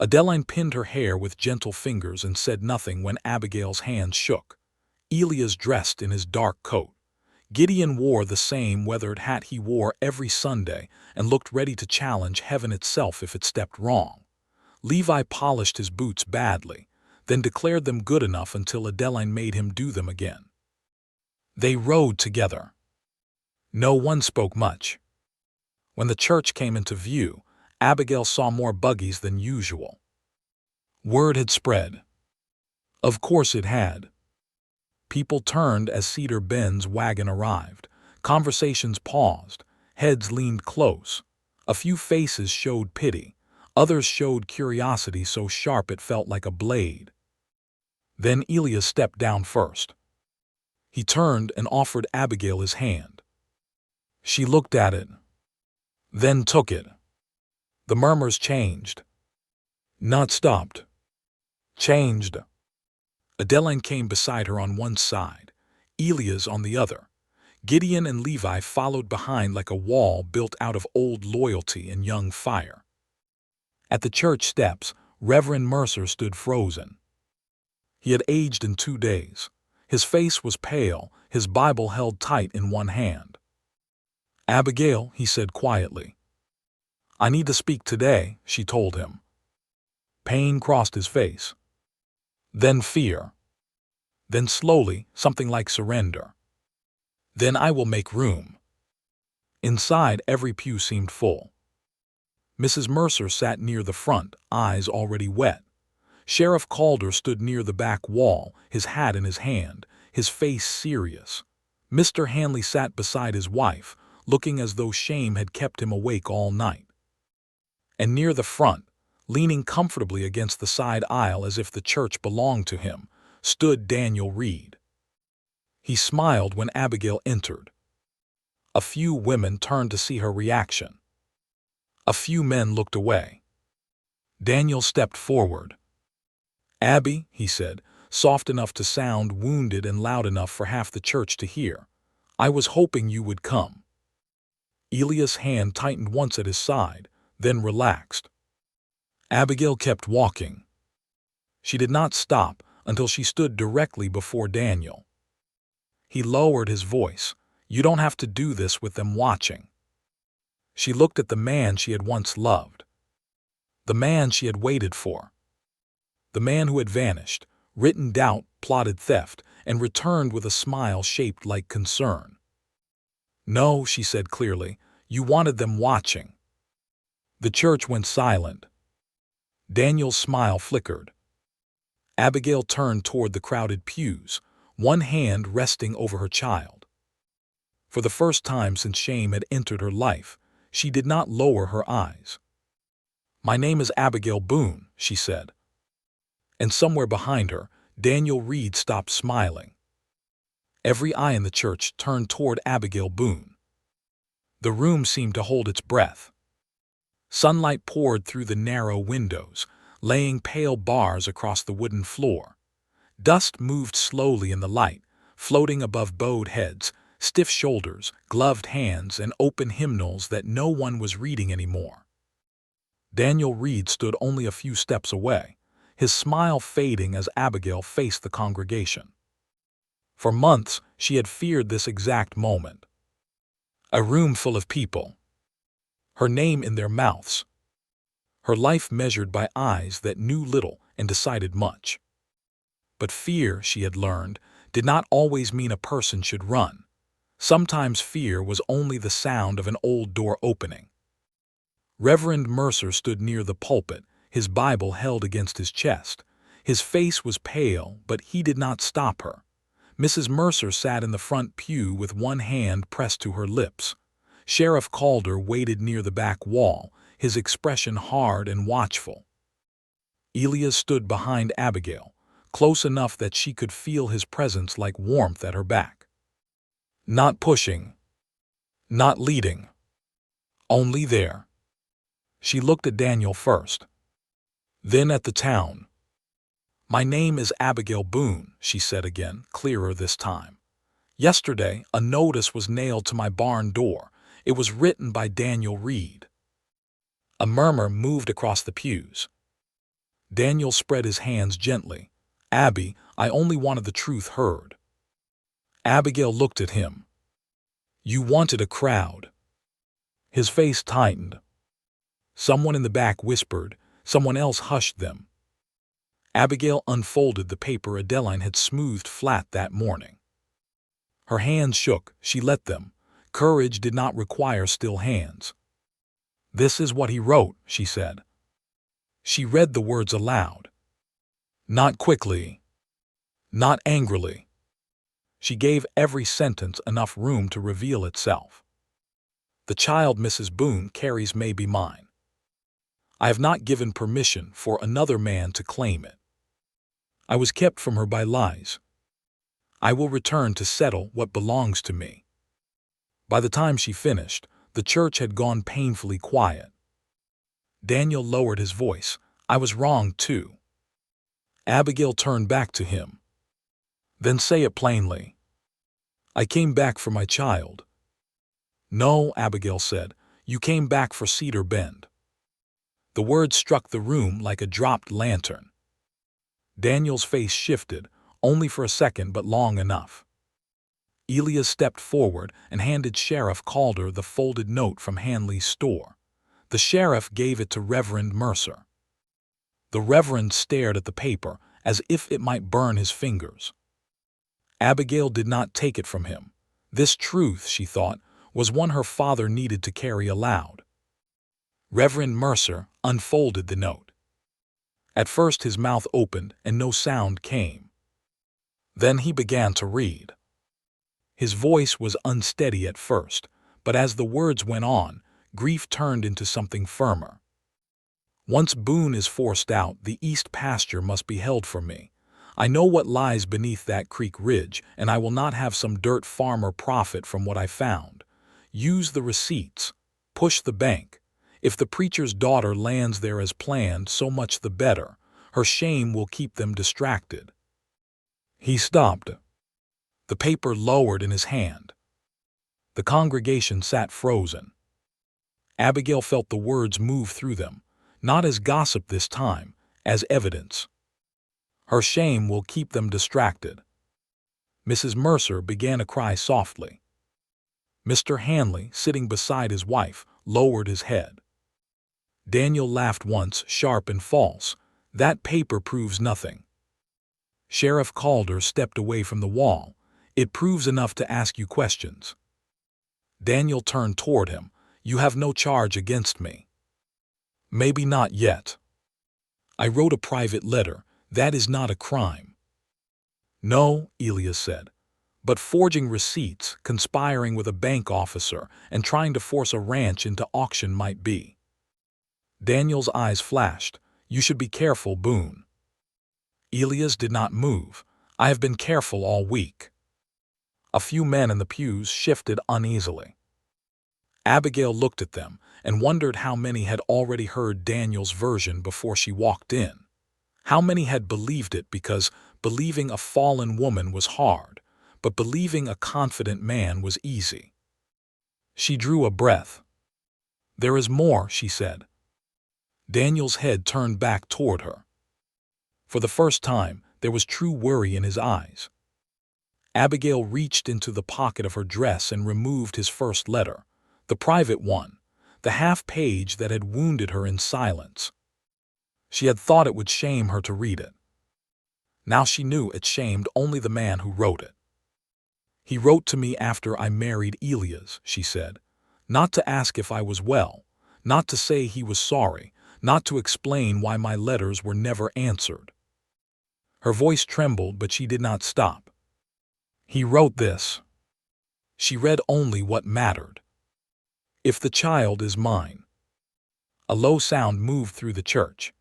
Adeline pinned her hair with gentle fingers and said nothing when Abigail's hands shook. Elias dressed in his dark coat. Gideon wore the same weathered hat he wore every Sunday and looked ready to challenge heaven itself if it stepped wrong. Levi polished his boots badly, then declared them good enough until Adeline made him do them again. They rode together. No one spoke much. When the church came into view, Abigail saw more buggies than usual. Word had spread. Of course it had. People turned as Cedar Bend's wagon arrived. Conversations paused. Heads leaned close. A few faces showed pity. Others showed curiosity so sharp it felt like a blade. Then Elias stepped down first. He turned and offered Abigail his hand. She looked at it, then took it. The murmurs changed. Not stopped. Changed. Adeline came beside her on one side, Elias on the other. Gideon and Levi followed behind like a wall built out of old loyalty and young fire. At the church steps, Reverend Mercer stood frozen. He had aged in 2 days. His face was pale, his Bible held tight in one hand. Abigail, he said quietly. I need to speak today, she told him. Pain crossed his face. Then fear. Then slowly, something like surrender. Then I will make room. Inside, every pew seemed full. Mrs. Mercer sat near the front, eyes already wet. Sheriff Calder stood near the back wall, his hat in his hand, his face serious. Mr. Hanley sat beside his wife, looking as though shame had kept him awake all night. And near the front, leaning comfortably against the side aisle as if the church belonged to him, stood Daniel Reed. He smiled when Abigail entered. A few women turned to see her reaction. A few men looked away. Daniel stepped forward. "Abby," he said, soft enough to sound wounded and loud enough for half the church to hear, "I was hoping you would come." Elias' hand tightened once at his side, then relaxed. Abigail kept walking. She did not stop until she stood directly before Daniel. He lowered his voice. "You don't have to do this with them watching." She looked at the man she had once loved. The man she had waited for. The man who had vanished, written doubt, plotted theft, and returned with a smile shaped like concern. "No," she said clearly, "you wanted them watching." The church went silent. Daniel's smile flickered. Abigail turned toward the crowded pews, one hand resting over her child. For the first time since shame had entered her life, she did not lower her eyes. "My name is Abigail Boone," she said. And somewhere behind her, Daniel Reed stopped smiling. Every eye in the church turned toward Abigail Boone. The room seemed to hold its breath. Sunlight poured through the narrow windows, laying pale bars across the wooden floor. Dust moved slowly in the light, floating above bowed heads, stiff shoulders, gloved hands, and open hymnals that no one was reading anymore. Daniel Reed stood only a few steps away, his smile fading as Abigail faced the congregation. For months, she had feared this exact moment. A room full of people. Her name in their mouths. Her life measured by eyes that knew little and decided much. But fear, she had learned, did not always mean a person should run. Sometimes fear was only the sound of an old door opening. Reverend Mercer stood near the pulpit, his Bible held against his chest. His face was pale, but he did not stop her. Mrs. Mercer sat in the front pew with one hand pressed to her lips. Sheriff Calder waited near the back wall, his expression hard and watchful. Elias stood behind Abigail, close enough that she could feel his presence like warmth at her back. Not pushing. Not leading. Only there. She looked at Daniel first. Then at the town. "My name is Abigail Boone," she said again, clearer this time. "Yesterday, a notice was nailed to my barn door. It was written by Daniel Reed." A murmur moved across the pews. Daniel spread his hands gently. "Abby, I only wanted the truth heard." Abigail looked at him. "You wanted a crowd." His face tightened. Someone in the back whispered. Someone else hushed them. Abigail unfolded the paper Adeline had smoothed flat that morning. Her hands shook. She let them. Courage did not require still hands. "This is what he wrote," she said. She read the words aloud. Not quickly. Not angrily. She gave every sentence enough room to reveal itself. "The child Mrs. Boone carries may be mine. I have not given permission for another man to claim it. I was kept from her by lies. I will return to settle what belongs to me." By the time she finished, the church had gone painfully quiet. Daniel lowered his voice. "I was wrong, too." Abigail turned back to him. "Then say it plainly." "I came back for my child." "No," Abigail said. "You came back for Cedar Bend." The words struck the room like a dropped lantern. Daniel's face shifted, only for a second but long enough. Elias stepped forward and handed Sheriff Calder the folded note from Hanley's store. The sheriff gave it to Reverend Mercer. The Reverend stared at the paper as if it might burn his fingers. Abigail did not take it from him. This truth, she thought, was one her father needed to carry aloud. Reverend Mercer unfolded the note. At first his mouth opened and no sound came. Then he began to read. His voice was unsteady at first, but as the words went on, grief turned into something firmer. Once Boone is forced out, the east pasture must be held for me. I know what lies beneath that creek ridge, and I will not have some dirt farmer profit from what I found. Use the receipts. Push the bank. If the preacher's daughter lands there as planned, so much the better. Her shame will keep them distracted. He stopped. The paper lowered in his hand. The congregation sat frozen. Abigail felt the words move through them, not as gossip this time, as evidence. Her shame will keep them distracted. Mrs. Mercer began to cry softly. Mr. Hanley, sitting beside his wife, lowered his head. Daniel laughed once, sharp and false. That paper proves nothing. Sheriff Calder stepped away from the wall. It proves enough to ask you questions. Daniel turned toward him. You have no charge against me. Maybe not yet. I wrote a private letter. That is not a crime. No, Elias said. But forging receipts, conspiring with a bank officer, and trying to force a ranch into auction might be. Daniel's eyes flashed. You should be careful, Boone. Elias did not move. I have been careful all week. A few men in the pews shifted uneasily. Abigail looked at them and wondered how many had already heard Daniel's version before she walked in. How many had believed it because believing a fallen woman was hard, but believing a confident man was easy. She drew a breath. There is more, she said. Daniel's head turned back toward her. For the first time, there was true worry in his eyes. Abigail reached into the pocket of her dress and removed his first letter, the private one, the half-page that had wounded her in silence. She had thought it would shame her to read it. Now she knew it shamed only the man who wrote it. He wrote to me after I married Elias, she said, not to ask if I was well, not to say he was sorry, not to explain why my letters were never answered. Her voice trembled, but she did not stop. He wrote this. She read only what mattered. If the child is mine. A low sound moved through the church.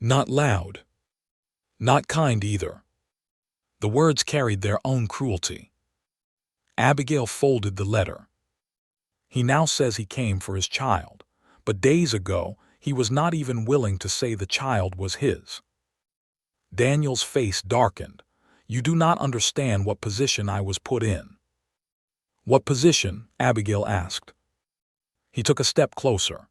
Not loud. Not kind either. The words carried their own cruelty. Abigail folded the letter. He now says he came for his child, but days ago he was not even willing to say the child was his. Daniel's face darkened. You do not understand what position I was put in. What position? Abigail asked. He took a step closer.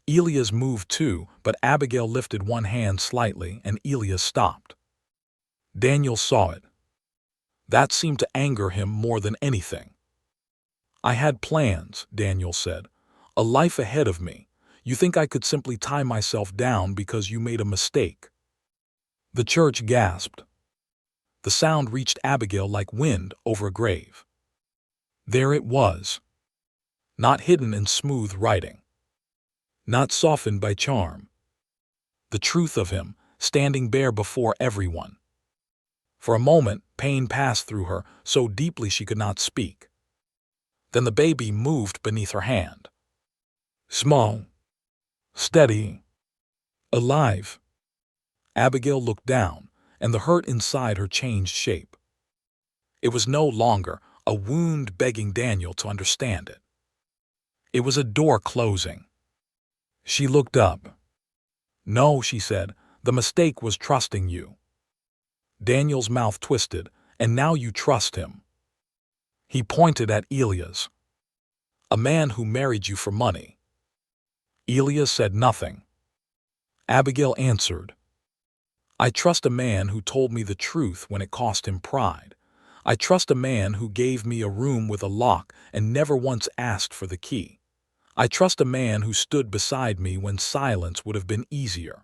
Elias moved too, but Abigail lifted one hand slightly and Elias stopped. Daniel saw it. That seemed to anger him more than anything. I had plans, Daniel said. A life ahead of me. You think I could simply tie myself down because you made a mistake? The church gasped. The sound reached Abigail like wind over a grave. There it was. Not hidden in smooth writing. Not softened by charm. The truth of him, standing bare before everyone. For a moment, pain passed through her, so deeply she could not speak. Then the baby moved beneath her hand. Small. Steady. Alive. Abigail looked down, and the hurt inside her changed shape. It was no longer a wound begging Daniel to understand it. It was a door closing. She looked up. No, she said, the mistake was trusting you. Daniel's mouth twisted, and now you trust him. He pointed at Elias. A man who married you for money. Elias said nothing. Abigail answered. I trust a man who told me the truth when it cost him pride. I trust a man who gave me a room with a lock and never once asked for the key. I trust a man who stood beside me when silence would have been easier.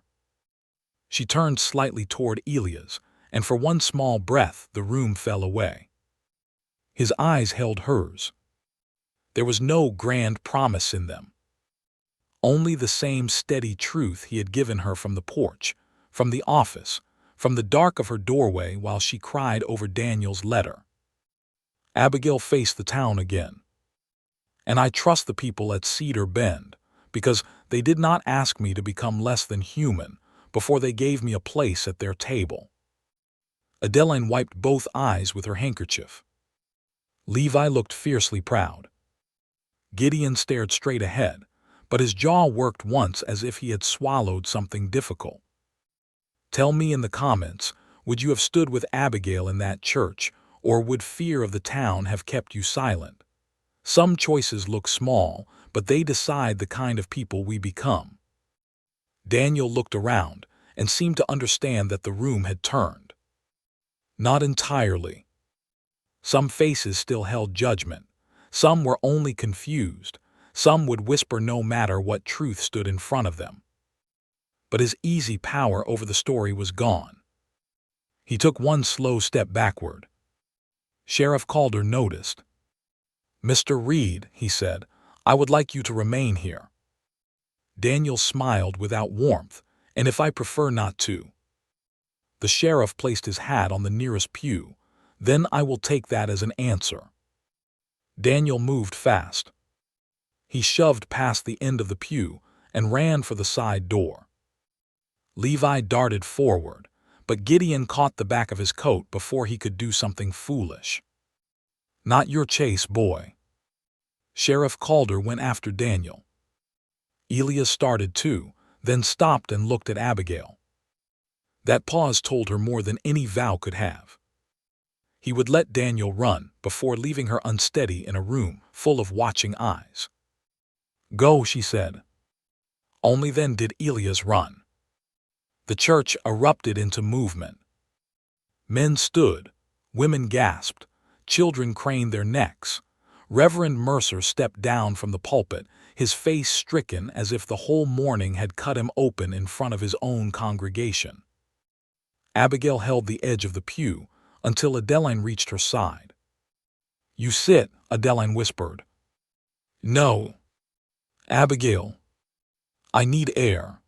She turned slightly toward Elias, and for one small breath the room fell away. His eyes held hers. There was no grand promise in them. Only the same steady truth he had given her from the porch, from the office, from the dark of her doorway while she cried over Daniel's letter. Abigail faced the town again. And I trust the people at Cedar Bend, because they did not ask me to become less than human before they gave me a place at their table. Adeline wiped both eyes with her handkerchief. Levi looked fiercely proud. Gideon stared straight ahead, but his jaw worked once as if he had swallowed something difficult. Tell me in the comments, would you have stood with Abigail in that church, or would fear of the town have kept you silent? Some choices look small, but they decide the kind of people we become. Daniel looked around and seemed to understand that the room had turned. Not entirely. Some faces still held judgment. Some were only confused. Some would whisper no matter what truth stood in front of them. But his easy power over the story was gone. He took one slow step backward. Sheriff Calder noticed. "Mr. Reed," he said, "I would like you to remain here." Daniel smiled without warmth, "And if I prefer not to?" The sheriff placed his hat on the nearest pew. "Then I will take that as an answer." Daniel moved fast. He shoved past the end of the pew and ran for the side door. Levi darted forward, but Gideon caught the back of his coat before he could do something foolish. "Not your chase, boy." Sheriff Calder went after Daniel. Elias started too, then stopped and looked at Abigail. That pause told her more than any vow could have. He would let Daniel run before leaving her unsteady in a room full of watching eyes. "Go," she said. Only then did Elias run. The church erupted into movement. Men stood, women gasped, children craned their necks. Reverend Mercer stepped down from the pulpit, his face stricken as if the whole morning had cut him open in front of his own congregation. Abigail held the edge of the pew until Adeline reached her side. "You sit," Adeline whispered. "No. Abigail. I need air."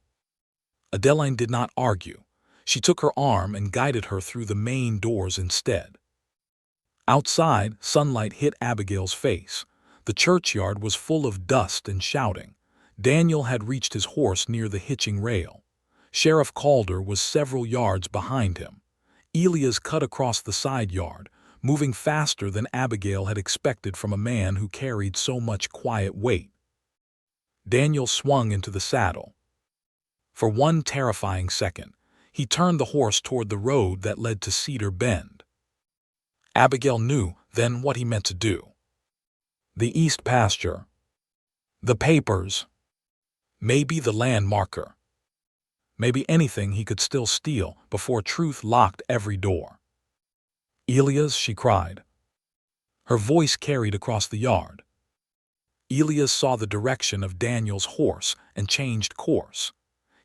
Adeline did not argue. She took her arm and guided her through the main doors instead. Outside, sunlight hit Abigail's face. The churchyard was full of dust and shouting. Daniel had reached his horse near the hitching rail. Sheriff Calder was several yards behind him. Elias cut across the side yard, moving faster than Abigail had expected from a man who carried so much quiet weight. Daniel swung into the saddle. For one terrifying second, he turned the horse toward the road that led to Cedar Bend. Abigail knew then what he meant to do. The east pasture. The papers. Maybe the land marker. Maybe anything he could still steal before truth locked every door. "Elias," she cried. Her voice carried across the yard. Elias saw the direction of Daniel's horse and changed course.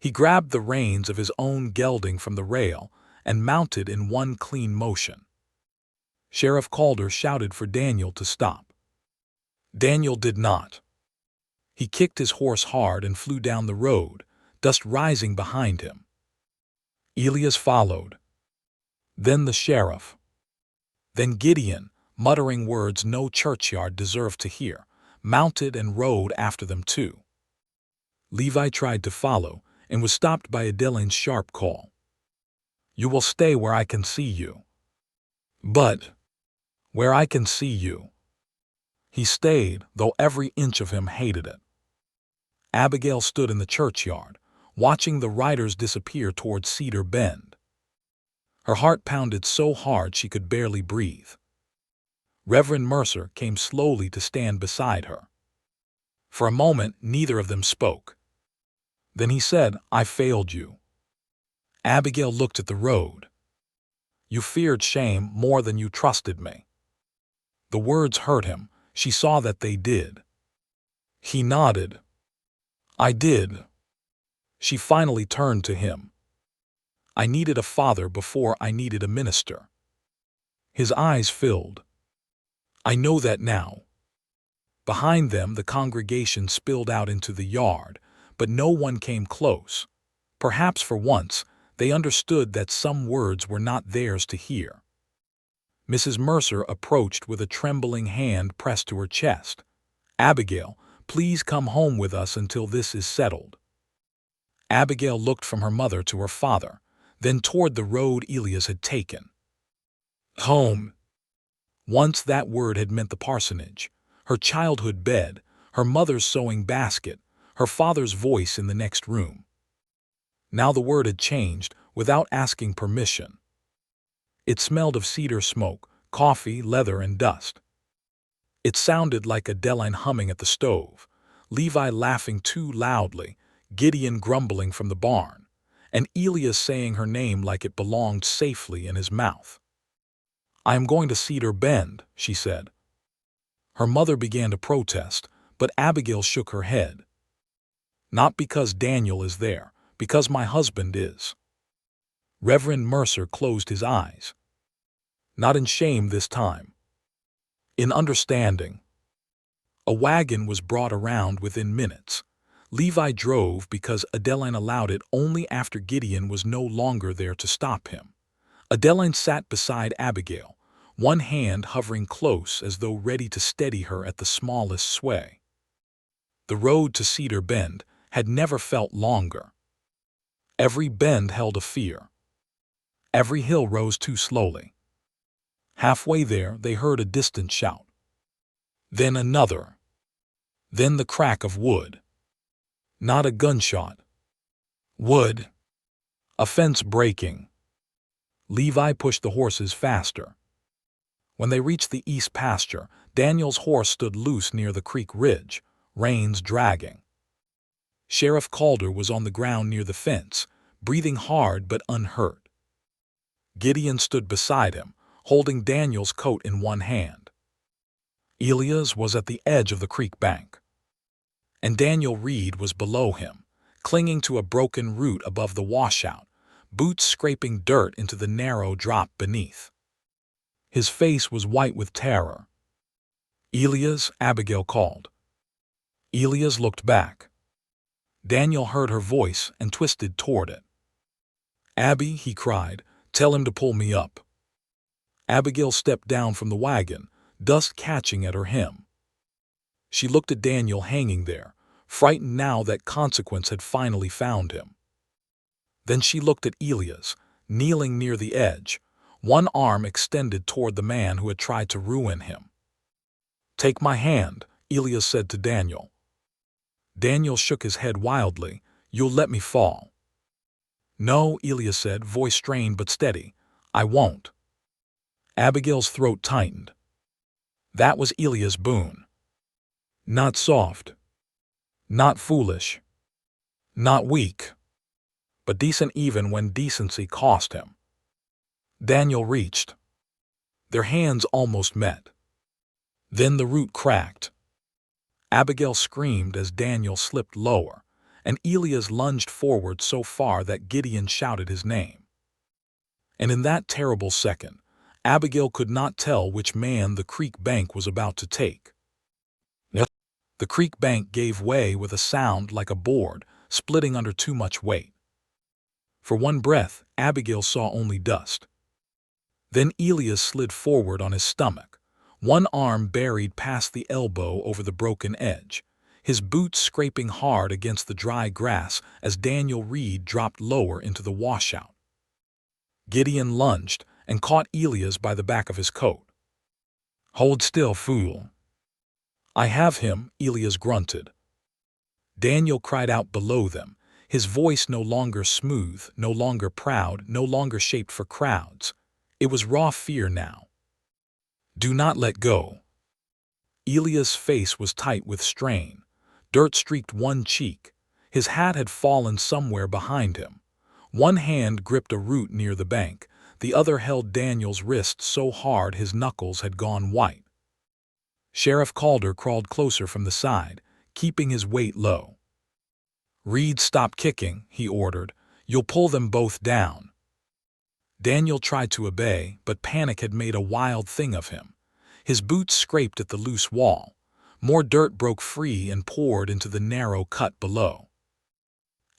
He grabbed the reins of his own gelding from the rail and mounted in one clean motion. Sheriff Calder shouted for Daniel to stop. Daniel did not. He kicked his horse hard and flew down the road, dust rising behind him. Elias followed. Then the sheriff. Then Gideon, muttering words no churchyard deserved to hear, mounted and rode after them too. Levi tried to follow and was stopped by Adeline's sharp call. "You will stay where I can see you." "But where I can see you." He stayed, though every inch of him hated it. Abigail stood in the churchyard, watching the riders disappear toward Cedar Bend. Her heart pounded so hard she could barely breathe. Reverend Mercer came slowly to stand beside her. For a moment, neither of them spoke. Then he said, "I failed you." Abigail looked at the road. "You feared shame more than you trusted me." The words hurt him. She saw that they did. He nodded. "I did." She finally turned to him. "I needed a father before I needed a minister." His eyes filled. "I know that now." Behind them, the congregation spilled out into the yard, but no one came close. Perhaps for once, They understood that some words were not theirs to hear. Mrs. Mercer approached with a trembling hand pressed to her chest. "Abigail, please come home with us until this is settled." Abigail looked from her mother to her father, then toward the road Elias had taken. Home. Once that word had meant the parsonage, her childhood bed, her mother's sewing basket, her father's voice in the next room. Now the word had changed without asking permission. It smelled of cedar smoke, coffee, leather, and dust. It sounded like Adeline humming at the stove, Levi laughing too loudly, Gideon grumbling from the barn, and Elias saying her name like it belonged safely in his mouth. "I am going to Cedar Bend," she said. Her mother began to protest, but Abigail shook her head. "Not because Daniel is there, because my husband is." Reverend Mercer closed his eyes. Not in shame this time. In understanding. A wagon was brought around within minutes. Levi drove because Adeline allowed it only after Gideon was no longer there to stop him. Adeline sat beside Abigail, one hand hovering close as though ready to steady her at the smallest sway. The road to Cedar Bend had never felt longer. Every bend held a fear. Every hill rose too slowly. Halfway there, they heard a distant shout. Then another. Then the crack of wood. Not a gunshot. Wood. A fence breaking. Levi pushed the horses faster. When they reached the east pasture, Daniel's horse stood loose near the creek ridge, reins dragging. Sheriff Calder was on the ground near the fence, breathing hard but unhurt. Gideon stood beside him, holding Daniel's coat in one hand. Elias was at the edge of the creek bank, and Daniel Reed was below him, clinging to a broken root above the washout, boots scraping dirt into the narrow drop beneath. His face was white with terror. "Elias," Abigail called. Elias looked back. Daniel heard her voice and twisted toward it. "Abby," he cried, "tell him to pull me up." Abigail stepped down from the wagon, dust catching at her hem. She looked at Daniel hanging there, frightened now that consequence had finally found him. Then she looked at Elias, kneeling near the edge, one arm extended toward the man who had tried to ruin him. "Take my hand," Elias said to Daniel. Daniel shook his head wildly. "You'll let me fall." "No," Elias said, voice strained but steady. "I won't." Abigail's throat tightened. That was Elias Boone. Not soft. Not foolish. Not weak. But decent even when decency cost him. Daniel reached. Their hands almost met. Then the root cracked. Abigail screamed as Daniel slipped lower, and Elias lunged forward so far that Gideon shouted his name. And in that terrible second, Abigail could not tell which man the creek bank was about to take. The creek bank gave way with a sound like a board splitting under too much weight. For one breath, Abigail saw only dust. Then Elias slid forward on his stomach, one arm buried past the elbow over the broken edge, his boots scraping hard against the dry grass as Daniel Reed dropped lower into the washout. Gideon lunged and caught Elias by the back of his coat. "Hold still, fool." "I have him," Elias grunted. Daniel cried out below them, his voice no longer smooth, no longer proud, no longer shaped for crowds. It was raw fear now. "Do not let go." Elias' face was tight with strain. Dirt streaked one cheek. His hat had fallen somewhere behind him. One hand gripped a root near the bank. The other held Daniel's wrist so hard his knuckles had gone white. Sheriff Calder crawled closer from the side, keeping his weight low. "Reed, stop kicking," he ordered. "You'll pull them both down." Daniel tried to obey, but panic had made a wild thing of him. His boots scraped at the loose wall. More dirt broke free and poured into the narrow cut below.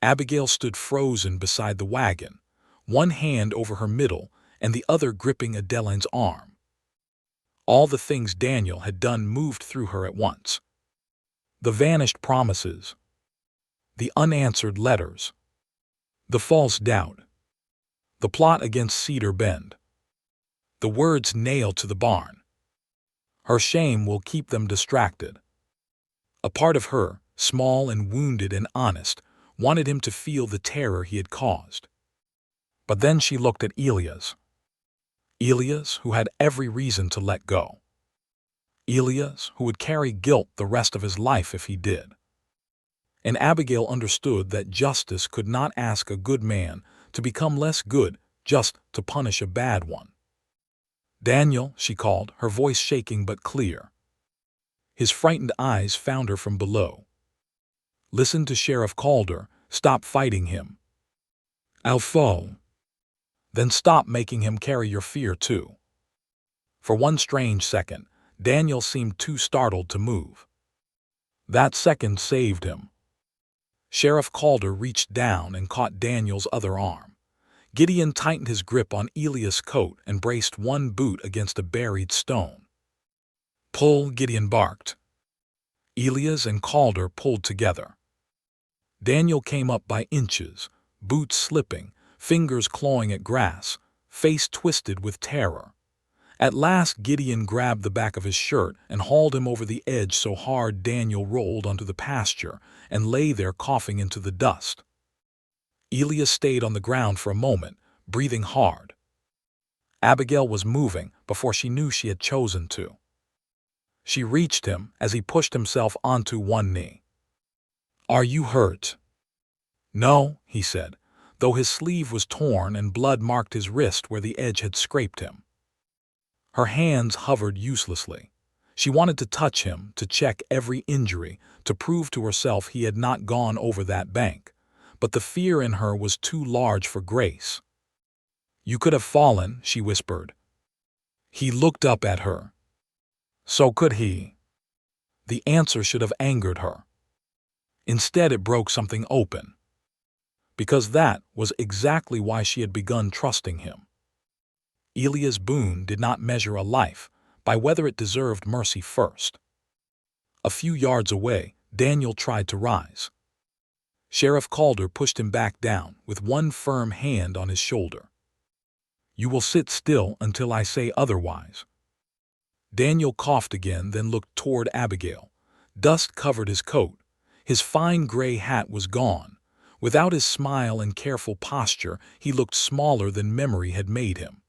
Abigail stood frozen beside the wagon, one hand over her middle and the other gripping Adeline's arm. All the things Daniel had done moved through her at once. The vanished promises, the unanswered letters, the false doubt, the plot against Cedar Bend, the words nailed to the barn. Her shame will keep them distracted. A part of her, small and wounded and honest, wanted him to feel the terror he had caused. But then she looked at Elias. Elias, who had every reason to let go. Elias, who would carry guilt the rest of his life if he did. And Abigail understood that justice could not ask a good man to become less good just to punish a bad one. "Daniel," she called, her voice shaking but clear. His frightened eyes found her from below. "Listen to Sheriff Calder. Stop fighting him." "I'll fall." "Then stop making him carry your fear too." For one strange second, Daniel seemed too startled to move. That second saved him. Sheriff Calder reached down and caught Daniel's other arm. Gideon tightened his grip on Elias' coat and braced one boot against a buried stone. "Pull," Gideon barked. Elias and Calder pulled together. Daniel came up by inches, boots slipping, fingers clawing at grass, face twisted with terror. At last Gideon grabbed the back of his shirt and hauled him over the edge so hard Daniel rolled onto the pasture and lay there coughing into the dust. Elias stayed on the ground for a moment, breathing hard. Abigail was moving before she knew she had chosen to. She reached him as he pushed himself onto one knee. "Are you hurt?" "No," he said, though his sleeve was torn and blood marked his wrist where the edge had scraped him. Her hands hovered uselessly. She wanted to touch him, to check every injury, to prove to herself he had not gone over that bank. But the fear in her was too large for grace. "You could have fallen," she whispered. He looked up at her. So could he. The answer should have angered her. Instead, it broke something open. Because that was exactly why she had begun trusting him. Elias Boone did not measure a life by whether it deserved mercy first. A few yards away, Daniel tried to rise. Sheriff Calder pushed him back down with one firm hand on his shoulder. "You will sit still until I say otherwise." Daniel coughed again, then looked toward Abigail. Dust covered his coat. His fine gray hat was gone. Without his smile and careful posture, he looked smaller than memory had made him.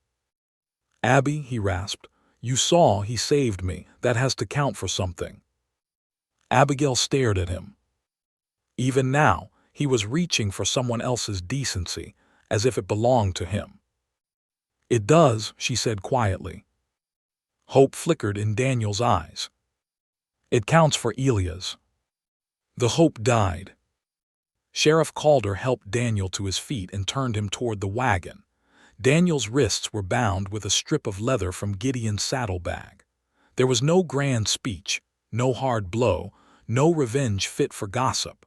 "Abby," he rasped, "you saw he saved me. That has to count for something." Abigail stared at him. Even now, he was reaching for someone else's decency, as if it belonged to him. "It does," she said quietly. Hope flickered in Daniel's eyes. "It counts for Elias." The hope died. Sheriff Calder helped Daniel to his feet and turned him toward the wagon. Daniel's wrists were bound with a strip of leather from Gideon's saddlebag. There was no grand speech, no hard blow, no revenge fit for gossip.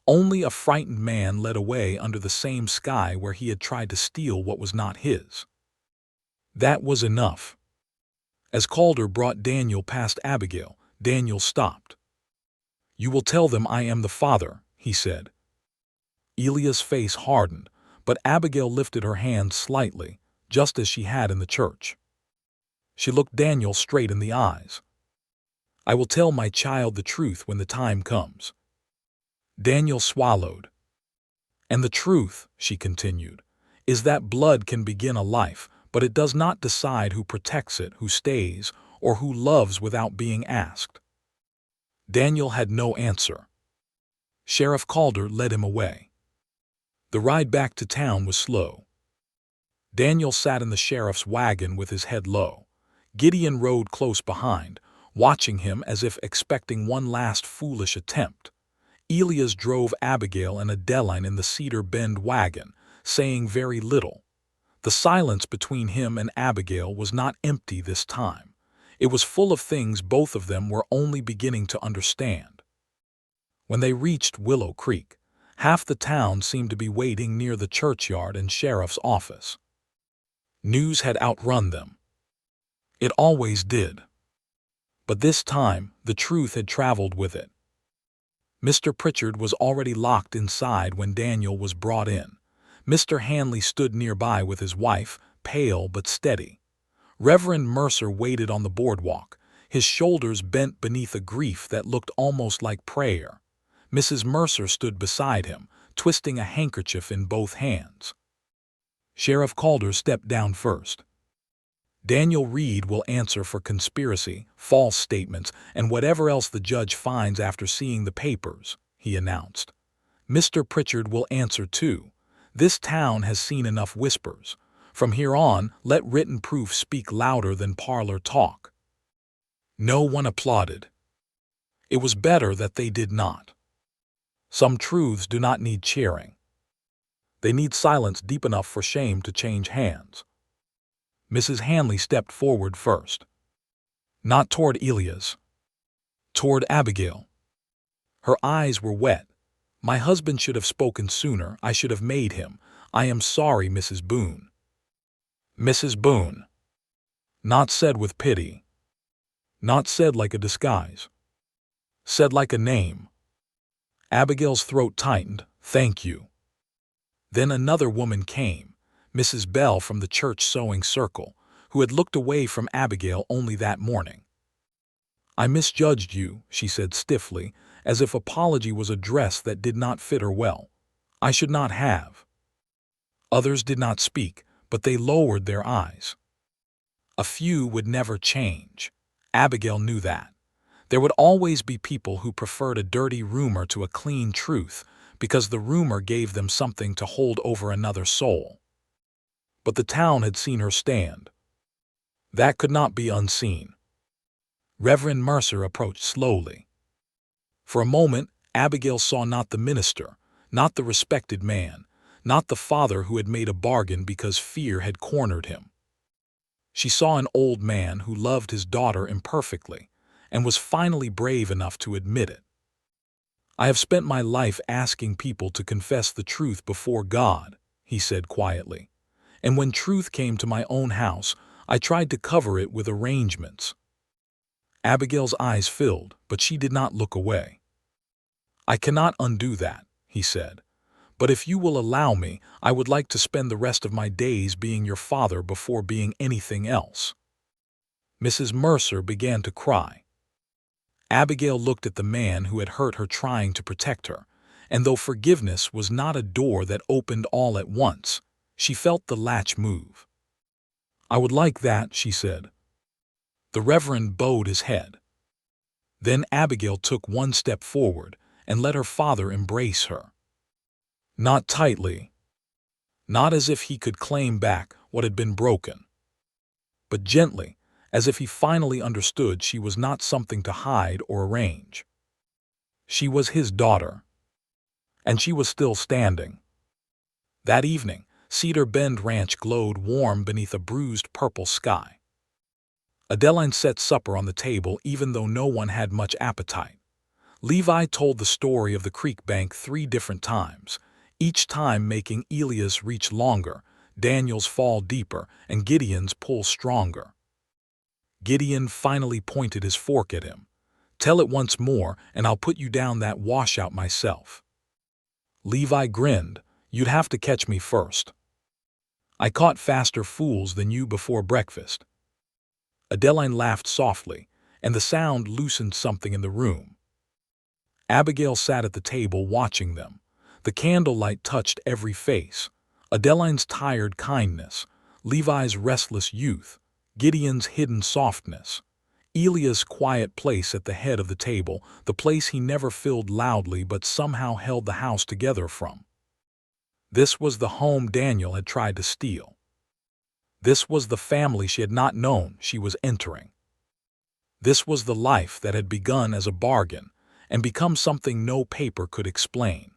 Only a frightened man led away under the same sky where he had tried to steal what was not his. That was enough. As Calder brought Daniel past Abigail, Daniel stopped. "You will tell them I am the father," he said. Elias' face hardened, but Abigail lifted her hand slightly, just as she had in the church. She looked Daniel straight in the eyes. "I will tell my child the truth when the time comes." Daniel swallowed. "And the truth," she continued, "is that blood can begin a life, but it does not decide who protects it, who stays, or who loves without being asked." Daniel had no answer. Sheriff Calder led him away. The ride back to town was slow. Daniel sat in the sheriff's wagon with his head low. Gideon rode close behind, watching him as if expecting one last foolish attempt. Elias drove Abigail and Adeline in the Cedar Bend wagon, saying very little. The silence between him and Abigail was not empty this time. It was full of things both of them were only beginning to understand. When they reached Willow Creek, Half the town seemed to be waiting near the churchyard and sheriff's office. News had outrun them. It always did. But this time, the truth had traveled with it. Mr. Pritchard was already locked inside when Daniel was brought in. Mr. Hanley stood nearby with his wife, pale but steady. Reverend Mercer waited on the boardwalk, his shoulders bent beneath a grief that looked almost like prayer. Mrs. Mercer stood beside him, twisting a handkerchief in both hands. Sheriff Calder stepped down first. Daniel Reed will answer for conspiracy, false statements, and whatever else the judge finds after seeing the papers, he announced. Mr. Pritchard will answer too. This town has seen enough whispers. From here on, let written proof speak louder than parlor talk. No one applauded. It was better that they did not. Some truths do not need cheering. They need silence deep enough for shame to change hands. Mrs. Hanley stepped forward first. Not toward Elias. Toward Abigail. Her eyes were wet. My husband should have spoken sooner. I should have made him. I am sorry, Mrs. Boone. Mrs. Boone. Not said with pity. Not said like a disguise. Said like a name. Abigail's throat tightened. Thank you. Then another woman came. Mrs. Bell from the church sewing circle, who had looked away from Abigail only that morning. I misjudged you, she said stiffly, as if apology was a dress that did not fit her well. I should not have. Others did not speak, but they lowered their eyes. A few would never change. Abigail knew that. There would always be people who preferred a dirty rumor to a clean truth, because the rumor gave them something to hold over another soul. But the town had seen her stand. That could not be unseen. Reverend Mercer approached slowly. For a moment, Abigail saw not the minister, not the respected man, not the father who had made a bargain because fear had cornered him. She saw an old man who loved his daughter imperfectly and was finally brave enough to admit it. I have spent my life asking people to confess the truth before God, he said quietly. And when truth came to my own house, I tried to cover it with arrangements. Abigail's eyes filled, but she did not look away. I cannot undo that, he said. But if you will allow me, I would like to spend the rest of my days being your father before being anything else. Mrs. Mercer began to cry. Abigail looked at the man who had hurt her trying to protect her, and though forgiveness was not a door that opened all at once, she felt the latch move. I would like that, she said. The Reverend bowed his head. Then Abigail took one step forward and let her father embrace her. Not tightly. Not as if he could claim back what had been broken. But gently, as if he finally understood she was not something to hide or arrange. She was his daughter. And she was still standing. That evening, Cedar Bend Ranch glowed warm beneath a bruised purple sky. Adeline set supper on the table even though no one had much appetite. Levi told the story of the creek bank 3 different times, each time making Elias reach longer, Daniel's fall deeper, and Gideon's pull stronger. Gideon finally pointed his fork at him. Tell it once more, and I'll put you down that washout myself. Levi grinned. You'd have to catch me first. I caught faster fools than you before breakfast. Adeline laughed softly, and the sound loosened something in the room. Abigail sat at the table watching them. The candlelight touched every face. Adeline's tired kindness, Levi's restless youth, Gideon's hidden softness, Elias' quiet place at the head of the table, the place he never filled loudly but somehow held the house together from. This was the home Daniel had tried to steal. This was the family she had not known she was entering. This was the life that had begun as a bargain and become something no paper could explain.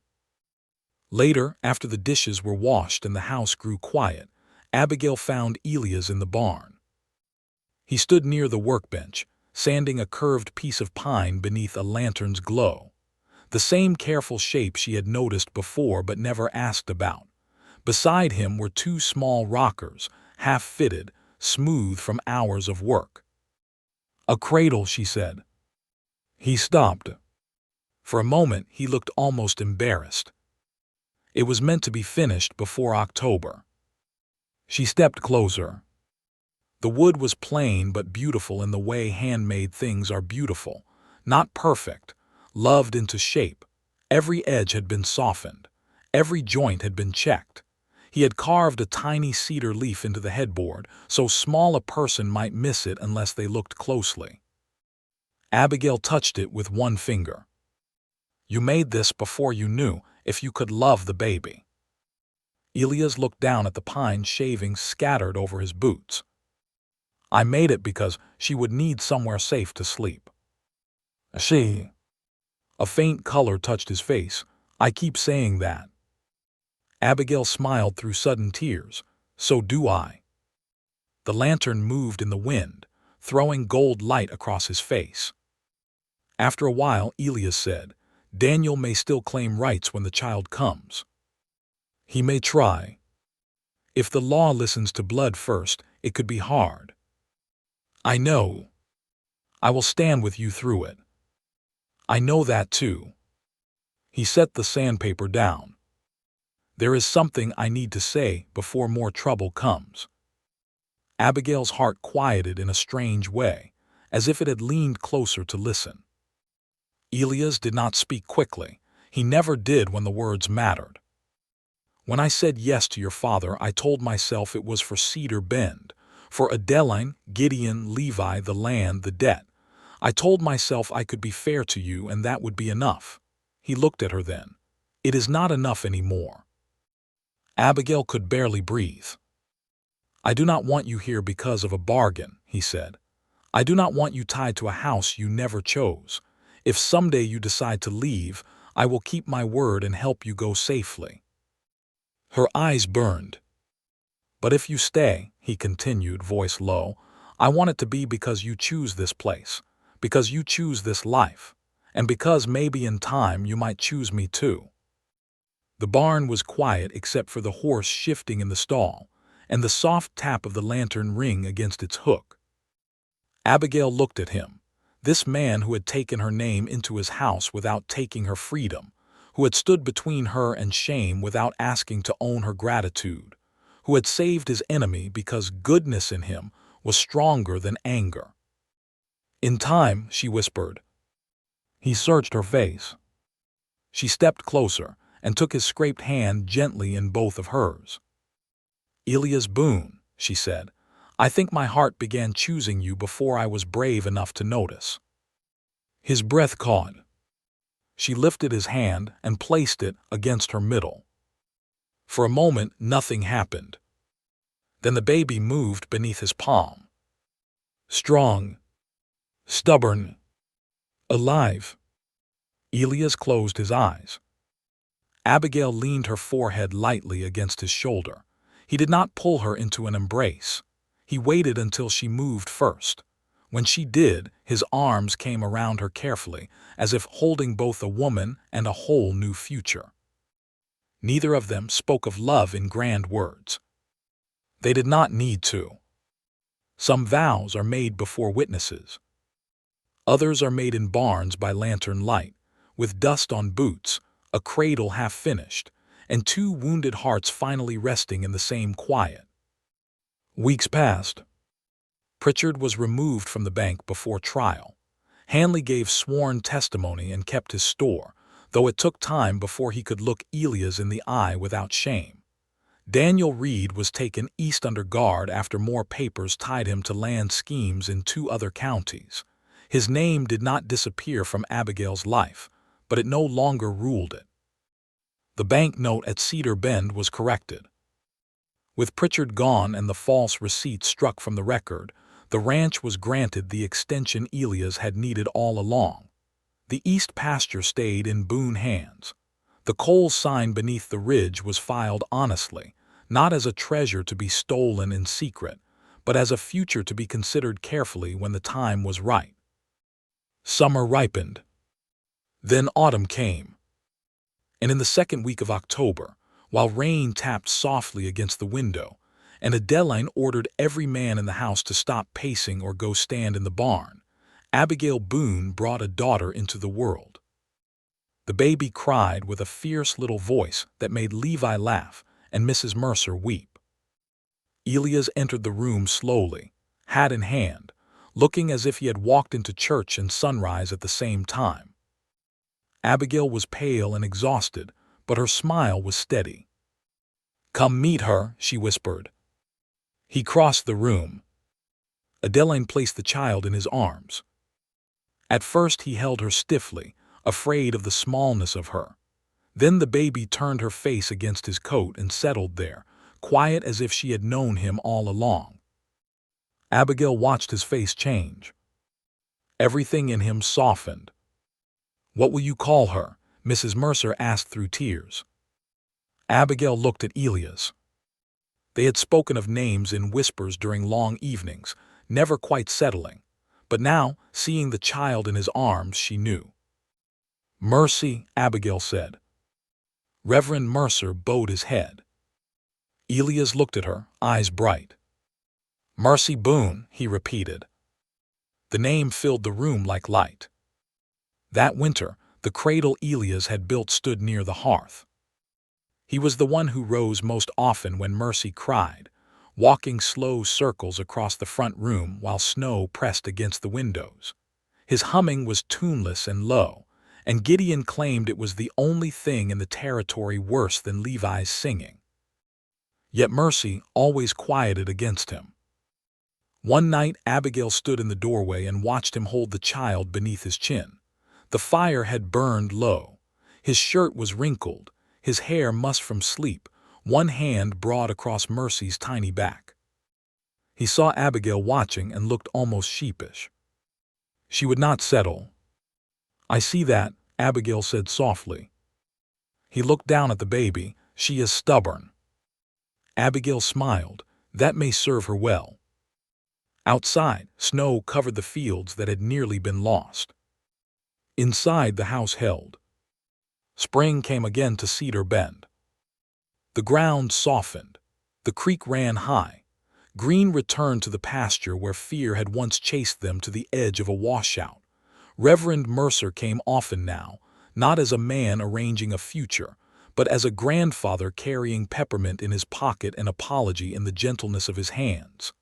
Later, after the dishes were washed and the house grew quiet, Abigail found Elias in the barn. He stood near the workbench, sanding a curved piece of pine beneath a lantern's glow. The same careful shape she had noticed before but never asked about. Beside him were two small rockers, half-fitted, smooth from hours of work. "A cradle," she said. He stopped. For a moment he looked almost embarrassed. It was meant to be finished before October. She stepped closer. The wood was plain but beautiful in the way handmade things are beautiful. Not perfect, loved into shape. Every edge had been softened. Every joint had been checked. He had carved a tiny cedar leaf into the headboard, so small a person might miss it unless they looked closely. Abigail touched it with one finger. "You made this before you knew if you could love the baby." Elias looked down at the pine shavings scattered over his boots. "I made it because she would need somewhere safe to sleep." "She." A faint color touched his face. "I keep saying that." Abigail smiled through sudden tears. "So do I." The lantern moved in the wind, throwing gold light across his face. After a while, Elias said, "Daniel may still claim rights when the child comes. He may try. If the law listens to blood first, it could be hard. I know. I will stand with you through it. I know that too." He set the sandpaper down. "There is something I need to say before more trouble comes." Abigail's heart quieted in a strange way, as if it had leaned closer to listen. Elias did not speak quickly. He never did when the words mattered. "When I said yes to your father, I told myself it was for Cedar Bend, for Adeline, Gideon, Levi, the land, the debt. I told myself I could be fair to you and that would be enough." He looked at her then. "It is not enough anymore." Abigail could barely breathe. "I do not want you here because of a bargain," he said. "I do not want you tied to a house you never chose. If someday you decide to leave, I will keep my word and help you go safely." Her eyes burned. "But if you stay," he continued, voice low, "I want it to be because you choose this place, because you choose this life, and because maybe in time you might choose me too." The barn was quiet except for the horse shifting in the stall, and the soft tap of the lantern ring against its hook. Abigail looked at him, this man who had taken her name into his house without taking her freedom, who had stood between her and shame without asking to own her gratitude, who had saved his enemy because goodness in him was stronger than anger. "In time," she whispered. He searched her face. She stepped closer and took his scraped hand gently in both of hers. "Elias Boone," she said, "I think my heart began choosing you before I was brave enough to notice." His breath caught. She lifted his hand and placed it against her middle. For a moment, nothing happened. Then the baby moved beneath his palm. Strong, stubborn, alive. Elias closed his eyes. Abigail leaned her forehead lightly against his shoulder. He did not pull her into an embrace. He waited until she moved first. When she did, his arms came around her carefully, as if holding both a woman and a whole new future. Neither of them spoke of love in grand words. They did not need to. Some vows are made before witnesses. Others are made in barns by lantern light, with dust on boots, a cradle half finished, and two wounded hearts finally resting in the same quiet. Weeks passed. Pritchard was removed from the bank before trial. Hanley gave sworn testimony and kept his store, though it took time before he could look Elias in the eye without shame. Daniel Reed was taken east under guard after more papers tied him to land schemes in 2 other counties. His name did not disappear from Abigail's life, but it no longer ruled it. The bank note at Cedar Bend was corrected. With Pritchard gone and the false receipt struck from the record, the ranch was granted the extension Elias had needed all along. The east pasture stayed in Boone hands. The coal sign beneath the ridge was filed honestly, not as a treasure to be stolen in secret, but as a future to be considered carefully when the time was right. Summer ripened. Then autumn came, and in the second week of October, while rain tapped softly against the window, and Adeline ordered every man in the house to stop pacing or go stand in the barn, Abigail Boone brought a daughter into the world. The baby cried with a fierce little voice that made Levi laugh and Mrs. Mercer weep. Elias entered the room slowly, hat in hand, looking as if he had walked into church and sunrise at the same time. Abigail was pale and exhausted, but her smile was steady. "Come meet her," she whispered. He crossed the room. Adeline placed the child in his arms. At first he held her stiffly, afraid of the smallness of her. Then the baby turned her face against his coat and settled there, quiet as if she had known him all along. Abigail watched his face change. Everything in him softened. "What will you call her?" Mrs. Mercer asked through tears. Abigail looked at Elias. They had spoken of names in whispers during long evenings, never quite settling, but now, seeing the child in his arms, she knew. "Mercy," Abigail said. Reverend Mercer bowed his head. Elias looked at her, eyes bright. "Mercy Boone," he repeated. The name filled the room like light. That winter, the cradle Elias had built stood near the hearth. He was the one who rose most often when Mercy cried, walking slow circles across the front room while snow pressed against the windows. His humming was tuneless and low, and Gideon claimed it was the only thing in the territory worse than Levi's singing. Yet Mercy always quieted against him. One night Abigail stood in the doorway and watched him hold the child beneath his chin. The fire had burned low. His shirt was wrinkled, his hair mussed from sleep, one hand broad across Mercy's tiny back. He saw Abigail watching and looked almost sheepish. She would not settle. "I see that," Abigail said softly. He looked down at the baby. "She is stubborn." Abigail smiled. "That may serve her well." Outside, snow covered the fields that had nearly been lost. Inside, the house held. Spring came again to Cedar Bend. The ground softened. The creek ran high. Green returned to the pasture where fear had once chased them to the edge of a washout. Reverend Mercer came often now, not as a man arranging a future, but as a grandfather carrying peppermint in his pocket and apology in the gentleness of his hands.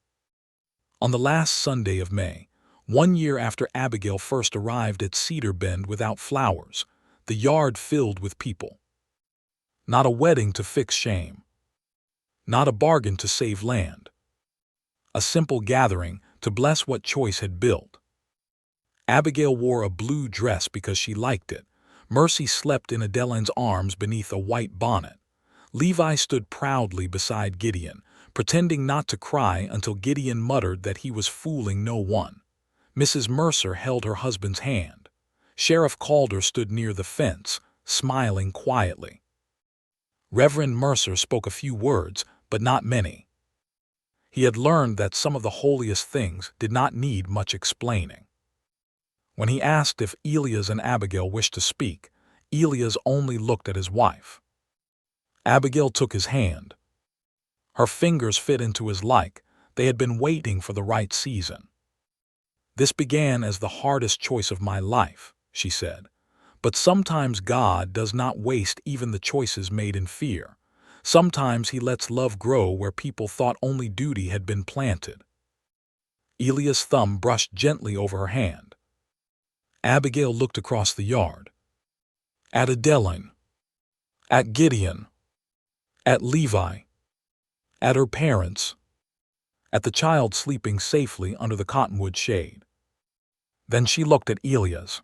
On the last Sunday of May, 1 year after Abigail first arrived at Cedar Bend without flowers, the yard filled with people. Not a wedding to fix shame. Not a bargain to save land. A simple gathering to bless what choice had built. Abigail wore a blue dress because she liked it. Mercy slept in Adeline's arms beneath a white bonnet. Levi stood proudly beside Gideon, pretending not to cry until Gideon muttered that he was fooling no one. Mrs. Mercer held her husband's hand. Sheriff Calder stood near the fence, smiling quietly. Reverend Mercer spoke a few words, but not many. He had learned that some of the holiest things did not need much explaining. When he asked if Elias and Abigail wished to speak, Elias only looked at his wife. Abigail took his hand. Her fingers fit into his like they had been waiting for the right season. "This began as the hardest choice of my life," she said. "But sometimes God does not waste even the choices made in fear. Sometimes he lets love grow where people thought only duty had been planted." Elias' thumb brushed gently over her hand. Abigail looked across the yard. At Adeline. At Gideon. At Levi. At her parents. At the child sleeping safely under the cottonwood shade. Then she looked at Elias.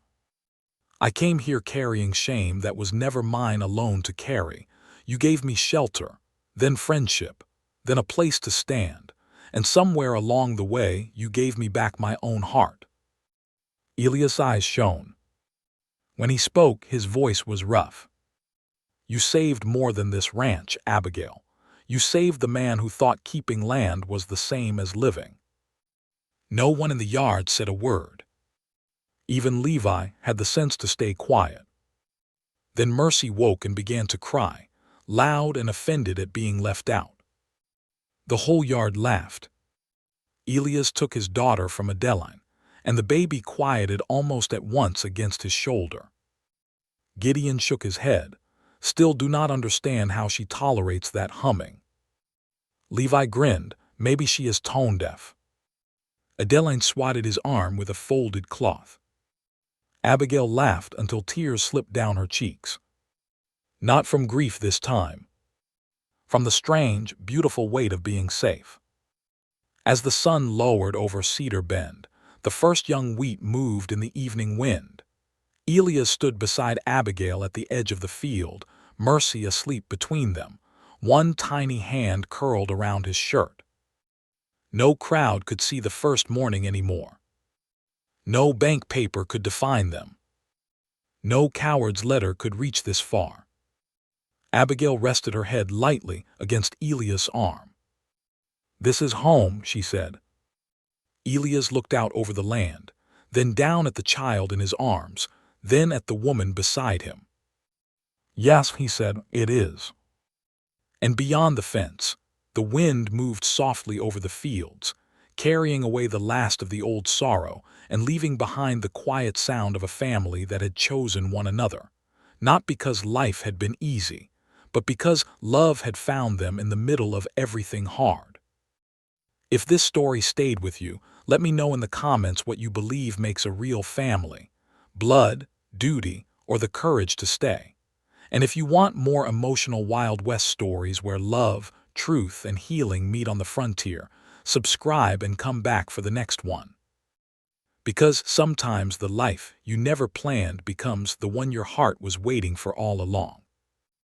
"I came here carrying shame that was never mine alone to carry. You gave me shelter, then friendship, then a place to stand, and somewhere along the way you gave me back my own heart." Elias' eyes shone. When he spoke, his voice was rough. "You saved more than this ranch, Abigail. You saved the man who thought keeping land was the same as living." No one in the yard said a word. Even Levi had the sense to stay quiet. Then Mercy woke and began to cry, loud and offended at being left out. The whole yard laughed. Elias took his daughter from Adeline, and the baby quieted almost at once against his shoulder. Gideon shook his head, still do not understand how she tolerates that humming. Levi grinned, maybe she is tone deaf. Adeline swatted his arm with a folded cloth. Abigail laughed until tears slipped down her cheeks. Not from grief this time. From the strange, beautiful weight of being safe. As the sun lowered over Cedar Bend, the first young wheat moved in the evening wind. Elias stood beside Abigail at the edge of the field, Mercy asleep between them, one tiny hand curled around his shirt. No crowd could see the first morning anymore. No bank paper could define them. No coward's letter could reach this far. Abigail rested her head lightly against Elias' arm. "This is home," she said. Elias looked out over the land, then down at the child in his arms, then at the woman beside him. "Yes," he said, "it is." And beyond the fence, the wind moved softly over the fields, carrying away the last of the old sorrow and leaving behind the quiet sound of a family that had chosen one another, not because life had been easy, but because love had found them in the middle of everything hard. If this story stayed with you, let me know in the comments what you believe makes a real family: blood, duty, or the courage to stay. And if you want more emotional Wild West stories where love, truth, and healing meet on the frontier, subscribe and come back for the next one. Because sometimes the life you never planned becomes the one your heart was waiting for all along.